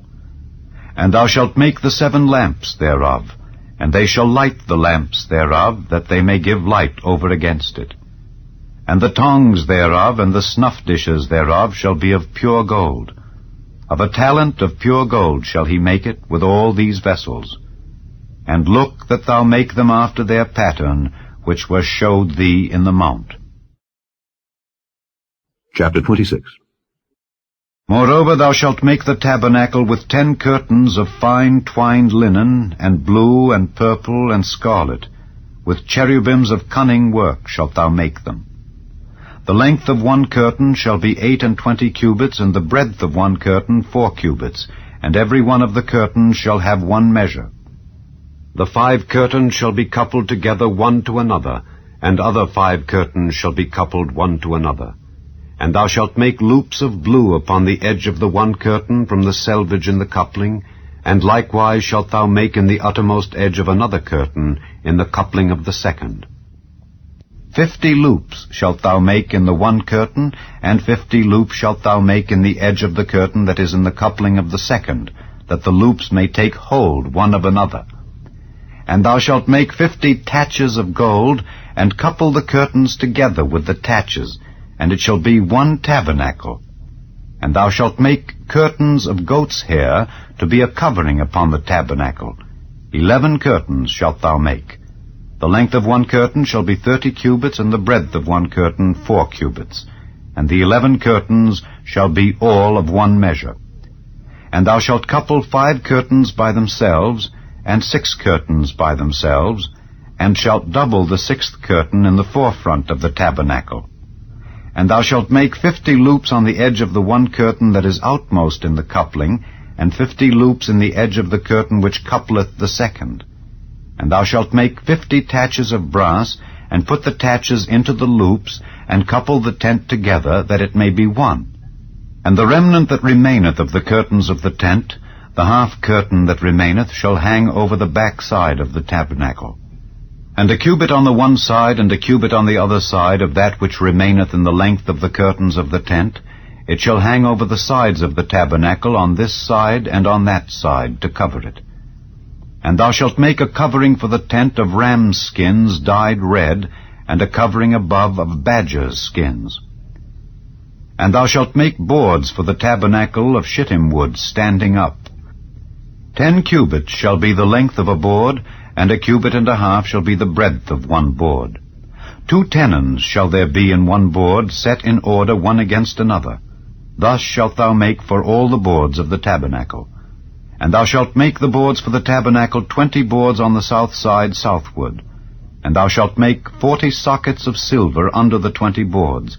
And thou shalt make the 7 lamps thereof, and they shall light the lamps thereof, that they may give light over against it. And the tongs thereof and the snuff dishes thereof shall be of pure gold. Of a talent of pure gold shall he make it with all these vessels. And look that thou make them after their pattern, which was showed thee in the mount. Chapter 26. Moreover, thou shalt make the tabernacle with 10 curtains of fine twined linen, and blue, and purple, and scarlet. With cherubims of cunning work shalt thou make them. The length of 1 curtain shall be 28 cubits, and the breadth of 1 curtain 4 cubits, and every one of the curtains shall have 1 measure. The 5 curtains shall be coupled together one to another, and other 5 curtains shall be coupled one to another. And thou shalt make loops of blue upon the edge of the 1 curtain from the selvage in the coupling, and likewise shalt thou make in the uttermost edge of another curtain in the coupling of the 2nd. 50 loops shalt thou make in the 1 curtain, and 50 loops shalt thou make in the edge of the curtain that is in the coupling of the 2nd, that the loops may take hold one of another. And thou shalt make 50 taches of gold, and couple the curtains together with the taches, and it shall be one tabernacle. And thou shalt make curtains of goat's hair to be a covering upon the tabernacle. 11 curtains shalt thou make. The length of one curtain shall be 30 cubits, and the breadth of one curtain 4 cubits. And the 11 curtains shall be all of one measure. And thou shalt couple 5 curtains by themselves, and 6 curtains by themselves, and shalt double the 6th curtain in the forefront of the tabernacle. And thou shalt make 50 loops on the edge of the one curtain that is outmost in the coupling, and 50 loops in the edge of the curtain which coupleth the second. And thou shalt make 50 taches of brass, and put the taches into the loops, and couple the tent together, that it may be one. And the remnant that remaineth of the curtains of the tent, the half curtain that remaineth, shall hang over the back side of the tabernacle. And a cubit on the one side, and a cubit on the other side of that which remaineth in the length of the curtains of the tent, it shall hang over the sides of the tabernacle on this side and on that side, to cover it. And thou shalt make a covering for the tent of rams' skins dyed red, and a covering above of badgers' skins. And thou shalt make boards for the tabernacle of shittim wood standing up. 10 cubits shall be the length of a board, and a cubit and a half shall be the breadth of one board. 2 tenons shall there be in one board, set in order one against another. Thus shalt thou make for all the boards of the tabernacle. And thou shalt make the boards for the tabernacle 20 boards on the south side southward. And thou shalt make 40 sockets of silver under the 20 boards,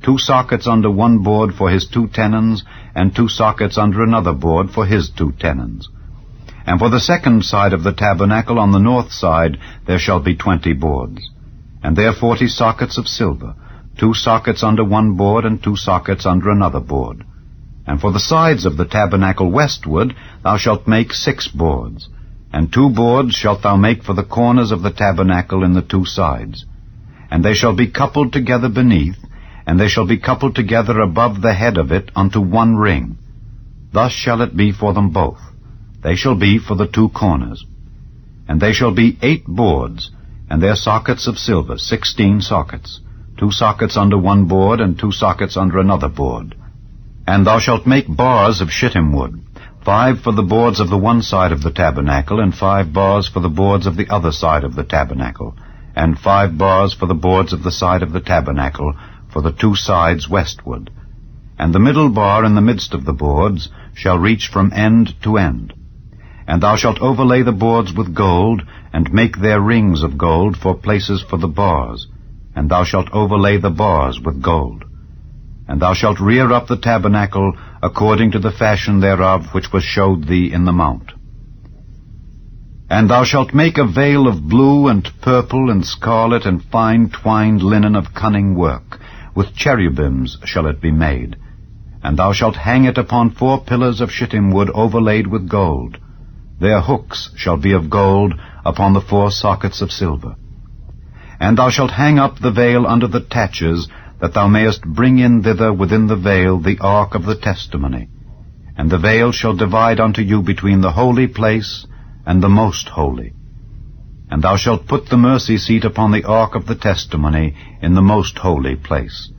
2 sockets under one board for his 2 tenons, and 2 sockets under another board for his 2 tenons. And for the second side of the tabernacle on the north side there shall be 20 boards. And there 40 sockets of silver, 2 sockets under one board, and 2 sockets under another board. And for the sides of the tabernacle westward thou shalt make 6 boards. And 2 boards shalt thou make for the corners of the tabernacle in the 2 sides. And they shall be coupled together beneath, and they shall be coupled together above the head of it unto one ring. Thus shall it be for them both. They shall be for the 2 corners. And they shall be 8 boards, and their sockets of silver, 16 sockets, 2 sockets under one board, and 2 sockets under another board. And thou shalt make bars of shittim wood, 5 for the boards of the one side of the tabernacle, and 5 bars for the boards of the other side of the tabernacle, and 5 bars for the boards of the side of the tabernacle, for the 2 sides westward. And the middle bar in the midst of the boards shall reach from end to end. And thou shalt overlay the boards with gold, and make their rings of gold for places for the bars. And thou shalt overlay the bars with gold. And thou shalt rear up the tabernacle according to the fashion thereof which was showed thee in the mount. And thou shalt make a veil of blue and purple and scarlet and fine twined linen of cunning work. With cherubims shall it be made. And thou shalt hang it upon 4 pillars of shittim wood overlaid with gold. Their hooks shall be of gold upon the 4 sockets of silver. And thou shalt hang up the veil under the taches, that thou mayest bring in thither within the veil the ark of the testimony. And the veil shall divide unto you between the holy place and the most holy. And thou shalt put the mercy seat upon the ark of the testimony in the most holy place.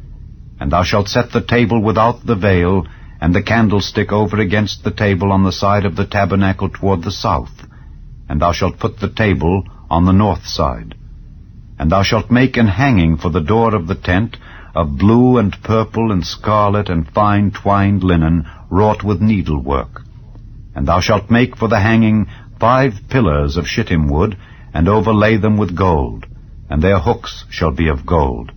And thou shalt set the table without the veil, and the candlestick over against the table on the side of the tabernacle toward the south. And thou shalt put the table on the north side. And thou shalt make an hanging for the door of the tent of blue and purple and scarlet and fine twined linen wrought with needlework. And thou shalt make for the hanging 5 pillars of shittim wood, and overlay them with gold, and their hooks shall be of gold.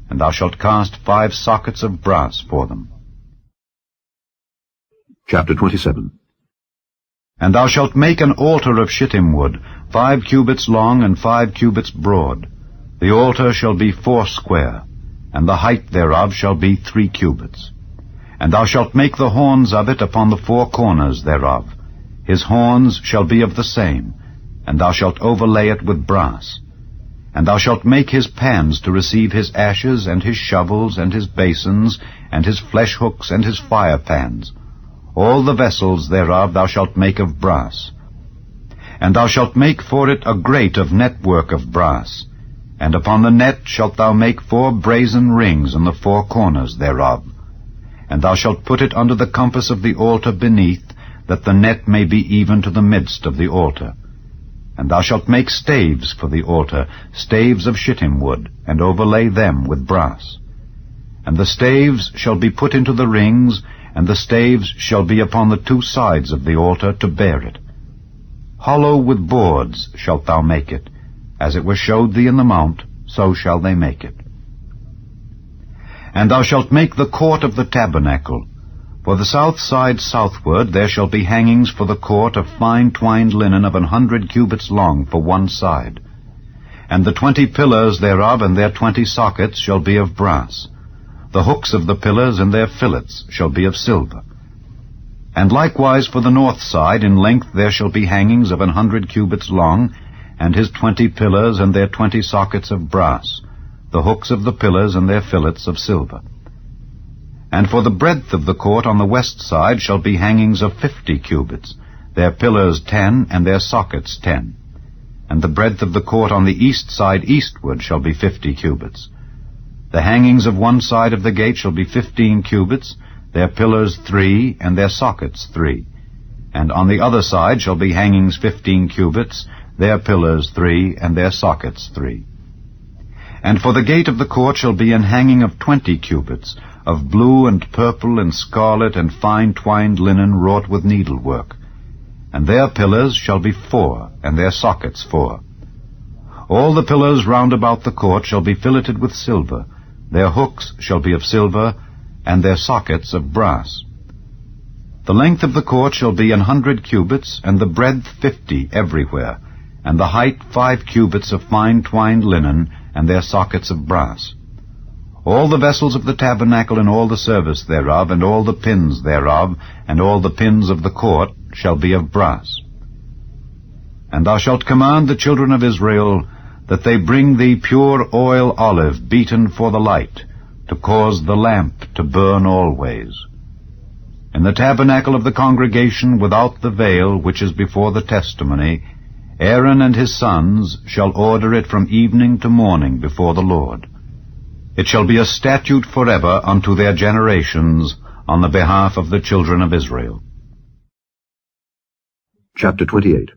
And thou shalt cast 5 sockets of brass for them. Chapter 27. And thou shalt make an altar of shittim wood, 5 cubits long and 5 cubits broad. The altar shall be 4 square, and the height thereof shall be 3 cubits. And thou shalt make the horns of it upon the 4 corners thereof. His horns shall be of the same, and thou shalt overlay it with brass. And thou shalt make his pans to receive his ashes, and his shovels, and his basins, and his flesh hooks, and his fire pans. All the vessels thereof thou shalt make of brass. And thou shalt make for it a grate of network of brass, and upon the net shalt thou make 4 brazen rings in the 4 corners thereof. And thou shalt put it under the compass of the altar beneath, that the net may be even to the midst of the altar. And thou shalt make staves for the altar, staves of shittim wood, and overlay them with brass. And the staves shall be put into the rings, and the staves shall be upon the 2 sides of the altar to bear it. Hollow with boards shalt thou make it, as it was showed thee in the mount, so shall they make it. And thou shalt make the court of the tabernacle. For the south side southward there shall be hangings for the court of fine twined linen of 100 cubits long for one side. And the 20 pillars thereof and their 20 sockets shall be of brass. The hooks of the pillars and their fillets shall be of silver. And likewise for the north side in length there shall be hangings of 100 cubits long, and his 20 pillars and their 20 sockets of brass, the hooks of the pillars and their fillets of silver. And for the breadth of the court on the west side shall be hangings of 50 cubits, their pillars 10 and their sockets 10. And the breadth of the court on the east side eastward shall be 50 cubits. The hangings of one side of the gate shall be 15 cubits, their pillars 3 and their sockets 3. And on the other side shall be hangings 15 cubits, their pillars 3 and their sockets 3. And for the gate of the court shall be an hanging of 20 cubits, of blue and purple and scarlet and fine twined linen wrought with needlework. And their pillars shall be 4, and their sockets 4. All the pillars round about the court shall be filleted with silver. Their hooks shall be of silver, and their sockets of brass. The length of the court shall be 100 cubits, and the breadth 50 everywhere, and the height 5 cubits of fine twined linen, and their sockets of brass. All the vessels of the tabernacle and all the service thereof, and all the pins thereof, and all the pins of the court shall be of brass. And thou shalt command the children of Israel that they bring thee pure oil olive beaten for the light, to cause the lamp to burn always. In the tabernacle of the congregation without the veil, which is before the testimony, Aaron and his sons shall order it from evening to morning before the Lord. It shall be a statute forever unto their generations on the behalf of the children of Israel. Chapter 28.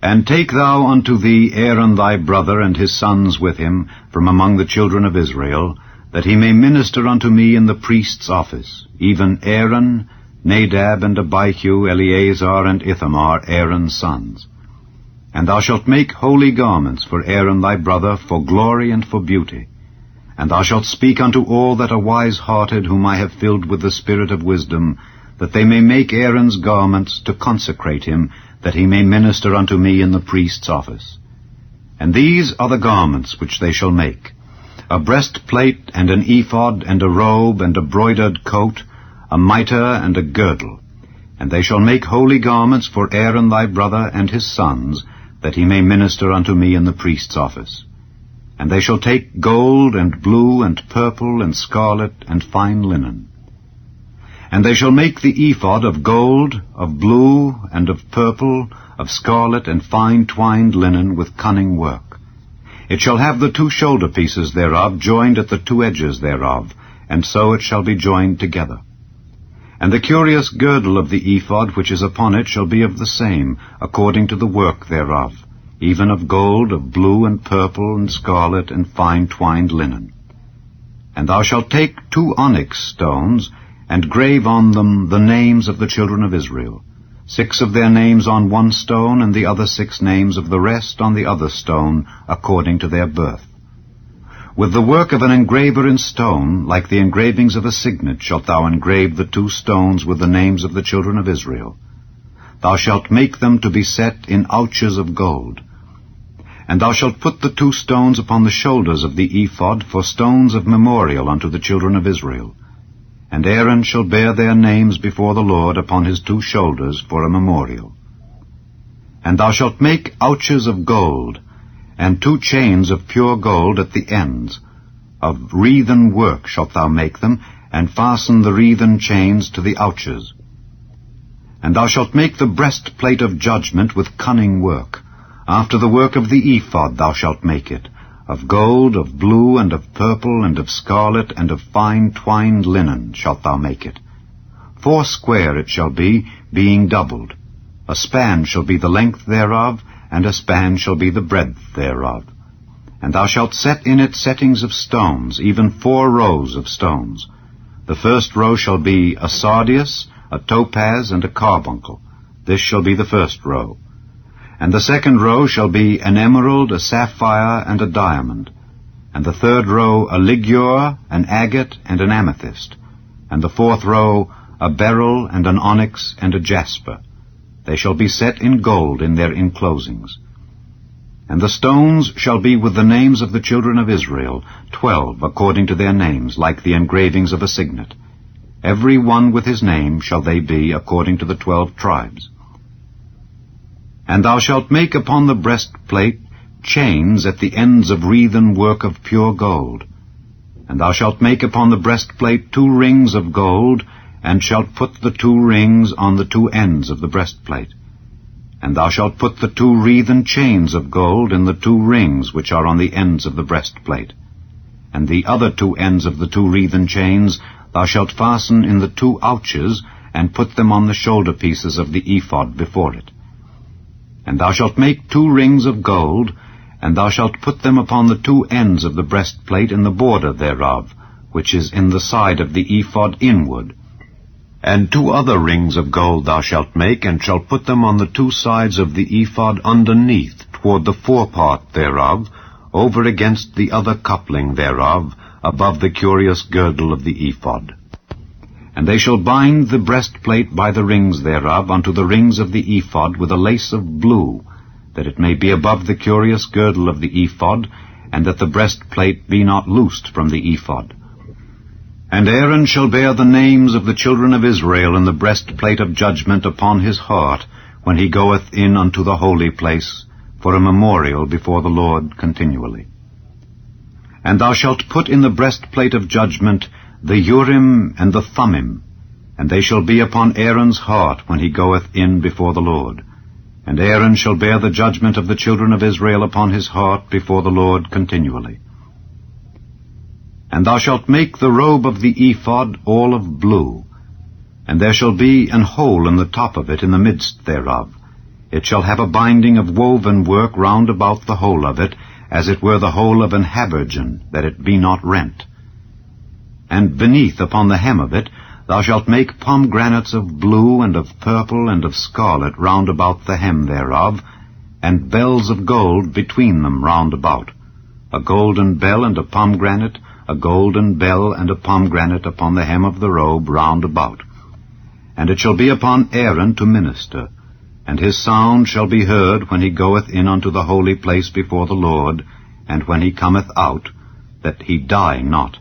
And take thou unto thee Aaron thy brother and his sons with him from among the children of Israel, that he may minister unto me in the priest's office, even Aaron, Nadab and Abihu, Eleazar and Ithamar, Aaron's sons. And thou shalt make holy garments for Aaron thy brother, for glory and for beauty. And thou shalt speak unto all that are wise-hearted, whom I have filled with the spirit of wisdom, that they may make Aaron's garments to consecrate him, that he may minister unto me in the priest's office. And these are the garments which they shall make: a breastplate, and an ephod, and a robe, and a broidered coat, a mitre, and a girdle. And they shall make holy garments for Aaron thy brother and his sons, that he may minister unto me in the priest's office. And they shall take gold, and blue, and purple, and scarlet, and fine linen. And they shall make the ephod of gold, of blue, and of purple, of scarlet, and fine twined linen with cunning work. It shall have the 2 shoulder pieces thereof joined at the 2 edges thereof, and so it shall be joined together. And the curious girdle of the ephod which is upon it shall be of the same, according to the work thereof, even of gold, of blue, and purple, and scarlet, and fine twined linen. And thou shalt take 2 onyx stones, and grave on them the names of the children of Israel, 6 of their names on one stone, and the other 6 names of the rest on the other stone, according to their birth. With the work of an engraver in stone, like the engravings of a signet, shalt thou engrave the 2 stones with the names of the children of Israel. Thou shalt make them to be set in ouches of gold. And thou shalt put the 2 stones upon the shoulders of the ephod for stones of memorial unto the children of Israel. And Aaron shall bear their names before the Lord upon his 2 shoulders for a memorial. And thou shalt make ouches of gold, and 2 chains of pure gold at the ends. Of wreathen work shalt thou make them, and fasten the wreathen chains to the ouches. And thou shalt make the breastplate of judgment with cunning work. After the work of the ephod thou shalt make it. Of gold, of blue, and of purple, and of scarlet, and of fine twined linen shalt thou make it. 4 it shall be, being doubled. A span shall be the length thereof, and a span shall be the breadth thereof. And thou shalt set in it settings of stones, even 4 rows of stones. The first row shall be a sardius, a topaz, and a carbuncle. This shall be the first row. And the second row shall be an emerald, a sapphire, and a diamond. And the third row a ligure, an agate, and an amethyst. And the fourth row a beryl, and an onyx, and a jasper. They shall be set in gold in their enclosings. And the stones shall be with the names of the children of Israel, 12 according to their names, like the engravings of a signet. Every one with his name shall they be, according to the 12 tribes. And thou shalt make upon the breastplate chains at the ends of wreathen work of pure gold. And thou shalt make upon the breastplate 2 rings of gold, and shalt put the 2 rings on the 2 ends of the breastplate. And thou shalt put the 2 wreathen chains of gold in the 2 rings which are on the ends of the breastplate. And the other 2 ends of the 2 wreathen chains thou shalt fasten in the 2 ouches, and put them on the shoulder pieces of the ephod before it. And thou shalt make 2 rings of gold, and thou shalt put them upon the 2 ends of the breastplate in the border thereof, which is in the side of the ephod inward. And 2 other rings of gold thou shalt make, and shalt put them on the 2 sides of the ephod underneath, toward the forepart thereof, over against the other coupling thereof, above the curious girdle of the ephod. And they shall bind the breastplate by the rings thereof unto the rings of the ephod with a lace of blue, that it may be above the curious girdle of the ephod, and that the breastplate be not loosed from the ephod. And Aaron shall bear the names of the children of Israel in the breastplate of judgment upon his heart, when he goeth in unto the holy place, for a memorial before the Lord continually. And thou shalt put in the breastplate of judgment the Urim and the Thummim, and they shall be upon Aaron's heart when he goeth in before the Lord. And Aaron shall bear the judgment of the children of Israel upon his heart before the Lord continually. And thou shalt make the robe of the ephod all of blue, and there shall be an hole in the top of it in the midst thereof. It shall have a binding of woven work round about the whole of it, as it were the hole of an habergeon, that it be not rent. And beneath upon the hem of it thou shalt make pomegranates of blue, and of purple, and of scarlet round about the hem thereof, and bells of gold between them round about, a golden bell and a pomegranate, a golden bell and a pomegranate upon the hem of the robe round about. And it shall be upon Aaron to minister, and his sound shall be heard when he goeth in unto the holy place before the Lord, and when he cometh out, that he die not.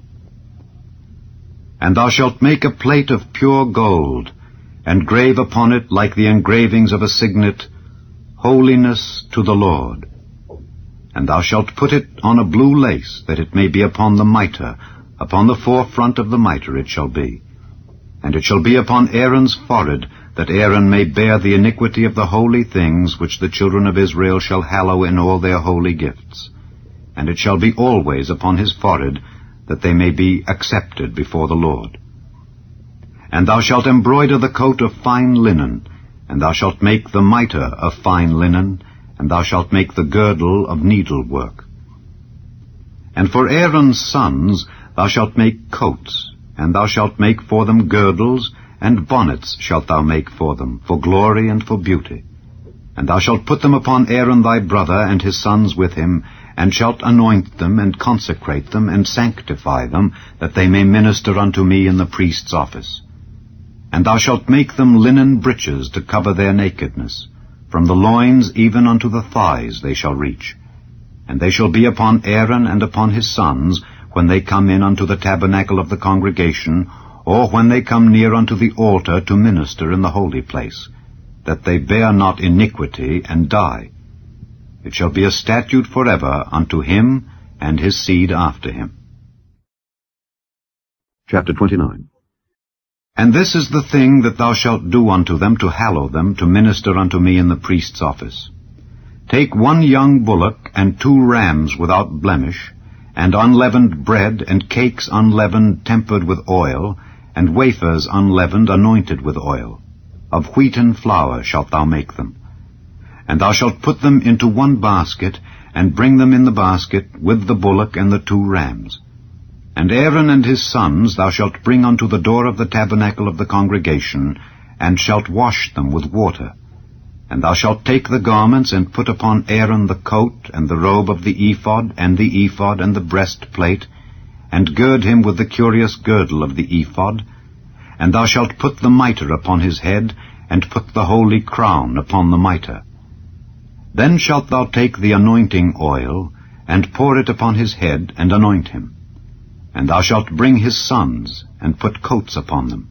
And thou shalt make a plate of pure gold, and grave upon it, like the engravings of a signet, Holiness to the Lord. And thou shalt put it on a blue lace, that it may be upon the mitre, upon the forefront of the mitre it shall be. And it shall be upon Aaron's forehead, that Aaron may bear the iniquity of the holy things which the children of Israel shall hallow in all their holy gifts. And it shall be always upon his forehead, that they may be accepted before the Lord. And thou shalt embroider the coat of fine linen, and thou shalt make the mitre of fine linen, and thou shalt make the girdle of needlework. And for Aaron's sons thou shalt make coats, and thou shalt make for them girdles, and bonnets shalt thou make for them, for glory and for beauty. And thou shalt put them upon Aaron thy brother, and his sons with him, and shalt anoint them, and consecrate them, and sanctify them, that they may minister unto me in the priest's office. And thou shalt make them linen breeches to cover their nakedness. From the loins even unto the thighs they shall reach. And they shall be upon Aaron and upon his sons, when they come in unto the tabernacle of the congregation, or when they come near unto the altar to minister in the holy place, that they bear not iniquity and die. It shall be a statute forever unto him and his seed after him. Chapter 29. And this is the thing that thou shalt do unto them to hallow them, to minister unto me in the priest's office. Take 1 young bullock, and 2 rams without blemish, and unleavened bread, and cakes unleavened tempered with oil, and wafers unleavened anointed with oil. Of wheaten flour shalt thou make them. And thou shalt put them into 1 basket, and bring them in the basket with the bullock and the 2 rams. And Aaron and his sons thou shalt bring unto the door of the tabernacle of the congregation, and shalt wash them with water. And thou shalt take the garments, and put upon Aaron the coat, and the robe of the ephod, and the ephod, and the breastplate, and gird him with the curious girdle of the ephod. And thou shalt put the mitre upon his head, and put the holy crown upon the mitre. Then shalt thou take the anointing oil, and pour it upon his head, and anoint him. And thou shalt bring his sons, and put coats upon them.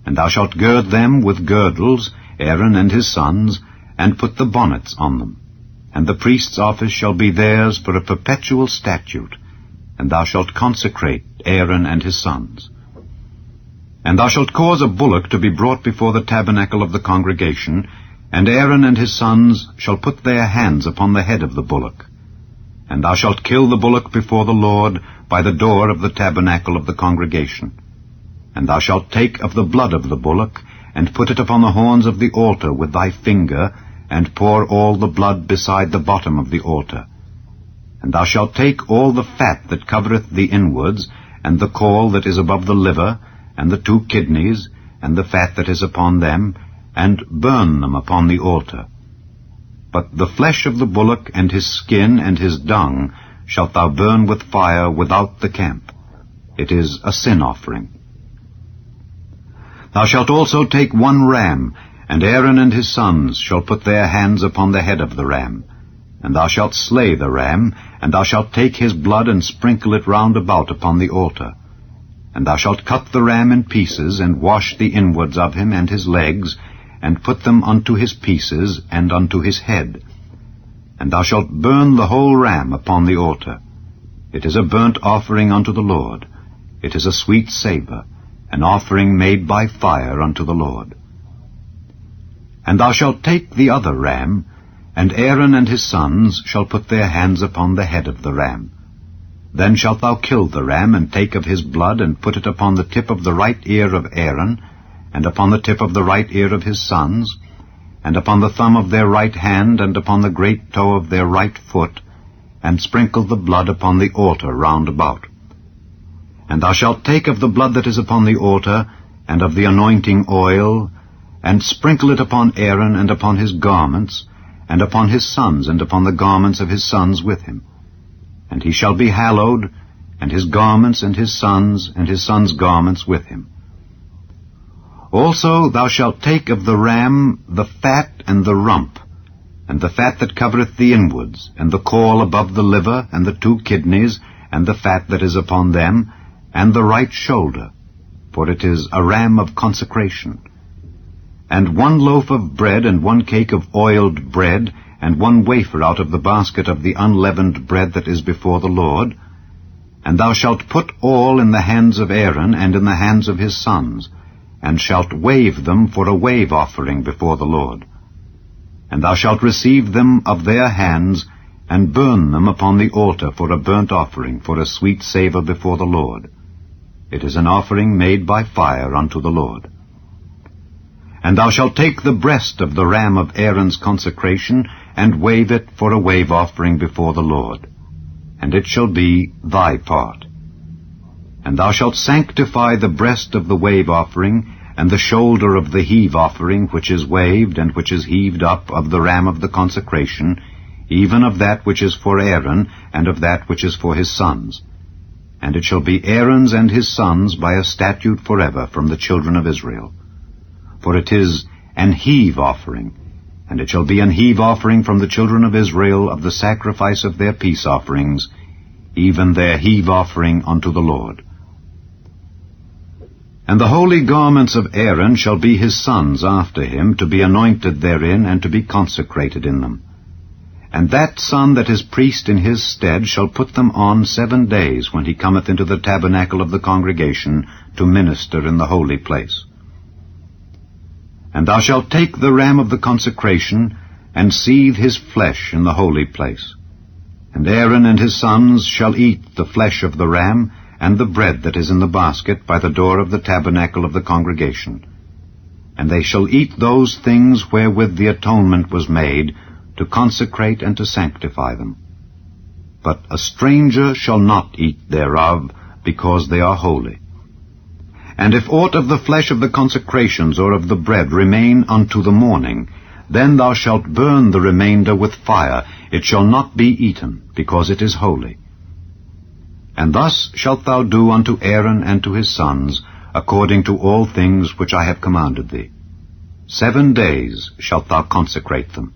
And thou shalt gird them with girdles, Aaron and his sons, and put the bonnets on them. And the priest's office shall be theirs for a perpetual statute, and thou shalt consecrate Aaron and his sons. And thou shalt cause a bullock to be brought before the tabernacle of the congregation, and Aaron and his sons shall put their hands upon the head of the bullock. And thou shalt kill the bullock before the Lord by the door of the tabernacle of the congregation. And thou shalt take of the blood of the bullock, and put it upon the horns of the altar with thy finger, and pour all the blood beside the bottom of the altar. And thou shalt take all the fat that covereth the inwards, and the caul that is above the liver, and the 2 kidneys, and the fat that is upon them, and burn them upon the altar. But the flesh of the bullock, and his skin, and his dung, shalt thou burn with fire without the camp. It is a sin offering. Thou shalt also take 1 ram, and Aaron and his sons shall put their hands upon the head of the ram. And thou shalt slay the ram, and thou shalt take his blood, and sprinkle it round about upon the altar. And thou shalt cut the ram in pieces, and wash the inwards of him and his legs, and put them unto his pieces, and unto his head. And thou shalt burn the whole ram upon the altar. It is a burnt offering unto the Lord. It is a sweet savour, an offering made by fire unto the Lord. And thou shalt take the other ram, and Aaron and his sons shall put their hands upon the head of the ram. Then shalt thou kill the ram, and take of his blood, and put it upon the tip of the right ear of Aaron, and upon the tip of the right ear of his sons, and upon the thumb of their right hand, and upon the great toe of their right foot, and sprinkle the blood upon the altar round about. And thou shalt take of the blood that is upon the altar, and of the anointing oil, and sprinkle it upon Aaron, and upon his garments, and upon his sons, and upon the garments of his sons with him. And he shall be hallowed, and his garments, and his sons' garments with him. Also thou shalt take of the ram the fat and the rump, and the fat that covereth the inwards, and the caul above the liver, and the 2 kidneys, and the fat that is upon them, and the right shoulder, for it is a ram of consecration. And 1 loaf of bread, and 1 cake of oiled bread, and 1 wafer out of the basket of the unleavened bread that is before the Lord. And thou shalt put all in the hands of Aaron, and in the hands of his sons, and shalt wave them for a wave offering before the Lord. And thou shalt receive them of their hands, and burn them upon the altar for a burnt offering, for a sweet savour before the Lord. It is an offering made by fire unto the Lord. And thou shalt take the breast of the ram of Aaron's consecration, and wave it for a wave offering before the Lord. And it shall be thy part. And thou shalt sanctify the breast of the wave offering, and the shoulder of the heave offering, which is waved, and which is heaved up of the ram of the consecration, even of that which is for Aaron, and of that which is for his sons. And it shall be Aaron's and his sons by a statute forever from the children of Israel. For it is an heave offering, and it shall be an heave offering from the children of Israel of the sacrifice of their peace offerings, even their heave offering unto the Lord. And the holy garments of Aaron shall be his sons after him, to be anointed therein, and to be consecrated in them. And that son that is priest in his stead shall put them on 7 days when he cometh into the tabernacle of the congregation to minister in the holy place. And thou shalt take the ram of the consecration, and seethe his flesh in the holy place. And Aaron and his sons shall eat the flesh of the ram, and the bread that is in the basket by the door of the tabernacle of the congregation. And they shall eat those things wherewith the atonement was made, to consecrate and to sanctify them. But a stranger shall not eat thereof, because they are holy. And if aught of the flesh of the consecrations or of the bread remain unto the morning, then thou shalt burn the remainder with fire. It shall not be eaten, because it is holy. And thus shalt thou do unto Aaron and to his sons, according to all things which I have commanded thee. 7 days shalt thou consecrate them.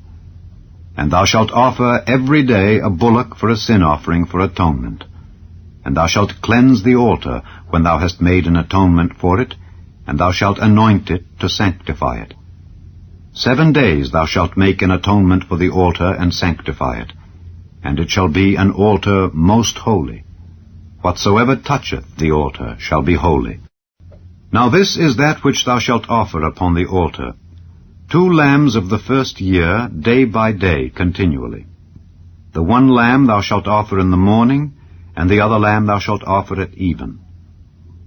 And thou shalt offer every day a bullock for a sin offering for atonement. And thou shalt cleanse the altar when thou hast made an atonement for it, and thou shalt anoint it to sanctify it. 7 days thou shalt make an atonement for the altar and sanctify it, and it shall be an altar most holy. Whatsoever toucheth the altar shall be holy. Now this is that which thou shalt offer upon the altar: 2 lambs of the first year, day by day, continually. The one lamb thou shalt offer in the morning, and the other lamb thou shalt offer at even.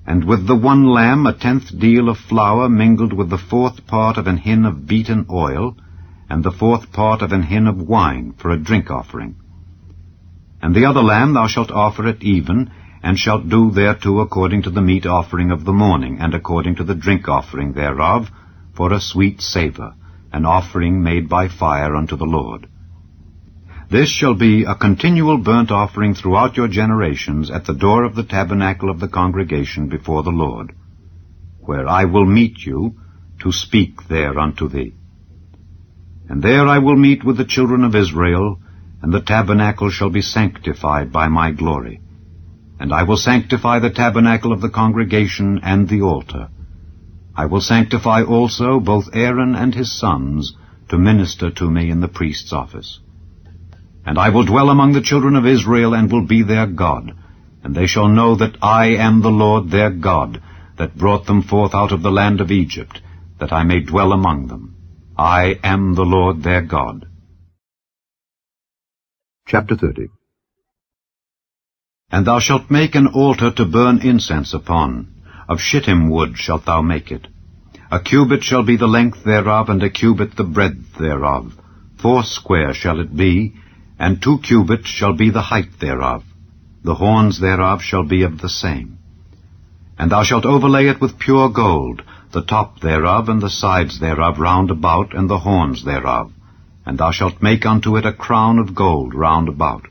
And with the one lamb 1/10 deal of flour mingled with the 4th part of an hin of beaten oil, and the 4th part of an hin of wine for a drink offering. And the other lamb thou shalt offer at even, and shalt do thereto according to the meat offering of the morning, and according to the drink offering thereof, for a sweet savour, an offering made by fire unto the Lord. This shall be a continual burnt offering throughout your generations at the door of the tabernacle of the congregation before the Lord, where I will meet you to speak there unto thee. And there I will meet with the children of Israel, and the tabernacle shall be sanctified by my glory. And I will sanctify the tabernacle of the congregation and the altar. I will sanctify also both Aaron and his sons to minister to me in the priest's office. And I will dwell among the children of Israel, and will be their God. And they shall know that I am the Lord their God, that brought them forth out of the land of Egypt, that I may dwell among them. I am the Lord their God. Chapter 30. And thou shalt make an altar to burn incense upon. Of shittim wood shalt thou make it. 1 cubit shall be the length thereof, and 1 cubit the breadth thereof. 4 shall it be, and 2 cubits shall be the height thereof. The horns thereof shall be of the same. And thou shalt overlay it with pure gold, the top thereof and the sides thereof round about, and the horns thereof. And thou shalt make unto it a crown of gold round about.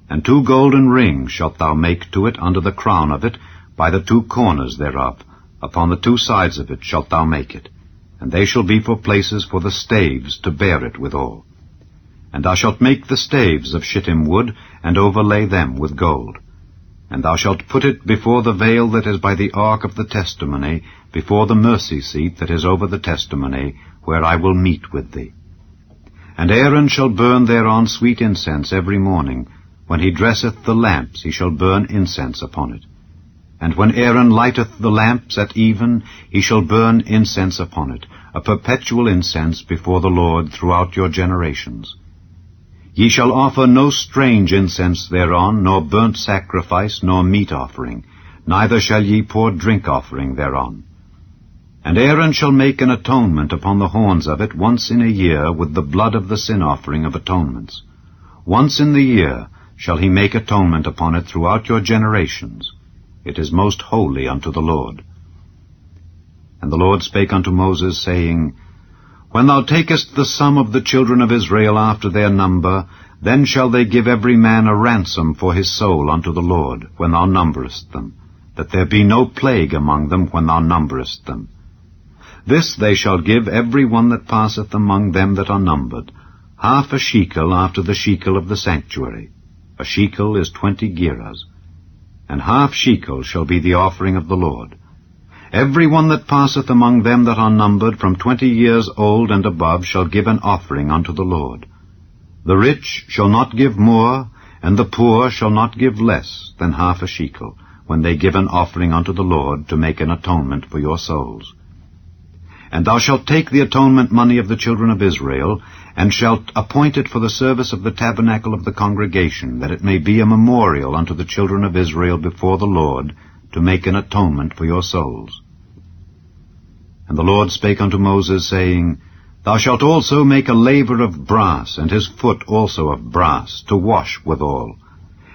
And 2 golden rings shalt thou make to it under the crown of it, by the 2 corners thereof. Upon the 2 sides of it shalt thou make it. And they shall be for places for the staves to bear it withal. And thou shalt make the staves of shittim wood, and overlay them with gold. And thou shalt put it before the veil that is by the ark of the testimony, before the mercy seat that is over the testimony, where I will meet with thee. And Aaron shall burn thereon sweet incense every morning. When he dresseth the lamps, he shall burn incense upon it. And when Aaron lighteth the lamps at even, he shall burn incense upon it, a perpetual incense before the Lord throughout your generations. Ye shall offer no strange incense thereon, nor burnt sacrifice, nor meat offering, neither shall ye pour drink offering thereon. And Aaron shall make an atonement upon the horns of it once in a year with the blood of the sin offering of atonements. Once in the year shall he make atonement upon it throughout your generations. It is most holy unto the Lord. And the Lord spake unto Moses, saying, When thou takest the sum of the children of Israel after their number, then shall they give every man a ransom for his soul unto the Lord, when thou numberest them, that there be no plague among them when thou numberest them. This they shall give every one that passeth among them that are numbered, 1/2 a shekel after the shekel of the sanctuary. A shekel is 20 gerahs. And 1/2 shekel shall be the offering of the Lord. Every one that passeth among them that are numbered from 20 years old and above shall give an offering unto the Lord. The rich shall not give more, and the poor shall not give less than half a shekel, when they give an offering unto the Lord to make an atonement for your souls. And thou shalt take the atonement money of the children of Israel, and shalt appoint it for the service of the tabernacle of the congregation, that it may be a memorial unto the children of Israel before the Lord, to make an atonement for your souls. And the Lord spake unto Moses, saying, Thou shalt also make a laver of brass, and his foot also of brass, to wash withal.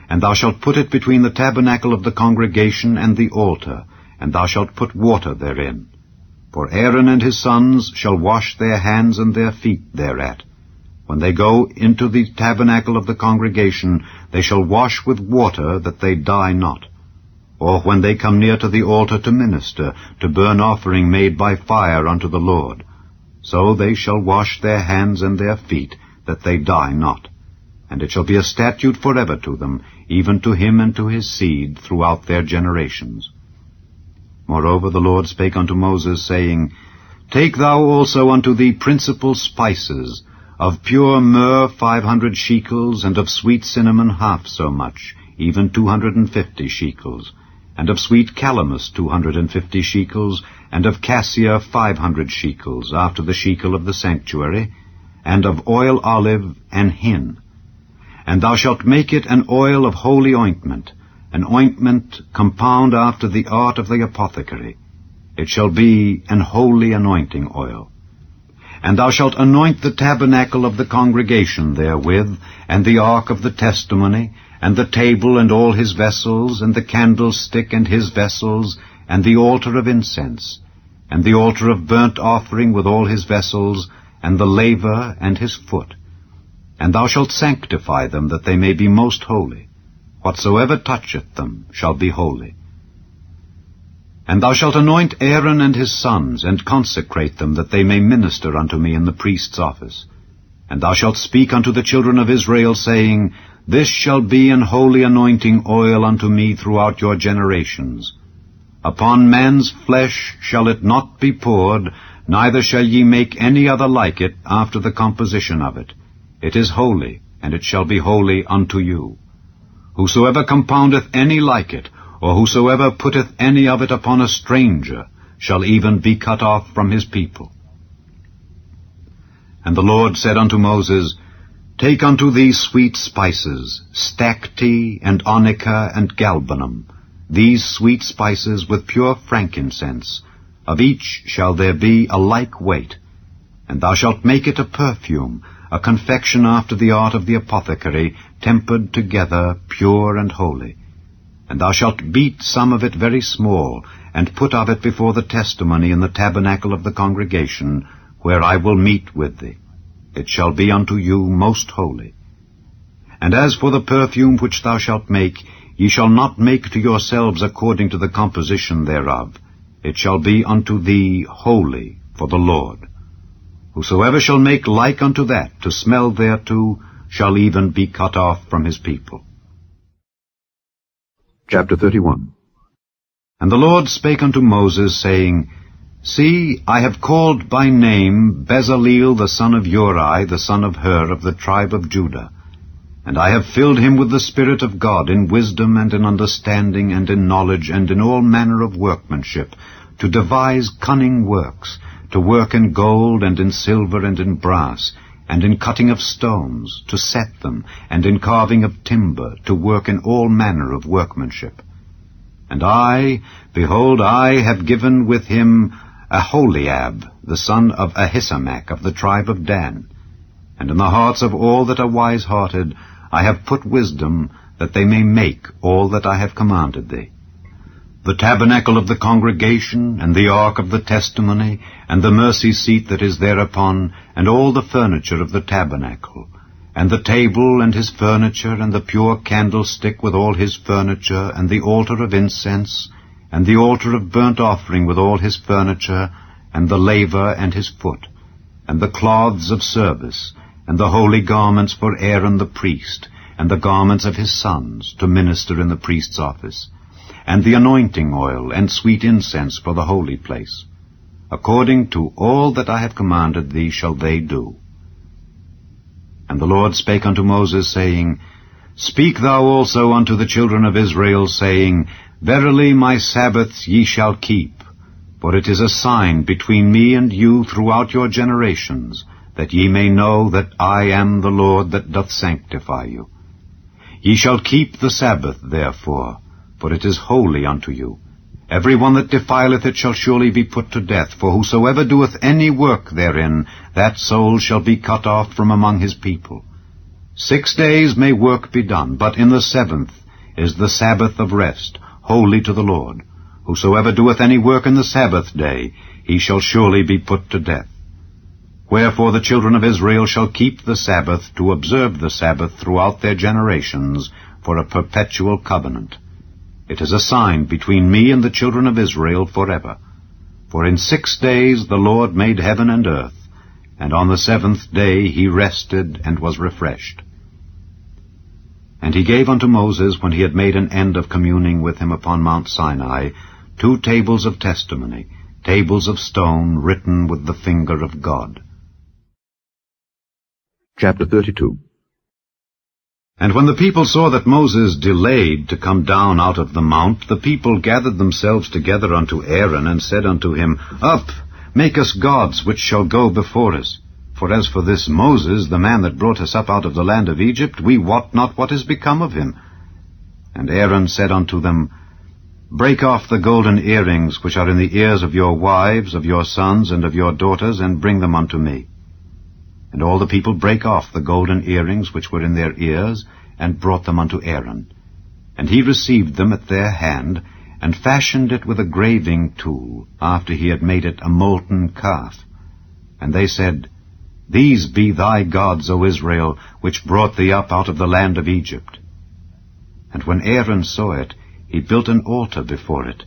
And thou shalt put it between the tabernacle of the congregation and the altar, and thou shalt put water therein. For Aaron and his sons shall wash their hands and their feet thereat. When they go into the tabernacle of the congregation, they shall wash with water, that they die not. Or when they come near to the altar to minister, to burn offering made by fire unto the Lord, so they shall wash their hands and their feet, that they die not. And it shall be a statute forever to them, even to him and to his seed throughout their generations. Moreover the Lord spake unto Moses, saying, Take thou also unto thee principal spices, of pure myrrh 500 shekels, and of sweet cinnamon half so much, even 250 shekels, and of sweet calamus 250 shekels, and of cassia 500 shekels, after the shekel of the sanctuary, and of oil olive and hin. And thou shalt make it an oil of holy ointment, an ointment compound after the art of the apothecary. It shall be an holy anointing oil. And thou shalt anoint the tabernacle of the congregation therewith, and the ark of the testimony, and the table and all his vessels, and the candlestick and his vessels, and the altar of incense, and the altar of burnt offering with all his vessels, and the laver and his foot. And thou shalt sanctify them, that they may be most holy. Whatsoever toucheth them shall be holy. And thou shalt anoint Aaron and his sons, and consecrate them, that they may minister unto me in the priest's office. And thou shalt speak unto the children of Israel, saying, This shall be an holy anointing oil unto me throughout your generations. Upon man's flesh shall it not be poured, neither shall ye make any other like it after the composition of it. It is holy, and it shall be holy unto you. Whosoever compoundeth any like it, or whosoever putteth any of it upon a stranger, shall even be cut off from his people. And the Lord said unto Moses, Take unto thee sweet spices, stacte, and onycha, and galbanum, these sweet spices with pure frankincense. Of each shall there be a like weight. And thou shalt make it a perfume, a confection after the art of the apothecary, tempered together, pure and holy. And thou shalt beat some of it very small, and put of it before the testimony in the tabernacle of the congregation, where I will meet with thee. It shall be unto you most holy. And as for the perfume which thou shalt make, ye shall not make to yourselves according to the composition thereof. It shall be unto thee holy for the Lord. Whosoever shall make like unto that, to smell thereto, shall even be cut off from his people. Chapter 31. And the Lord spake unto Moses, saying, See, I have called by name Bezaleel the son of Uri, the son of Hur, of the tribe of Judah. And I have filled him with the Spirit of God, in wisdom and in understanding and in knowledge and in all manner of workmanship, to devise cunning works, to work in gold and in silver and in brass, and in cutting of stones, to set them, and in carving of timber, to work in all manner of workmanship. And I, behold, I have given with him Aholiab, the son of Ahisamach, of the tribe of Dan. And in the hearts of all that are wise-hearted I have put wisdom, that they may make all that I have commanded thee. The tabernacle of the congregation, and the ark of the testimony, and the mercy seat that is thereupon, and all the furniture of the tabernacle, and the table and his furniture, and the pure candlestick with all his furniture, and the altar of incense, and the altar of burnt offering with all his furniture, and the laver and his foot, and the cloths of service, and the holy garments for Aaron the priest, and the garments of his sons, to minister in the priest's office, and the anointing oil and sweet incense for the holy place. According to all that I have commanded thee shall they do. And the Lord spake unto Moses, saying, Speak thou also unto the children of Israel, saying, Verily my Sabbaths ye shall keep, for it is a sign between me and you throughout your generations, that ye may know that I am the Lord that doth sanctify you. Ye shall keep the Sabbath, therefore, for it is holy unto you. Every one that defileth it shall surely be put to death, for whosoever doeth any work therein, that soul shall be cut off from among his people. 6 days may work be done, but in the 7th is the Sabbath of rest, holy to the Lord. Whosoever doeth any work in the Sabbath day, he shall surely be put to death. Wherefore the children of Israel shall keep the Sabbath, to observe the Sabbath throughout their generations, for a perpetual covenant. It is a sign between me and the children of Israel forever. For in 6 days the Lord made heaven and earth, and on the 7th day he rested and was refreshed. And he gave unto Moses, when he had made an end of communing with him upon Mount Sinai, 2 tables of testimony, tables of stone written with the finger of God. Chapter 32. And when the people saw that Moses delayed to come down out of the mount, the people gathered themselves together unto Aaron, and said unto him, Up, make us gods which shall go before us. For as for this Moses, the man that brought us up out of the land of Egypt, we wot not what is become of him. And Aaron said unto them, Break off the golden earrings which are in the ears of your wives, of your sons, and of your daughters, and bring them unto me. And all the people brake off the golden earrings which were in their ears, and brought them unto Aaron. And he received them at their hand, and fashioned it with a graving tool, after he had made it a molten calf. And they said, These be thy gods, O Israel, which brought thee up out of the land of Egypt. And when Aaron saw it, he built an altar before it.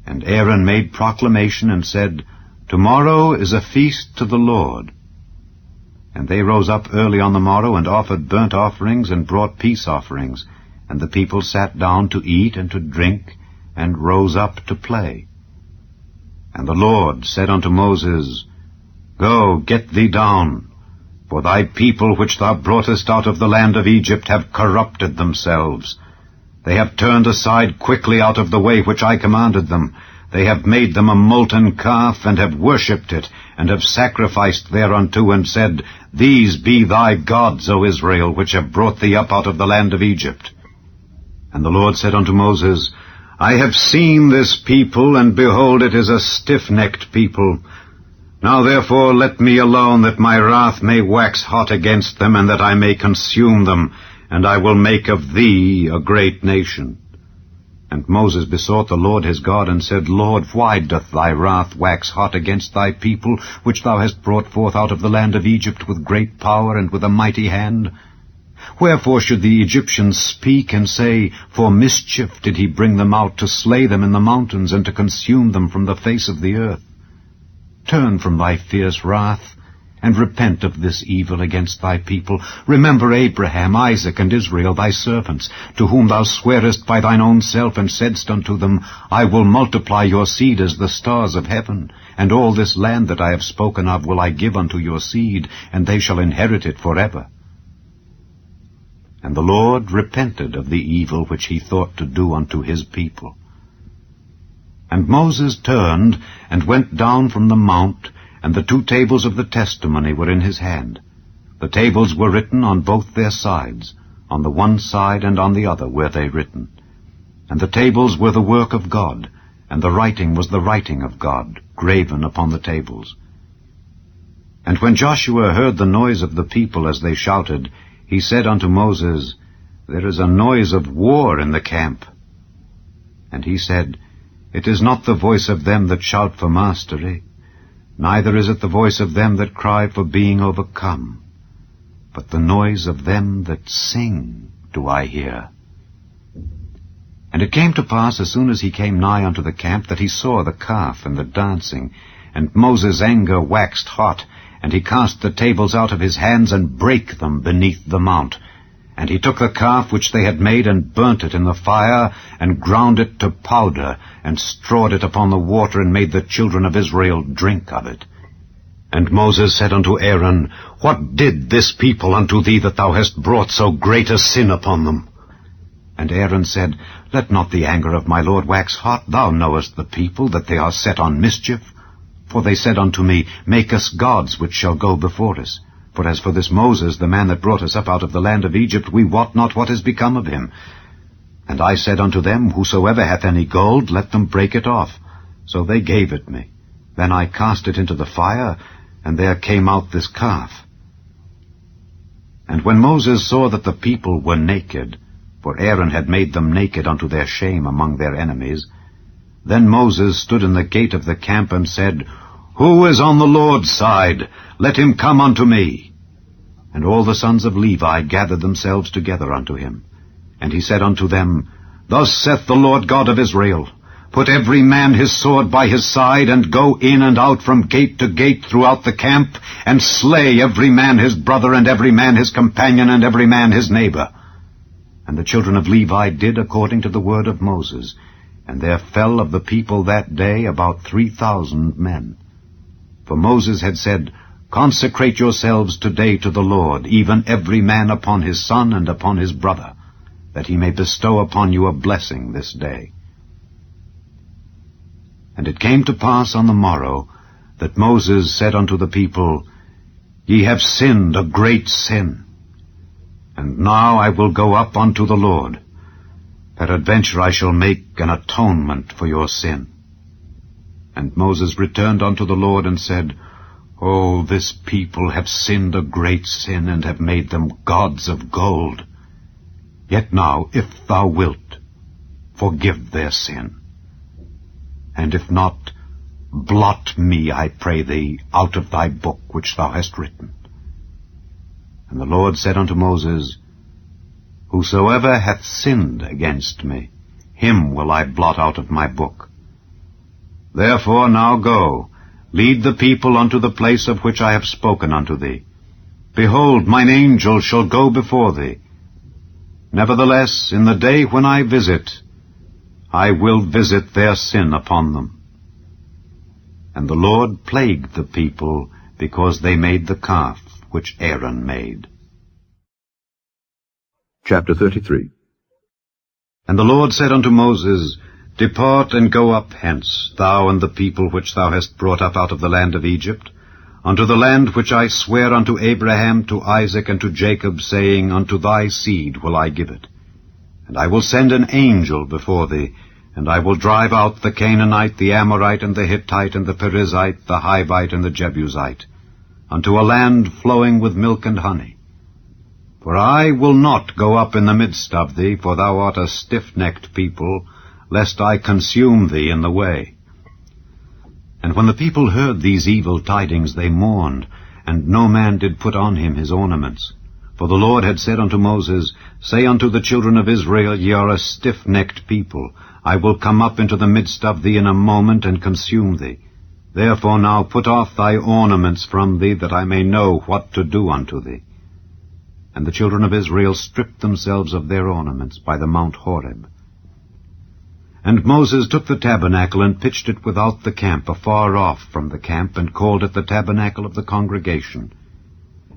And Aaron made proclamation, and said, Tomorrow is a feast to the Lord. And they rose up early on the morrow, and offered burnt offerings, and brought peace offerings. And the people sat down to eat and to drink, and rose up to play. And the Lord said unto Moses, Go, get thee down, for thy people which thou broughtest out of the land of Egypt have corrupted themselves. They have turned aside quickly out of the way which I commanded them. They have made them a molten calf, and have worshipped it, and have sacrificed thereunto, and said, These be thy gods, O Israel, which have brought thee up out of the land of Egypt. And the Lord said unto Moses, I have seen this people, and behold, it is a stiff-necked people. Now therefore let me alone, that my wrath may wax hot against them, and that I may consume them, and I will make of thee a great nation. And Moses besought the Lord his God, and said, Lord, why doth thy wrath wax hot against thy people, which thou hast brought forth out of the land of Egypt with great power and with a mighty hand? Wherefore should the Egyptians speak and say, For mischief did he bring them out, to slay them in the mountains, and to consume them from the face of the earth? Turn from thy fierce wrath, and repent of this evil against thy people. Remember Abraham, Isaac, and Israel, thy servants, to whom thou swarest by thine own self, and saidst unto them, I will multiply your seed as the stars of heaven, and all this land that I have spoken of will I give unto your seed, and they shall inherit it forever. And the Lord repented of the evil which he thought to do unto his people. And Moses turned, and went down from the mount, and the 2 tables of the testimony were in his hand. The tables were written on both their sides, on the one side and on the other were they written. And the tables were the work of God, and the writing was the writing of God, graven upon the tables. And when Joshua heard the noise of the people as they shouted, he said unto Moses, There is a noise of war in the camp. And he said, It is not the voice of them that shout for mastery, neither is it the voice of them that cry for being overcome, but the noise of them that sing do I hear. And it came to pass, as soon as he came nigh unto the camp, that he saw the calf and the dancing. And Moses' anger waxed hot, and he cast the tables out of his hands, and brake them beneath the mount. And he took the calf which they had made, and burnt it in the fire, and ground it to powder, and strawed it upon the water, and made the children of Israel drink of it. And Moses said unto Aaron, What did this people unto thee, that thou hast brought so great a sin upon them? And Aaron said, Let not the anger of my lord wax hot. Thou knowest the people, that they are set on mischief. For they said unto me, Make us gods which shall go before us. For as for this Moses, the man that brought us up out of the land of Egypt, we wot not what is become of him. And I said unto them, Whosoever hath any gold, let them break it off. So they gave it me. Then I cast it into the fire, and there came out this calf. And when Moses saw that the people were naked, for Aaron had made them naked unto their shame among their enemies, then Moses stood in the gate of the camp and said, Who is on the Lord's side? Let him come unto me. And all the sons of Levi gathered themselves together unto him. And he said unto them, Thus saith the Lord God of Israel, Put every man his sword by his side, and go in and out from gate to gate throughout the camp, and slay every man his brother, and every man his companion, and every man his neighbor. And the children of Levi did according to the word of Moses, and there fell of the people that day about 3,000 men. For Moses had said, Consecrate yourselves today to the Lord, even every man upon his son and upon his brother, that he may bestow upon you a blessing this day. And it came to pass on the morrow that Moses said unto the people, Ye have sinned a great sin. And now I will go up unto the Lord. Peradventure I shall make an atonement for your sin. And Moses returned unto the Lord and said, O, this people have sinned a great sin, and have made them gods of gold. Yet now, if thou wilt, forgive their sin. And if not, blot me, I pray thee, out of thy book which thou hast written. And the Lord said unto Moses, Whosoever hath sinned against me, him will I blot out of my book. Therefore now go, lead the people unto the place of which I have spoken unto thee. Behold, mine angel shall go before thee. Nevertheless, in the day when I visit, I will visit their sin upon them. And the Lord plagued the people, because they made the calf which Aaron made. Chapter 33. And the Lord said unto Moses, Depart and go up hence, thou and the people which thou hast brought up out of the land of Egypt, unto the land which I swear unto Abraham, to Isaac, and to Jacob, saying, Unto thy seed will I give it. And I will send an angel before thee, and I will drive out the Canaanite, the Amorite, and the Hittite, and the Perizzite, the Hivite, and the Jebusite, unto a land flowing with milk and honey. For I will not go up in the midst of thee, for thou art a stiff-necked people, lest I consume thee in the way. And when the people heard these evil tidings, they mourned, and no man did put on him his ornaments. For the Lord had said unto Moses, Say unto the children of Israel, Ye are a stiff-necked people. I will come up into the midst of thee in a moment, and consume thee. Therefore now put off thy ornaments from thee, that I may know what to do unto thee. And the children of Israel stripped themselves of their ornaments by the Mount Horeb. And Moses took the tabernacle, and pitched it without the camp, afar off from the camp, and called it the tabernacle of the congregation.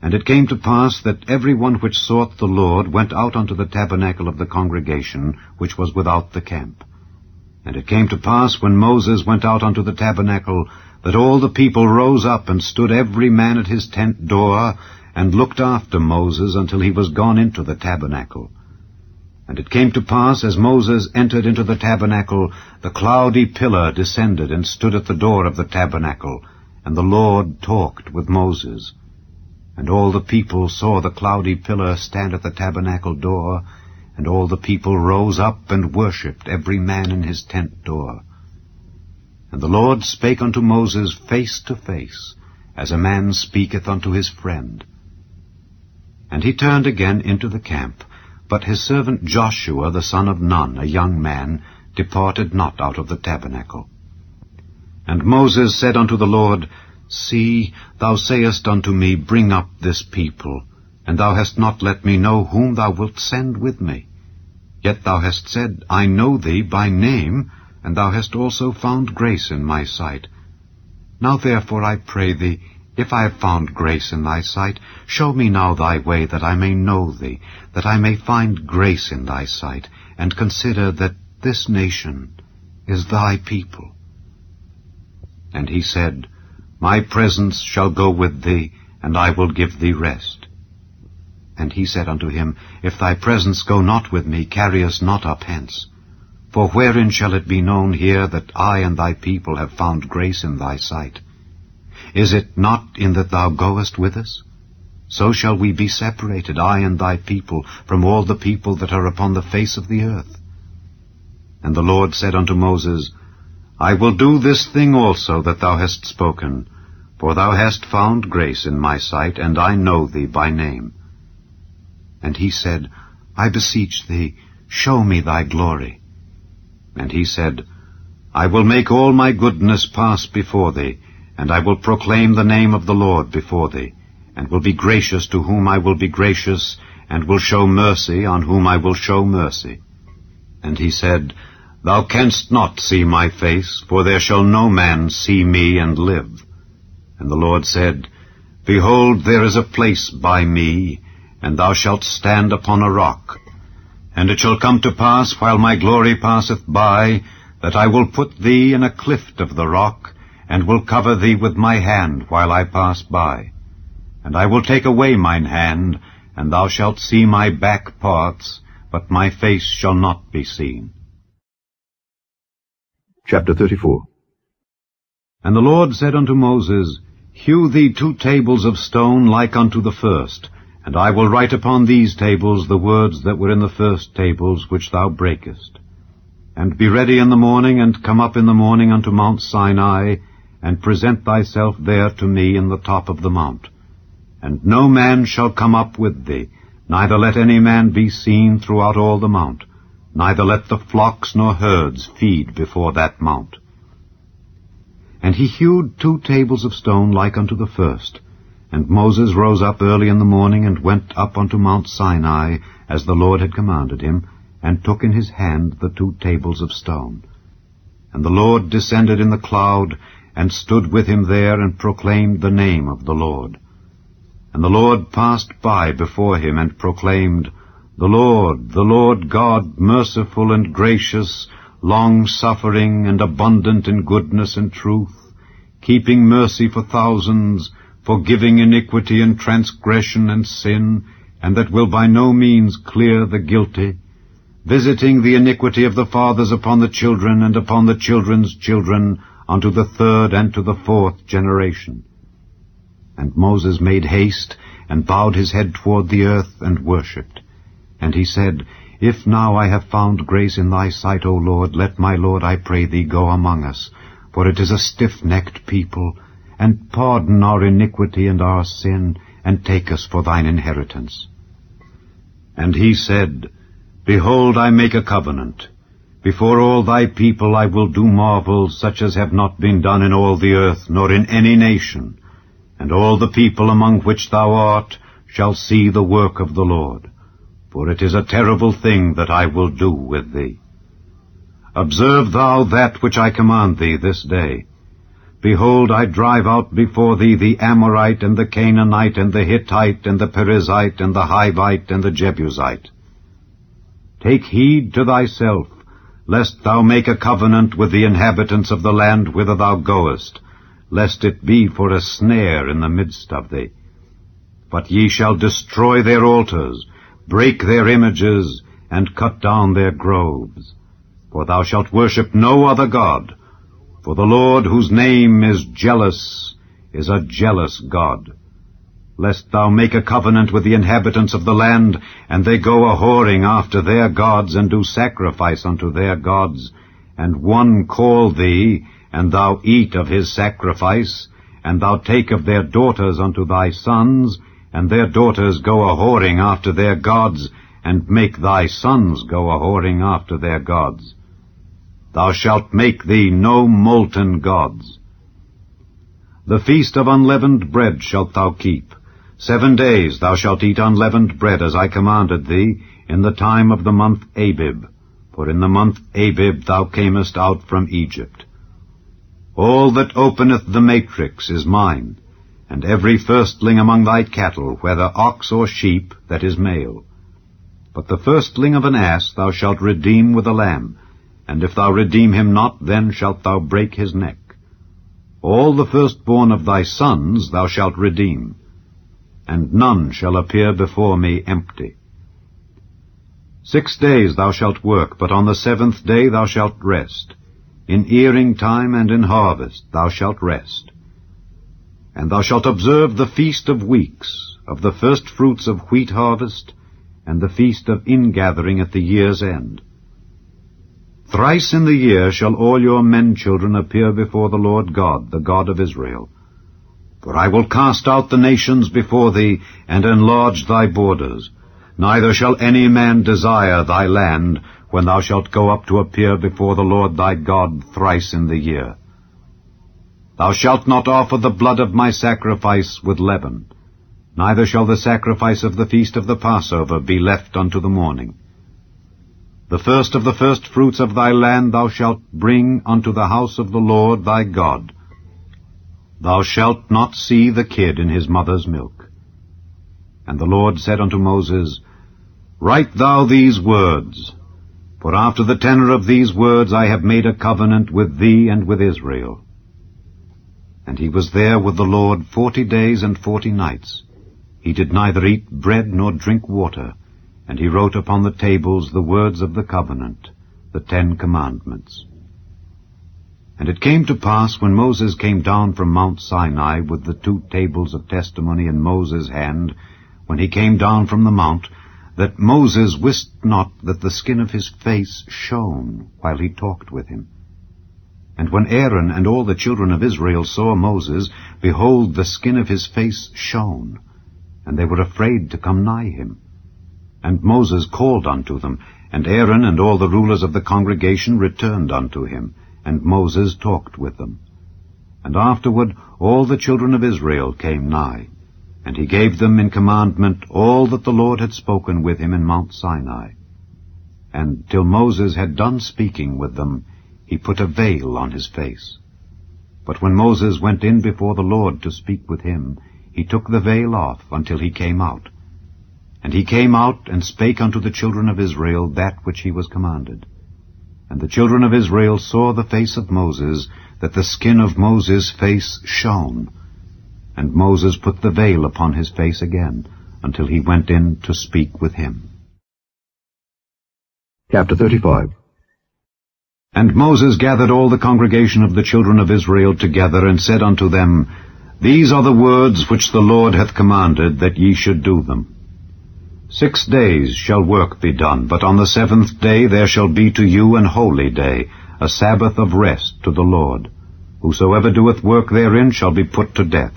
And it came to pass that every one which sought the Lord went out unto the tabernacle of the congregation, which was without the camp. And it came to pass, when Moses went out unto the tabernacle, that all the people rose up, and stood every man at his tent door, and looked after Moses until he was gone into the tabernacle. And it came to pass, as Moses entered into the tabernacle, the cloudy pillar descended, and stood at the door of the tabernacle, and the Lord talked with Moses. And all the people saw the cloudy pillar stand at the tabernacle door, and all the people rose up and worshipped, every man in his tent door. And the Lord spake unto Moses face to face, as a man speaketh unto his friend. And he turned again into the camp, but his servant Joshua the son of Nun, a young man, departed not out of the tabernacle. And Moses said unto the Lord, See, thou sayest unto me, Bring up this people, and thou hast not let me know whom thou wilt send with me. Yet thou hast said, I know thee by name, and thou hast also found grace in my sight. Now therefore I pray thee, If I have found grace in thy sight, show me now thy way, that I may know thee, that I may find grace in thy sight, and consider that this nation is thy people. And he said, My presence shall go with thee, and I will give thee rest. And he said unto him, If thy presence go not with me, carry us not up hence. For wherein shall it be known here that I and thy people have found grace in thy sight? Is it not in that thou goest with us? So shall we be separated, I and thy people, from all the people that are upon the face of the earth. And the Lord said unto Moses, I will do this thing also that thou hast spoken, for thou hast found grace in my sight, and I know thee by name. And he said, I beseech thee, show me thy glory. And he said, I will make all my goodness pass before thee, and I will proclaim the name of the Lord before thee, and will be gracious to whom I will be gracious, and will show mercy on whom I will show mercy. And he said, Thou canst not see my face, for there shall no man see me and live. And the Lord said, Behold, there is a place by me, and thou shalt stand upon a rock. And it shall come to pass, while my glory passeth by, that I will put thee in a clift of the rock, and will cover thee with my hand while I pass by. And I will take away mine hand, and thou shalt see my back parts, but my face shall not be seen. Chapter 34. And the Lord said unto Moses, Hew thee 2 tables of stone like unto the first, and I will write upon these tables the words that were in the first tables which thou breakest. And be ready in the morning, and come up in the morning unto Mount Sinai, and present thyself there to me in the top of the mount. And no man shall come up with thee, neither let any man be seen throughout all the mount, neither let the flocks nor herds feed before that mount. And he hewed 2 tables of stone like unto the first. And Moses rose up early in the morning, and went up unto Mount Sinai, as the Lord had commanded him, and took in his hand the 2 tables of stone. And the Lord descended in the cloud, and stood with him there, and proclaimed the name of the Lord. And the Lord passed by before him, and proclaimed, the Lord God, merciful and gracious, long-suffering and abundant in goodness and truth, keeping mercy for thousands, forgiving iniquity and transgression and sin, and that will by no means clear the guilty, visiting the iniquity of the fathers upon the children and upon the children's children, unto the 3rd and to the 4th generation. And Moses made haste, and bowed his head toward the earth, and worshipped. And he said, If now I have found grace in thy sight, O Lord, let my Lord, I pray thee, go among us, for it is a stiff-necked people, and pardon our iniquity and our sin, and take us for thine inheritance. And he said, Behold, I make a covenant. Before all thy people I will do marvels such as have not been done in all the earth, nor in any nation. And all the people among which thou art shall see the work of the Lord. For it is a terrible thing that I will do with thee. Observe thou that which I command thee this day. Behold, I drive out before thee the Amorite, and the Canaanite, and the Hittite, and the Perizzite, and the Hivite, and the Jebusite. Take heed to thyself, lest thou make a covenant with the inhabitants of the land whither thou goest, lest it be for a snare in the midst of thee. But ye shall destroy their altars, break their images, and cut down their groves. For thou shalt worship no other God, for the Lord, whose name is jealous, is a jealous God. Lest thou make a covenant with the inhabitants of the land, and they go a-whoring after their gods, and do sacrifice unto their gods, and one call thee, and thou eat of his sacrifice, and thou take of their daughters unto thy sons, and their daughters go a-whoring after their gods, and make thy sons go a-whoring after their gods. Thou shalt make thee no molten gods. The feast of unleavened bread shalt thou keep. 7 days thou shalt eat unleavened bread, as I commanded thee, in the time of the month Abib, for in the month Abib thou camest out from Egypt. All that openeth the matrix is mine, and every firstling among thy cattle, whether ox or sheep, that is male. But the firstling of an ass thou shalt redeem with a lamb, and if thou redeem him not, then shalt thou break his neck. All the firstborn of thy sons thou shalt redeem, and none shall appear before me empty. 6 days thou shalt work, but on the 7th day thou shalt rest. In earing time and in harvest thou shalt rest. And thou shalt observe the feast of weeks, of the first fruits of wheat harvest, and the feast of ingathering at the year's end. Thrice in the year shall all your men-children appear before the Lord God, the God of Israel. For I will cast out the nations before thee, and enlarge thy borders. Neither shall any man desire thy land, when thou shalt go up to appear before the Lord thy God thrice in the year. Thou shalt not offer the blood of my sacrifice with leaven, neither shall the sacrifice of the feast of the Passover be left unto the morning. The first of the firstfruits of thy land thou shalt bring unto the house of the Lord thy God. Thou shalt not see the kid in his mother's milk. And the Lord said unto Moses, Write thou these words, for after the tenor of these words I have made a covenant with thee and with Israel. And he was there with the Lord 40 days and 40 nights. He did neither eat bread nor drink water, and he wrote upon the tables the words of the covenant, the 10 commandments. And it came to pass, when Moses came down from Mount Sinai with the 2 tables of testimony in Moses' hand, when he came down from the mount, that Moses wist not that the skin of his face shone while he talked with him. And when Aaron and all the children of Israel saw Moses, behold, the skin of his face shone, and they were afraid to come nigh him. And Moses called unto them, and Aaron and all the rulers of the congregation returned unto him, and Moses talked with them. And afterward all the children of Israel came nigh, and he gave them in commandment all that the Lord had spoken with him in Mount Sinai. And till Moses had done speaking with them, he put a veil on his face. But when Moses went in before the Lord to speak with him, he took the veil off until he came out. And he came out and spake unto the children of Israel that which he was commanded. And the children of Israel saw the face of Moses, that the skin of Moses' face shone. And Moses put the veil upon his face again, until he went in to speak with him. Chapter 35. And Moses gathered all the congregation of the children of Israel together, and said unto them, These are the words which the Lord hath commanded, that ye should do them. 6 days shall work be done, but on the 7th day there shall be to you an holy day, a Sabbath of rest to the Lord. Whosoever doeth work therein shall be put to death.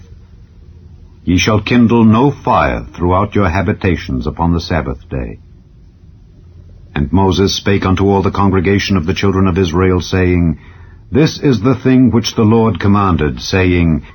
Ye shall kindle no fire throughout your habitations upon the Sabbath day. And Moses spake unto all the congregation of the children of Israel, saying, This is the thing which the Lord commanded, saying,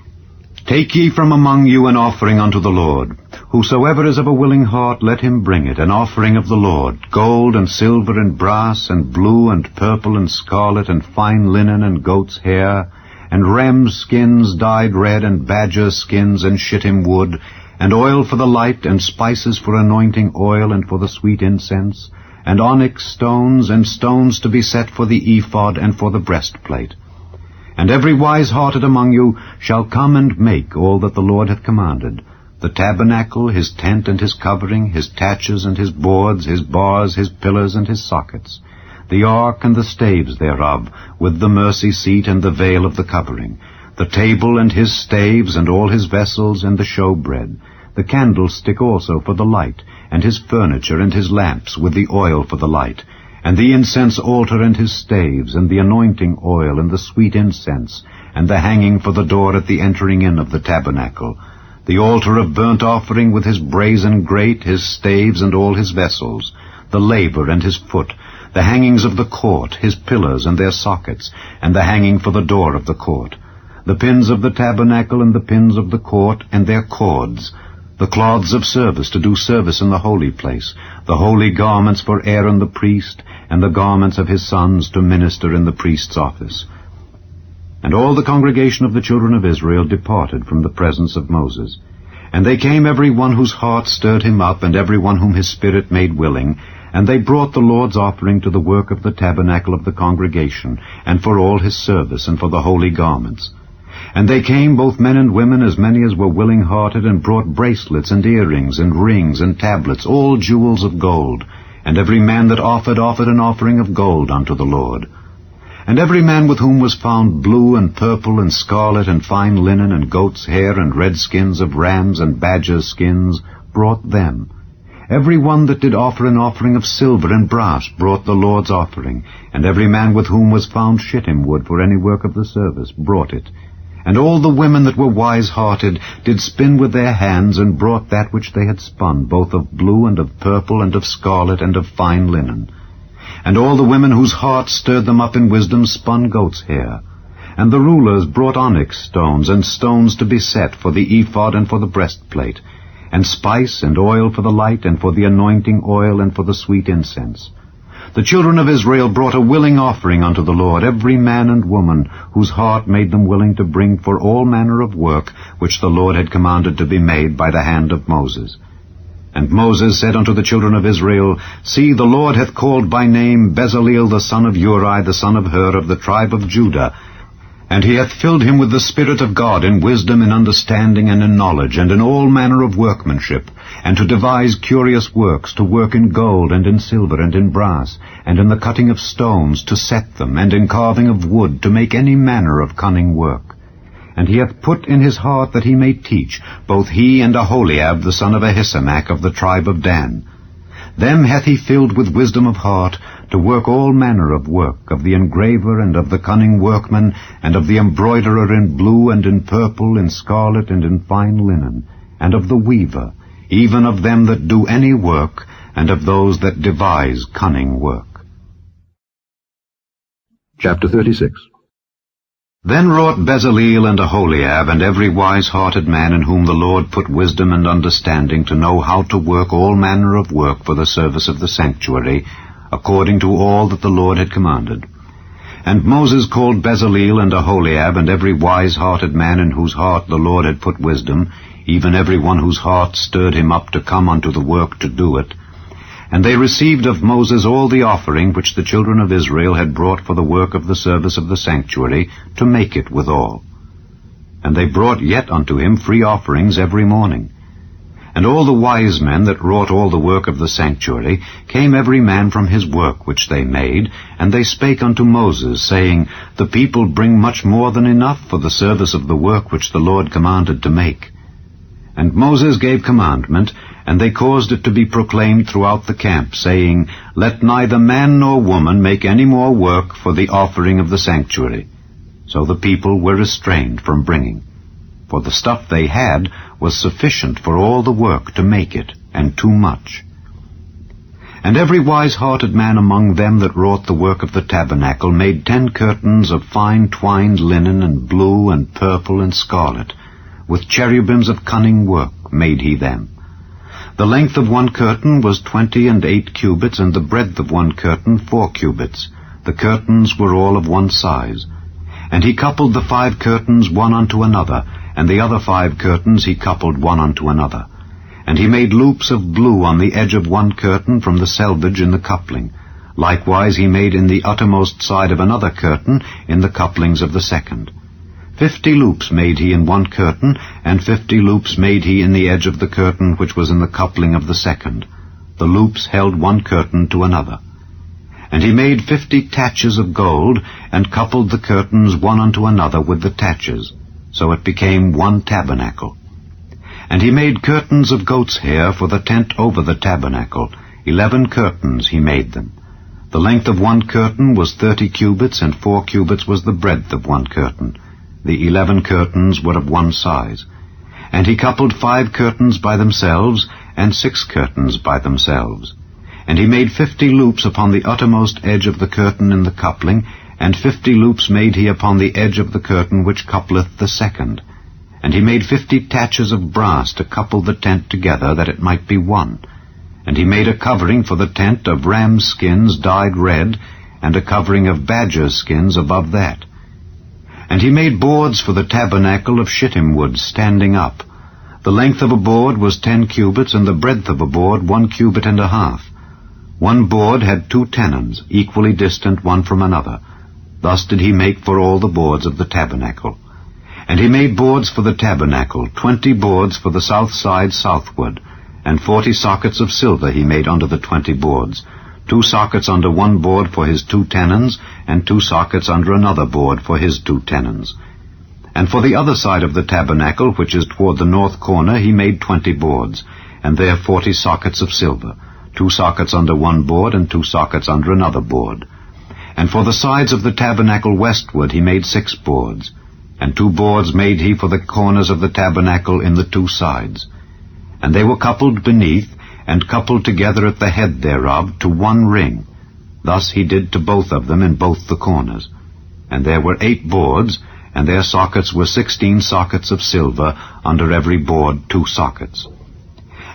Take ye from among you an offering unto the Lord. Whosoever is of a willing heart, let him bring it, an offering of the Lord, gold and silver and brass and blue and purple and scarlet and fine linen and goat's hair, and ram's skins dyed red, and badger skins and shittim wood, and oil for the light, and spices for anointing oil and for the sweet incense, and onyx stones, and stones to be set for the ephod and for the breastplate. And every wise-hearted among you shall come and make all that the Lord hath commanded, the tabernacle, his tent and his covering, his taches and his boards, his bars, his pillars and his sockets, the ark and the staves thereof, with the mercy seat and the veil of the covering, the table and his staves and all his vessels and the showbread, the candlestick also for the light, and his furniture and his lamps with the oil for the light, and the incense altar and his staves, and the anointing oil and the sweet incense, and the hanging for the door at the entering in of the tabernacle, the altar of burnt offering with his brazen grate, his staves and all his vessels, the laver and his foot, the hangings of the court, his pillars and their sockets, and the hanging for the door of the court, the pins of the tabernacle and the pins of the court and their cords, the cloths of service to do service in the holy place, the holy garments for Aaron the priest, and the garments of his sons to minister in the priest's office, And all the congregation of the children of Israel departed from the presence of Moses. And they came every one whose heart stirred him up, and every one whom his spirit made willing, and they brought the Lord's offering to the work of the tabernacle of the congregation, and for all his service, and for the holy garments. And they came, both men and women, as many as were willing-hearted, and brought bracelets, and earrings, and rings, and tablets, all jewels of gold. And every man that offered an offering of gold unto the Lord. And every man with whom was found blue and purple and scarlet and fine linen and goat's hair and red skins of rams and badgers' skins brought them. Every one that did offer an offering of silver and brass brought the Lord's offering. And every man with whom was found shittim wood for any work of the service brought it. And all the women that were wise-hearted did spin with their hands, and brought that which they had spun, both of blue and of purple and of scarlet and of fine linen. And all the women whose hearts stirred them up in wisdom spun goat's hair. And the rulers brought onyx stones, and stones to be set for the ephod and for the breastplate, and spice and oil for the light, and for the anointing oil, and for the sweet incense. The children of Israel brought a willing offering unto the Lord, every man and woman, whose heart made them willing to bring for all manner of work, which the Lord had commanded to be made by the hand of Moses. And Moses said unto the children of Israel, See, the Lord hath called by name Bezaleel the son of Uri, the son of Hur, of the tribe of Judah, and he hath filled him with the Spirit of God, in wisdom, in understanding, and in knowledge, and in all manner of workmanship, and to devise curious works, to work in gold, and in silver, and in brass, and in the cutting of stones, to set them, and in carving of wood, to make any manner of cunning work. And he hath put in his heart that he may teach, both he and Aholiab the son of Ahisamach of the tribe of Dan. Them hath he filled with wisdom of heart, to work all manner of work, of the engraver, and of the cunning workman, and of the embroiderer in blue, and in purple, in scarlet, and in fine linen, and of the weaver, even of them that do any work, and of those that devise cunning work. Chapter 36. Then wrought Bezaleel and Aholiab, and every wise-hearted man in whom the Lord put wisdom and understanding, to know how to work all manner of work for the service of the sanctuary, according to all that the Lord had commanded. And Moses called Bezaleel and Aholiab, and every wise-hearted man in whose heart the Lord had put wisdom, even every one whose heart stirred him up to come unto the work to do it. And they received of Moses all the offering which the children of Israel had brought for the work of the service of the sanctuary, to make it withal. And they brought yet unto him free offerings every morning. And all the wise men that wrought all the work of the sanctuary came every man from his work which they made, and they spake unto Moses, saying, The people bring much more than enough for the service of the work which the Lord commanded to make. And Moses gave commandment, and they caused it to be proclaimed throughout the camp, saying, Let neither man nor woman make any more work for the offering of the sanctuary. So the people were restrained from bringing. For the stuff they had was sufficient for all the work to make it, and too much. And every wise-hearted man among them that wrought the work of the tabernacle made 10 curtains of fine twined linen, and blue, and purple, and scarlet. With cherubims of cunning work made he them. The length of one curtain was 28 cubits, and the breadth of one curtain 4 cubits. The curtains were all of one size. And he coupled the 5 curtains one unto another, and the other 5 curtains he coupled one unto another. And he made loops of blue on the edge of one curtain from the selvage in the coupling. Likewise he made in the uttermost side of another curtain in the couplings of the second. 50 loops made he in one curtain, and 50 loops made he in the edge of the curtain which was in the coupling of the second. The loops held one curtain to another. And he made 50 taches of gold, and coupled the curtains one unto another with the taches. So it became one tabernacle. And he made curtains of goat's hair for the tent over the tabernacle. 11 curtains he made them. The length of one curtain was 30 cubits, and 4 cubits was the breadth of one curtain. The 11 curtains were of one size. And he coupled 5 curtains by themselves, and 6 curtains by themselves. And he made 50 loops upon the uttermost edge of the curtain in the coupling, and 50 loops made he upon the edge of the curtain which coupleth the second. And he made 50 taches of brass to couple the tent together, that it might be one. And he made a covering for the tent of rams' skins dyed red, and a covering of badgers' skins above that. And he made boards for the tabernacle of shittim wood standing up. The length of a board was 10 cubits, and the breadth of a board 1 cubit and a half. One board had 2 tenons, equally distant one from another. Thus did he make for all the boards of the tabernacle. And he made boards for the tabernacle, 20 boards for the south side southward, and 40 sockets of silver he made under the 20 boards, 2 sockets under one board for his 2 tenons, and 2 sockets under another board for his 2 tenons. And for the other side of the tabernacle, which is toward the north corner, he made 20 boards, and there 40 sockets of silver, 2 sockets under one board, and 2 sockets under another board. And for the sides of the tabernacle westward he made 6 boards, and 2 boards made he for the corners of the tabernacle in the 2 sides. And they were coupled beneath, and coupled together at the head thereof to 1 ring. Thus he did to both of them in both the corners. And there were 8 boards, and their sockets were 16 sockets of silver, under every board 2 sockets.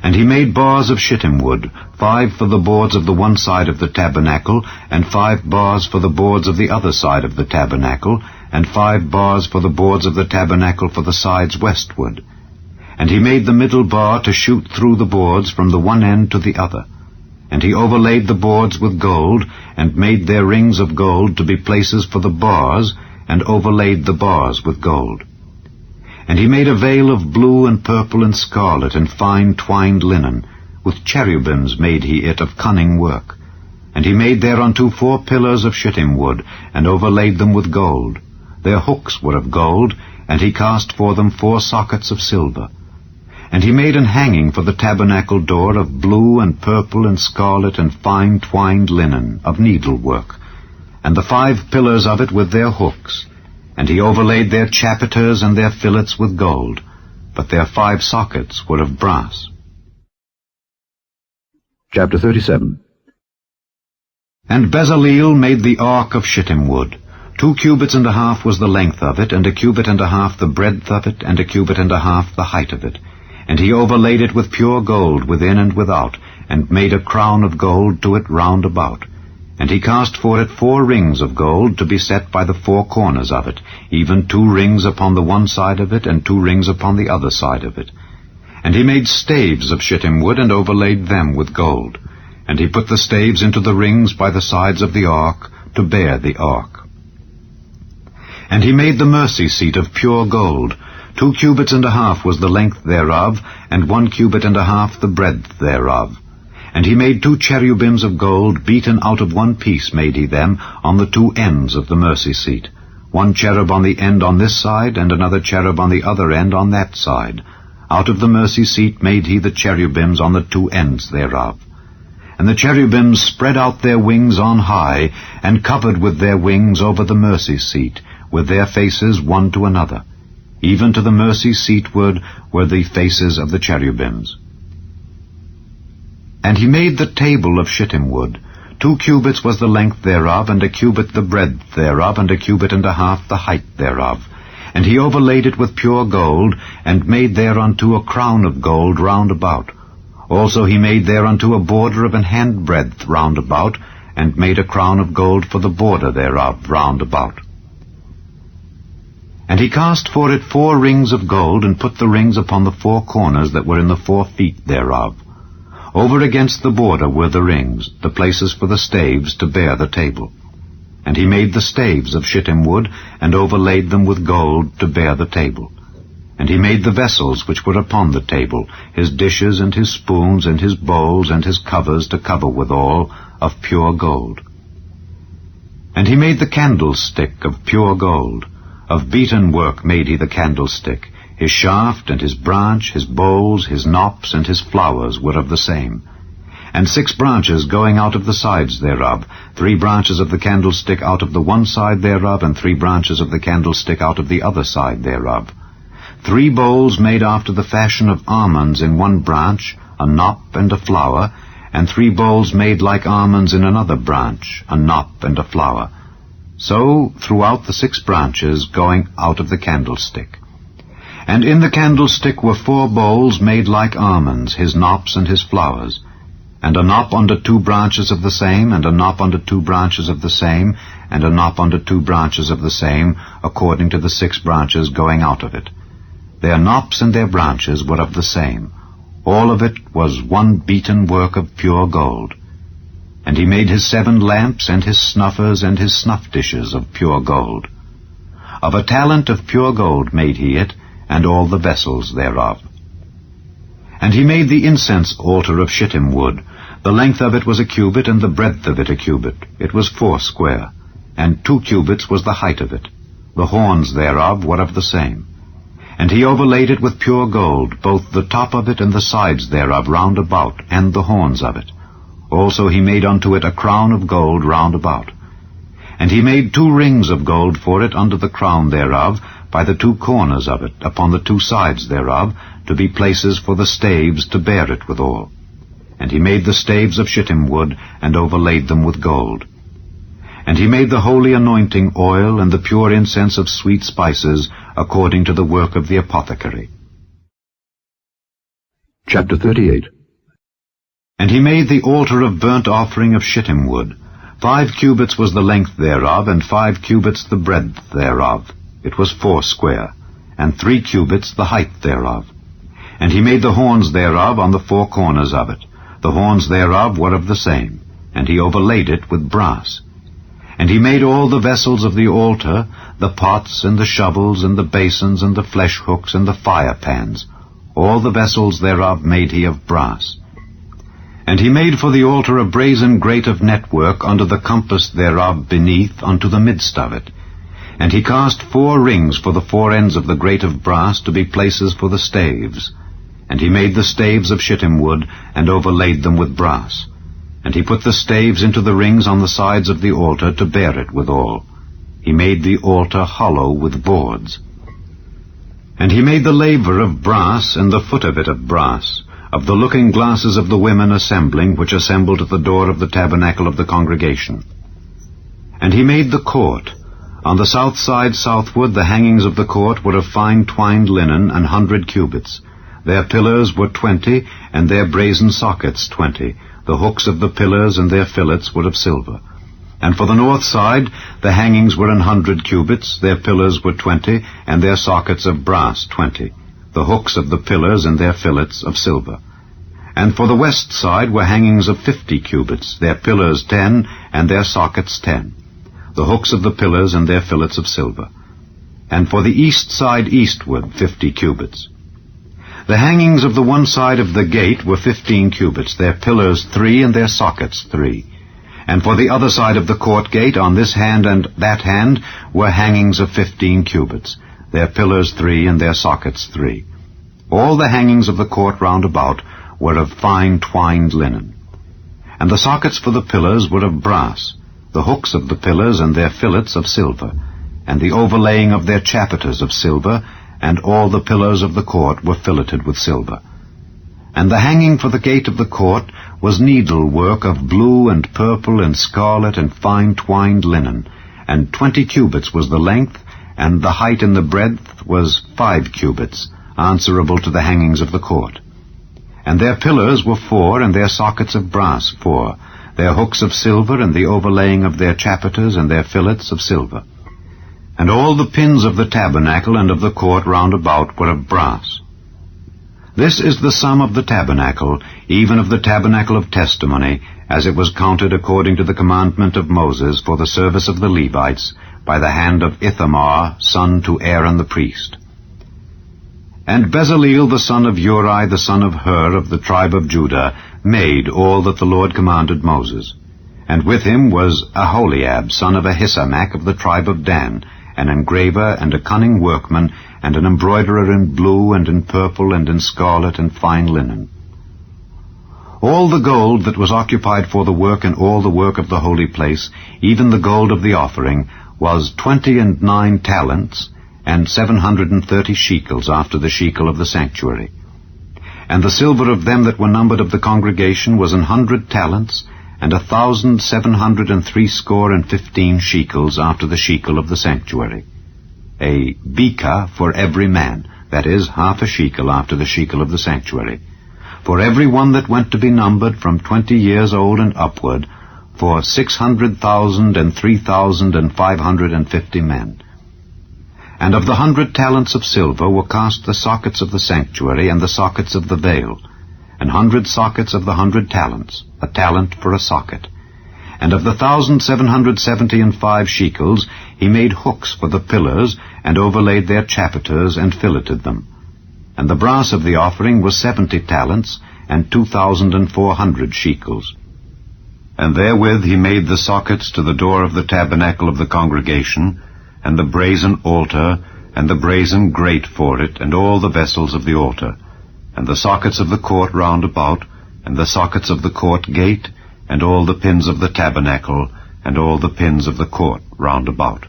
And he made bars of shittim wood, 5 for the boards of the one side of the tabernacle, and 5 bars for the boards of the other side of the tabernacle, and 5 bars for the boards of the tabernacle for the sides westward. And he made the middle bar to shoot through the boards from the one end to the other. And he overlaid the boards with gold, and made their rings of gold to be places for the bars, and overlaid the bars with gold. And he made a veil of blue and purple and scarlet and fine twined linen. With cherubims made he it of cunning work. And he made thereunto 4 pillars of shittim wood, and overlaid them with gold. Their hooks were of gold, and he cast for them 4 sockets of silver. And he made an hanging for the tabernacle door of blue and purple and scarlet and fine twined linen, of needlework, and the 5 pillars of it with their hooks. And he overlaid their chapiters and their fillets with gold, but their 5 sockets were of brass. Chapter 37. And Bezaleel made the ark of shittim wood. 2 cubits and a half was the length of it, and 1 cubit and a half the breadth of it, and 1 cubit and a half the height of it. And he overlaid it with pure gold within and without, and made a crown of gold to it round about. And he cast for it 4 rings of gold to be set by the 4 corners of it, even 2 rings upon the one side of it, and 2 rings upon the other side of it. And he made staves of shittim wood, and overlaid them with gold. And he put the staves into the rings by the sides of the ark, to bear the ark. And he made the mercy seat of pure gold. 2 cubits and a half was the length thereof, and 1 cubit and a half the breadth thereof. And he made 2 cherubims of gold, beaten out of 1 piece made he them, on the 2 ends of the mercy seat. 1 cherub on the end on this side, and another cherub on the other end on that side. Out of the mercy seat made he the cherubims on the 2 ends thereof. And the cherubims spread out their wings on high, and covered with their wings over the mercy seat, with their faces one to another. Even to the mercy seatward were the faces of the cherubims. And he made the table of shittim wood. 2 cubits was the length thereof, and 1 cubit the breadth thereof, and 1 cubit and a half the height thereof. And he overlaid it with pure gold, and made thereunto a crown of gold round about. Also he made thereunto a border of an handbreadth round about, and made a crown of gold for the border thereof round about. And he cast for it 4 rings of gold, and put the rings upon the 4 corners that were in the 4 feet thereof. Over against the border were the rings, the places for the staves to bear the table. And he made the staves of shittim wood, and overlaid them with gold to bear the table. And he made the vessels which were upon the table, his dishes and his spoons and his bowls and his covers to cover withal, of pure gold. And he made the candlestick of pure gold. Of beaten work made he the candlestick. His shaft and his branch, his bowls, his knops, and his flowers were of the same. And 6 branches going out of the sides thereof, 3 branches of the candlestick out of the one side thereof, and 3 branches of the candlestick out of the other side thereof. 3 bowls made after the fashion of almonds in one branch, a knop and a flower, and 3 bowls made like almonds in another branch, a knop and a flower. So throughout the 6 branches going out of the candlestick. And in the candlestick were 4 bowls made like almonds, his knops and his flowers, and a knop under 2 branches of the same, and a knop under 2 branches of the same, and a knop unto 2 branches of the same, according to the 6 branches going out of it. Their knops and their branches were of the same. All of it was one beaten work of pure gold. And he made his 7 lamps, and his snuffers, and his snuff dishes of pure gold. Of a talent of pure gold made he it, and all the vessels thereof. And he made the incense altar of shittim wood. The length of it was a cubit, and the breadth of it a cubit. It was 4 square, and 2 cubits was the height of it. The horns thereof were of the same. And he overlaid it with pure gold, both the top of it and the sides thereof round about, and the horns of it. Also he made unto it a crown of gold round about. And he made 2 rings of gold for it under the crown thereof, by the 2 corners of it, upon the 2 sides thereof, to be places for the staves to bear it withal. And he made the staves of shittim wood, and overlaid them with gold. And he made the holy anointing oil, and the pure incense of sweet spices, according to the work of the apothecary. Chapter 38. And he made the altar of burnt offering of shittim wood. 5 cubits was the length thereof, and 5 cubits the breadth thereof. It was 4 square, and 3 cubits the height thereof. And he made the horns thereof on the 4 corners of it. The horns thereof were of the same, and he overlaid it with brass. And he made all the vessels of the altar, the pots, and the shovels, and the basins, and the flesh hooks, and the fire pans. All the vessels thereof made he of brass. And he made for the altar a brazen grate of network under the compass thereof beneath unto the midst of it. And he cast 4 rings for the 4 ends of the grate of brass to be places for the staves. And he made the staves of shittim wood, and overlaid them with brass. And he put the staves into the rings on the sides of the altar to bear it withal. He made the altar hollow with boards. And he made the laver of brass, and the foot of it of brass, of the looking glasses of the women assembling, which assembled at the door of the tabernacle of the congregation. And he made the court. On the south side southward the hangings of the court were of fine twined linen, 100 cubits. Their pillars were 20, and their brazen sockets 20. The hooks of the pillars and their fillets were of silver. And for the north side the hangings were 100 cubits, their pillars were 20, and their sockets of brass 20. The hooks of the pillars and their fillets of silver. And for the west side were hangings of 50 cubits, their pillars 10, and their sockets 10. The hooks of the pillars and their fillets of silver. And for the east side eastward 50 cubits. The hangings of the one side of the gate were 15 cubits, their pillars 3, and their sockets 3. And for the other side of the court gate, on this hand and that hand, were hangings of 15 cubits, their pillars 3, and their sockets 3. All the hangings of the court round about were of fine twined linen. And the sockets for the pillars were of brass, the hooks of the pillars and their fillets of silver, and the overlaying of their chapiters of silver, and all the pillars of the court were filleted with silver. And the hanging for the gate of the court was needlework of blue and purple and scarlet and fine twined linen, and 20 cubits was the length, and the height and the breadth was 5 cubits, answerable to the hangings of the court. And their pillars were 4, and their sockets of brass 4, their hooks of silver, and the overlaying of their chapiters and their fillets of silver. And all the pins of the tabernacle and of the court round about were of brass. This is the sum of the tabernacle, even of the tabernacle of testimony, as it was counted according to the commandment of Moses for the service of the Levites, by the hand of Ithamar, son to Aaron the priest. And Bezaleel the son of Uri, the son of Hur, of the tribe of Judah, made all that the Lord commanded Moses. And with him was Aholiab, son of Ahisamach, of the tribe of Dan, an engraver and a cunning workman, and an embroiderer in blue and in purple and in scarlet and fine linen. All the gold that was occupied for the work and all the work of the holy place, even the gold of the offering, was 29 talents, and 730 shekels after the shekel of the sanctuary. And the silver of them that were numbered of the congregation was 100 talents, and 1,760 shekels after the shekel of the sanctuary. A beka for every man, that is, half a shekel after the shekel of the sanctuary. For every one that went to be numbered from 20 years old and upward, for 600,000 and 3,550 men. And of the 100 talents of silver were cast the sockets of the sanctuary and the sockets of the veil, 100 sockets of the 100 talents, a talent for a socket. And of the 1,775 shekels he made hooks for the pillars, and overlaid their chapiters, and filleted them. And the brass of the offering was 70 talents, and 2,400 shekels. And therewith he made the sockets to the door of the tabernacle of the congregation, and the brazen altar, and the brazen grate for it, and all the vessels of the altar, and the sockets of the court round about, and the sockets of the court gate, and all the pins of the tabernacle, and all the pins of the court round about.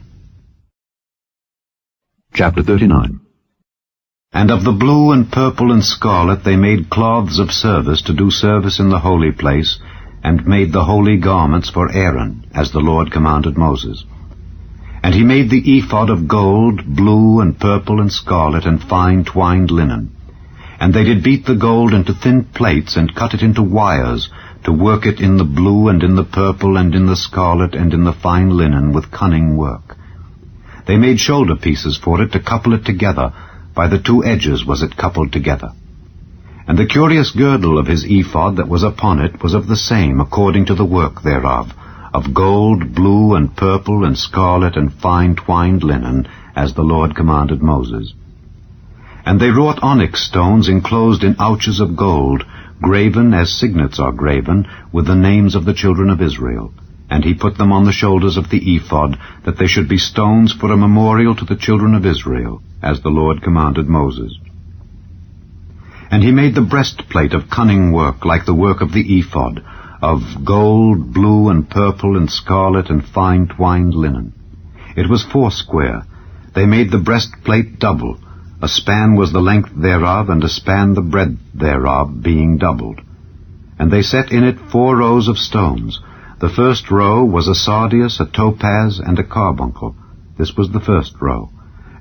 Chapter 39. And of the blue and purple and scarlet they made cloths of service to do service in the holy place, and made the holy garments for Aaron, as the Lord commanded Moses. And he made the ephod of gold, blue and purple and scarlet, and fine twined linen. And they did beat the gold into thin plates, and cut it into wires, to work it in the blue, and in the purple, and in the scarlet, and in the fine linen, with cunning work. They made shoulder pieces for it to couple it together. By the two edges was it coupled together. And the curious girdle of his ephod that was upon it was of the same, according to the work thereof, of gold, blue, and purple, and scarlet, and fine twined linen, as the Lord commanded Moses. And they wrought onyx stones enclosed in ouches of gold, graven as signets are graven, with the names of the children of Israel. And he put them on the shoulders of the ephod, that they should be stones for a memorial to the children of Israel, as the Lord commanded Moses. And he made the breastplate of cunning work, like the work of the ephod, of gold, blue, and purple, and scarlet, and fine twined linen. It was foursquare. They made the breastplate double. A span was the length thereof, and a span the breadth thereof, being doubled. And they set in it 4 rows of stones. The first row was a sardius, a topaz, and a carbuncle. This was the first row.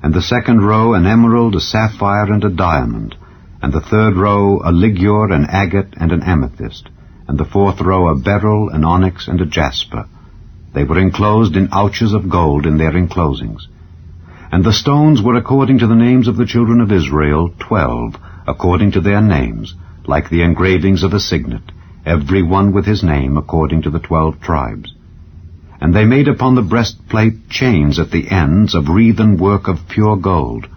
And the second row an emerald, a sapphire, and a diamond. And the third row a ligure, an agate, and an amethyst. And the fourth row a beryl, an onyx, and a jasper. They were enclosed in ouches of gold in their enclosings. And the stones were according to the names of the children of Israel, 12, according to their names, like the engravings of a signet, every one with his name, according to the 12 tribes. And they made upon the breastplate chains at the ends of wreathen work of pure gold.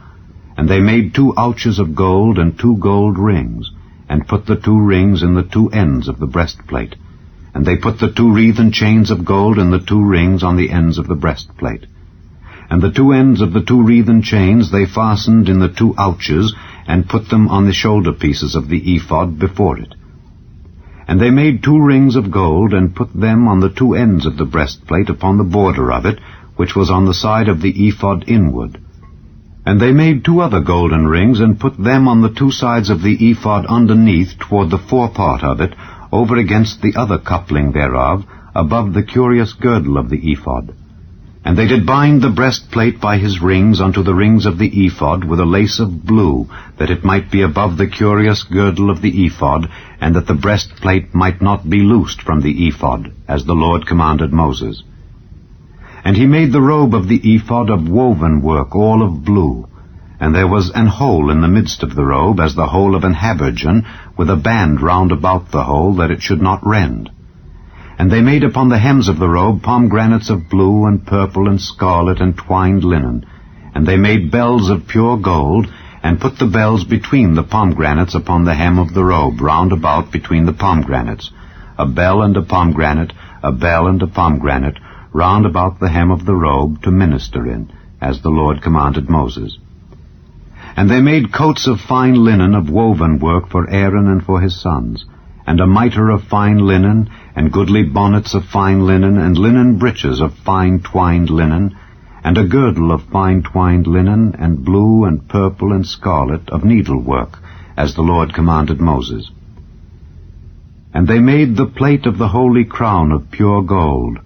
And they made 2 ouches of gold and 2 gold rings, and put the 2 rings in the 2 ends of the breastplate. And they put the 2 wreathen chains of gold and the 2 rings on the ends of the breastplate. And the 2 ends of the 2 wreathen chains they fastened in the 2 ouches, and put them on the shoulder pieces of the ephod before it. And they made 2 rings of gold, and put them on the 2 ends of the breastplate upon the border of it, which was on the side of the ephod inward. And they made 2 other golden rings, and put them on the 2 sides of the ephod underneath toward the forepart of it, over against the other coupling thereof, above the curious girdle of the ephod. And they did bind the breastplate by his rings unto the rings of the ephod with a lace of blue, that it might be above the curious girdle of the ephod, and that the breastplate might not be loosed from the ephod, as the Lord commanded Moses. And he made the robe of the ephod of woven work, all of blue. And there was an hole in the midst of the robe, as the hole of an habergeon, with a band round about the hole, that it should not rend. And they made upon the hems of the robe pomegranates of blue and purple and scarlet and twined linen. And they made bells of pure gold, and put the bells between the pomegranates upon the hem of the robe, round about between the pomegranates, a bell and a pomegranate, a bell and a pomegranate, round about the hem of the robe, to minister in, as the Lord commanded Moses. And they made coats of fine linen of woven work for Aaron and for his sons, and a mitre of fine linen, and goodly bonnets of fine linen, and linen breeches of fine twined linen, and a girdle of fine twined linen, and blue and purple and scarlet of needlework, as the Lord commanded Moses. And they made the plate of the holy crown of pure gold,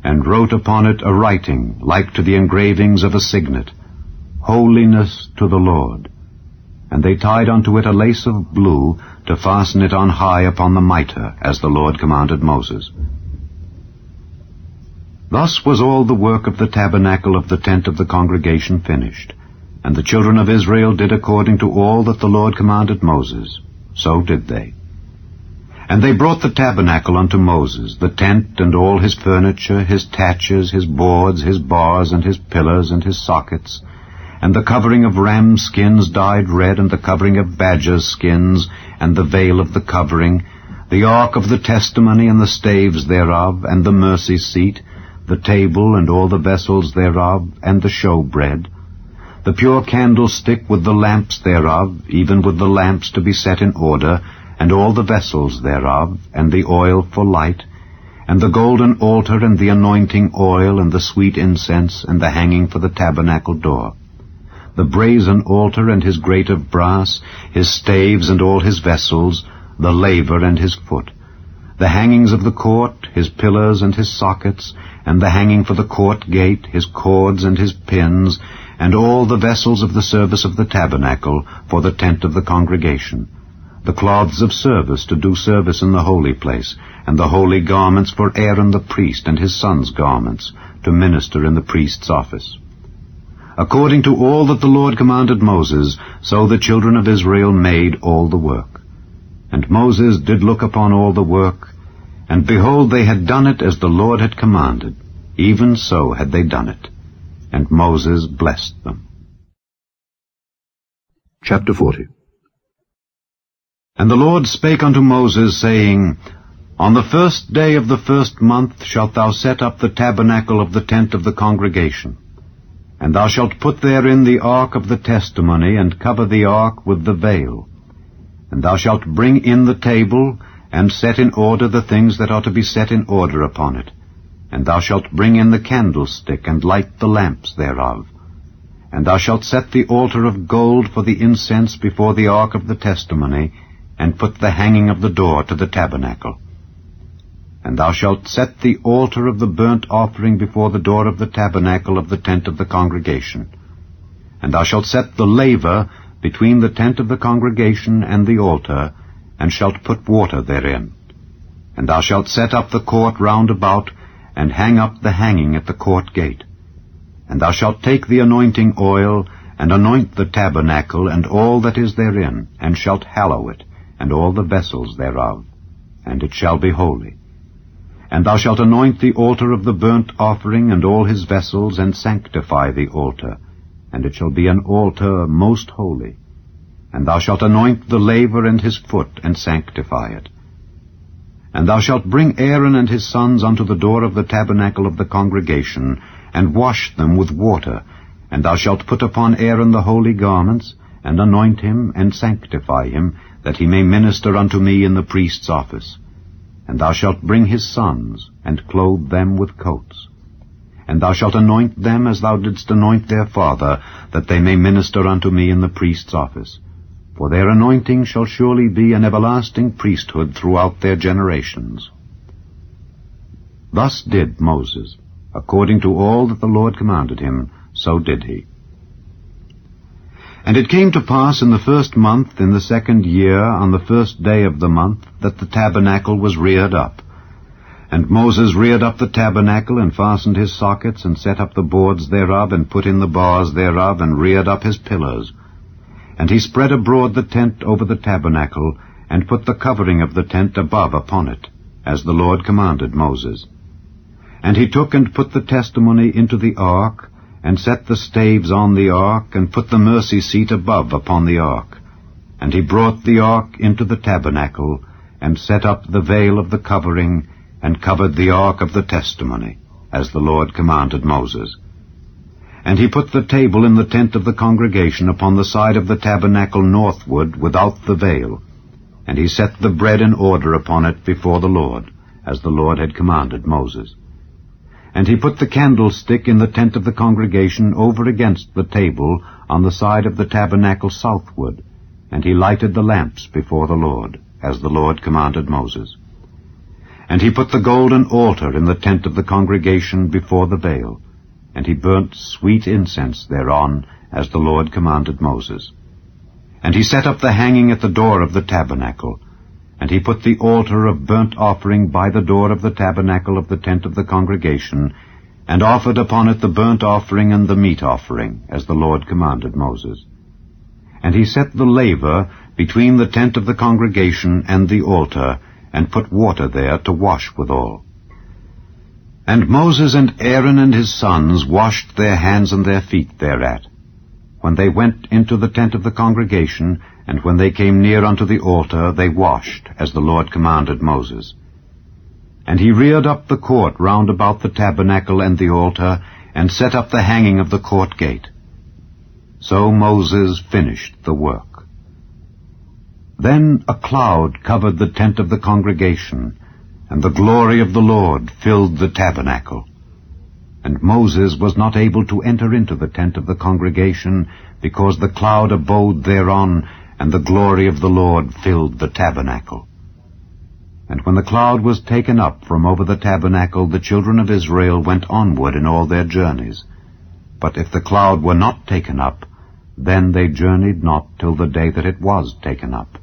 and wrote upon it a writing like to the engravings of a signet, Holiness to the Lord. And they tied unto it a lace of blue, to fasten it on high upon the mitre, as the Lord commanded Moses. Thus was all the work of the tabernacle of the tent of the congregation finished. And the children of Israel did according to all that the Lord commanded Moses. So did they. And they brought the tabernacle unto Moses, the tent and all his furniture, his taches, his boards, his bars, and his pillars, and his sockets, and the covering of ram skins dyed red, and the covering of badger skins, and the veil of the covering, the ark of the testimony, and the staves thereof, and the mercy seat, the table, and all the vessels thereof, and the showbread, the pure candlestick with the lamps thereof, even with the lamps to be set in order, and all the vessels thereof, and the oil for light, and the golden altar, and the anointing oil, and the sweet incense, and the hanging for the tabernacle door, the brazen altar, and his grate of brass, his staves, and all his vessels, the laver, and his foot, the hangings of the court, his pillars, and his sockets, and the hanging for the court gate, his cords, and his pins, and all the vessels of the service of the tabernacle for the tent of the congregation, the cloths of service to do service in the holy place, and the holy garments for Aaron the priest and his sons' garments, to minister in the priest's office. According to all that the Lord commanded Moses, so the children of Israel made all the work. And Moses did look upon all the work, and behold, they had done it as the Lord had commanded, even so had they done it. And Moses blessed them. Chapter 40. And the Lord spake unto Moses, saying, On the 1st day of the 1st month shalt thou set up the tabernacle of the tent of the congregation. And thou shalt put therein the ark of the testimony, and cover the ark with the veil. And thou shalt bring in the table, and set in order the things that are to be set in order upon it. And thou shalt bring in the candlestick, and light the lamps thereof. And thou shalt set the altar of gold for the incense before the ark of the testimony, and put the hanging of the door to the tabernacle. And thou shalt set the altar of the burnt offering before the door of the tabernacle of the tent of the congregation. And thou shalt set the laver between the tent of the congregation and the altar, and shalt put water therein. And thou shalt set up the court round about, and hang up the hanging at the court gate. And thou shalt take the anointing oil, and anoint the tabernacle, and all that is therein, and shalt hallow it, and all the vessels thereof, and it shall be holy. And thou shalt anoint the altar of the burnt offering, and all his vessels, and sanctify the altar, and it shall be an altar most holy. And thou shalt anoint the laver and his foot, and sanctify it. And thou shalt bring Aaron and his sons unto the door of the tabernacle of the congregation, and wash them with water. And thou shalt put upon Aaron the holy garments, and anoint him, and sanctify him, that he may minister unto me in the priest's office. And thou shalt bring his sons, and clothe them with coats. And thou shalt anoint them as thou didst anoint their father, that they may minister unto me in the priest's office. For their anointing shall surely be an everlasting priesthood throughout their generations. Thus did Moses. According to all that the Lord commanded him, so did he. And it came to pass in the 1st month, in the 2nd year, on the 1st day of the month, that the tabernacle was reared up. And Moses reared up the tabernacle, and fastened his sockets, and set up the boards thereof, and put in the bars thereof, and reared up his pillars. And he spread abroad the tent over the tabernacle, and put the covering of the tent above upon it, as the Lord commanded Moses. And he took and put the testimony into the ark, and set the staves on the ark, and put the mercy seat above upon the ark. And he brought the ark into the tabernacle, and set up the veil of the covering, and covered the ark of the testimony, as the Lord commanded Moses. And he put the table in the tent of the congregation upon the side of the tabernacle northward, without the veil. And he set the bread in order upon it before the Lord, as the Lord had commanded Moses. And he put the candlestick in the tent of the congregation over against the table on the side of the tabernacle southward, and he lighted the lamps before the Lord, as the Lord commanded Moses. And he put the golden altar in the tent of the congregation before the veil, and he burnt sweet incense thereon, as the Lord commanded Moses. And he set up the hanging at the door of the tabernacle, and he put the altar of burnt offering by the door of the tabernacle of the tent of the congregation, and offered upon it the burnt offering and the meat offering, as the Lord commanded Moses. And he set the laver between the tent of the congregation and the altar, and put water there to wash withal. And Moses and Aaron and his sons washed their hands and their feet thereat, when they went into the tent of the congregation, and when they came near unto the altar, they washed, as the Lord commanded Moses. And he reared up the court round about the tabernacle and the altar, and set up the hanging of the court gate. So Moses finished the work. Then a cloud covered the tent of the congregation, and the glory of the Lord filled the tabernacle. And Moses was not able to enter into the tent of the congregation, because the cloud abode thereon, and the glory of the Lord filled the tabernacle. And when the cloud was taken up from over the tabernacle, the children of Israel went onward in all their journeys. But if the cloud were not taken up, then they journeyed not till the day that it was taken up.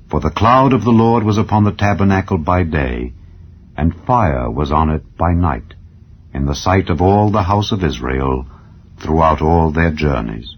For the cloud of the Lord was upon the tabernacle by day, and fire was on it by night, in the sight of all the house of Israel, throughout all their journeys.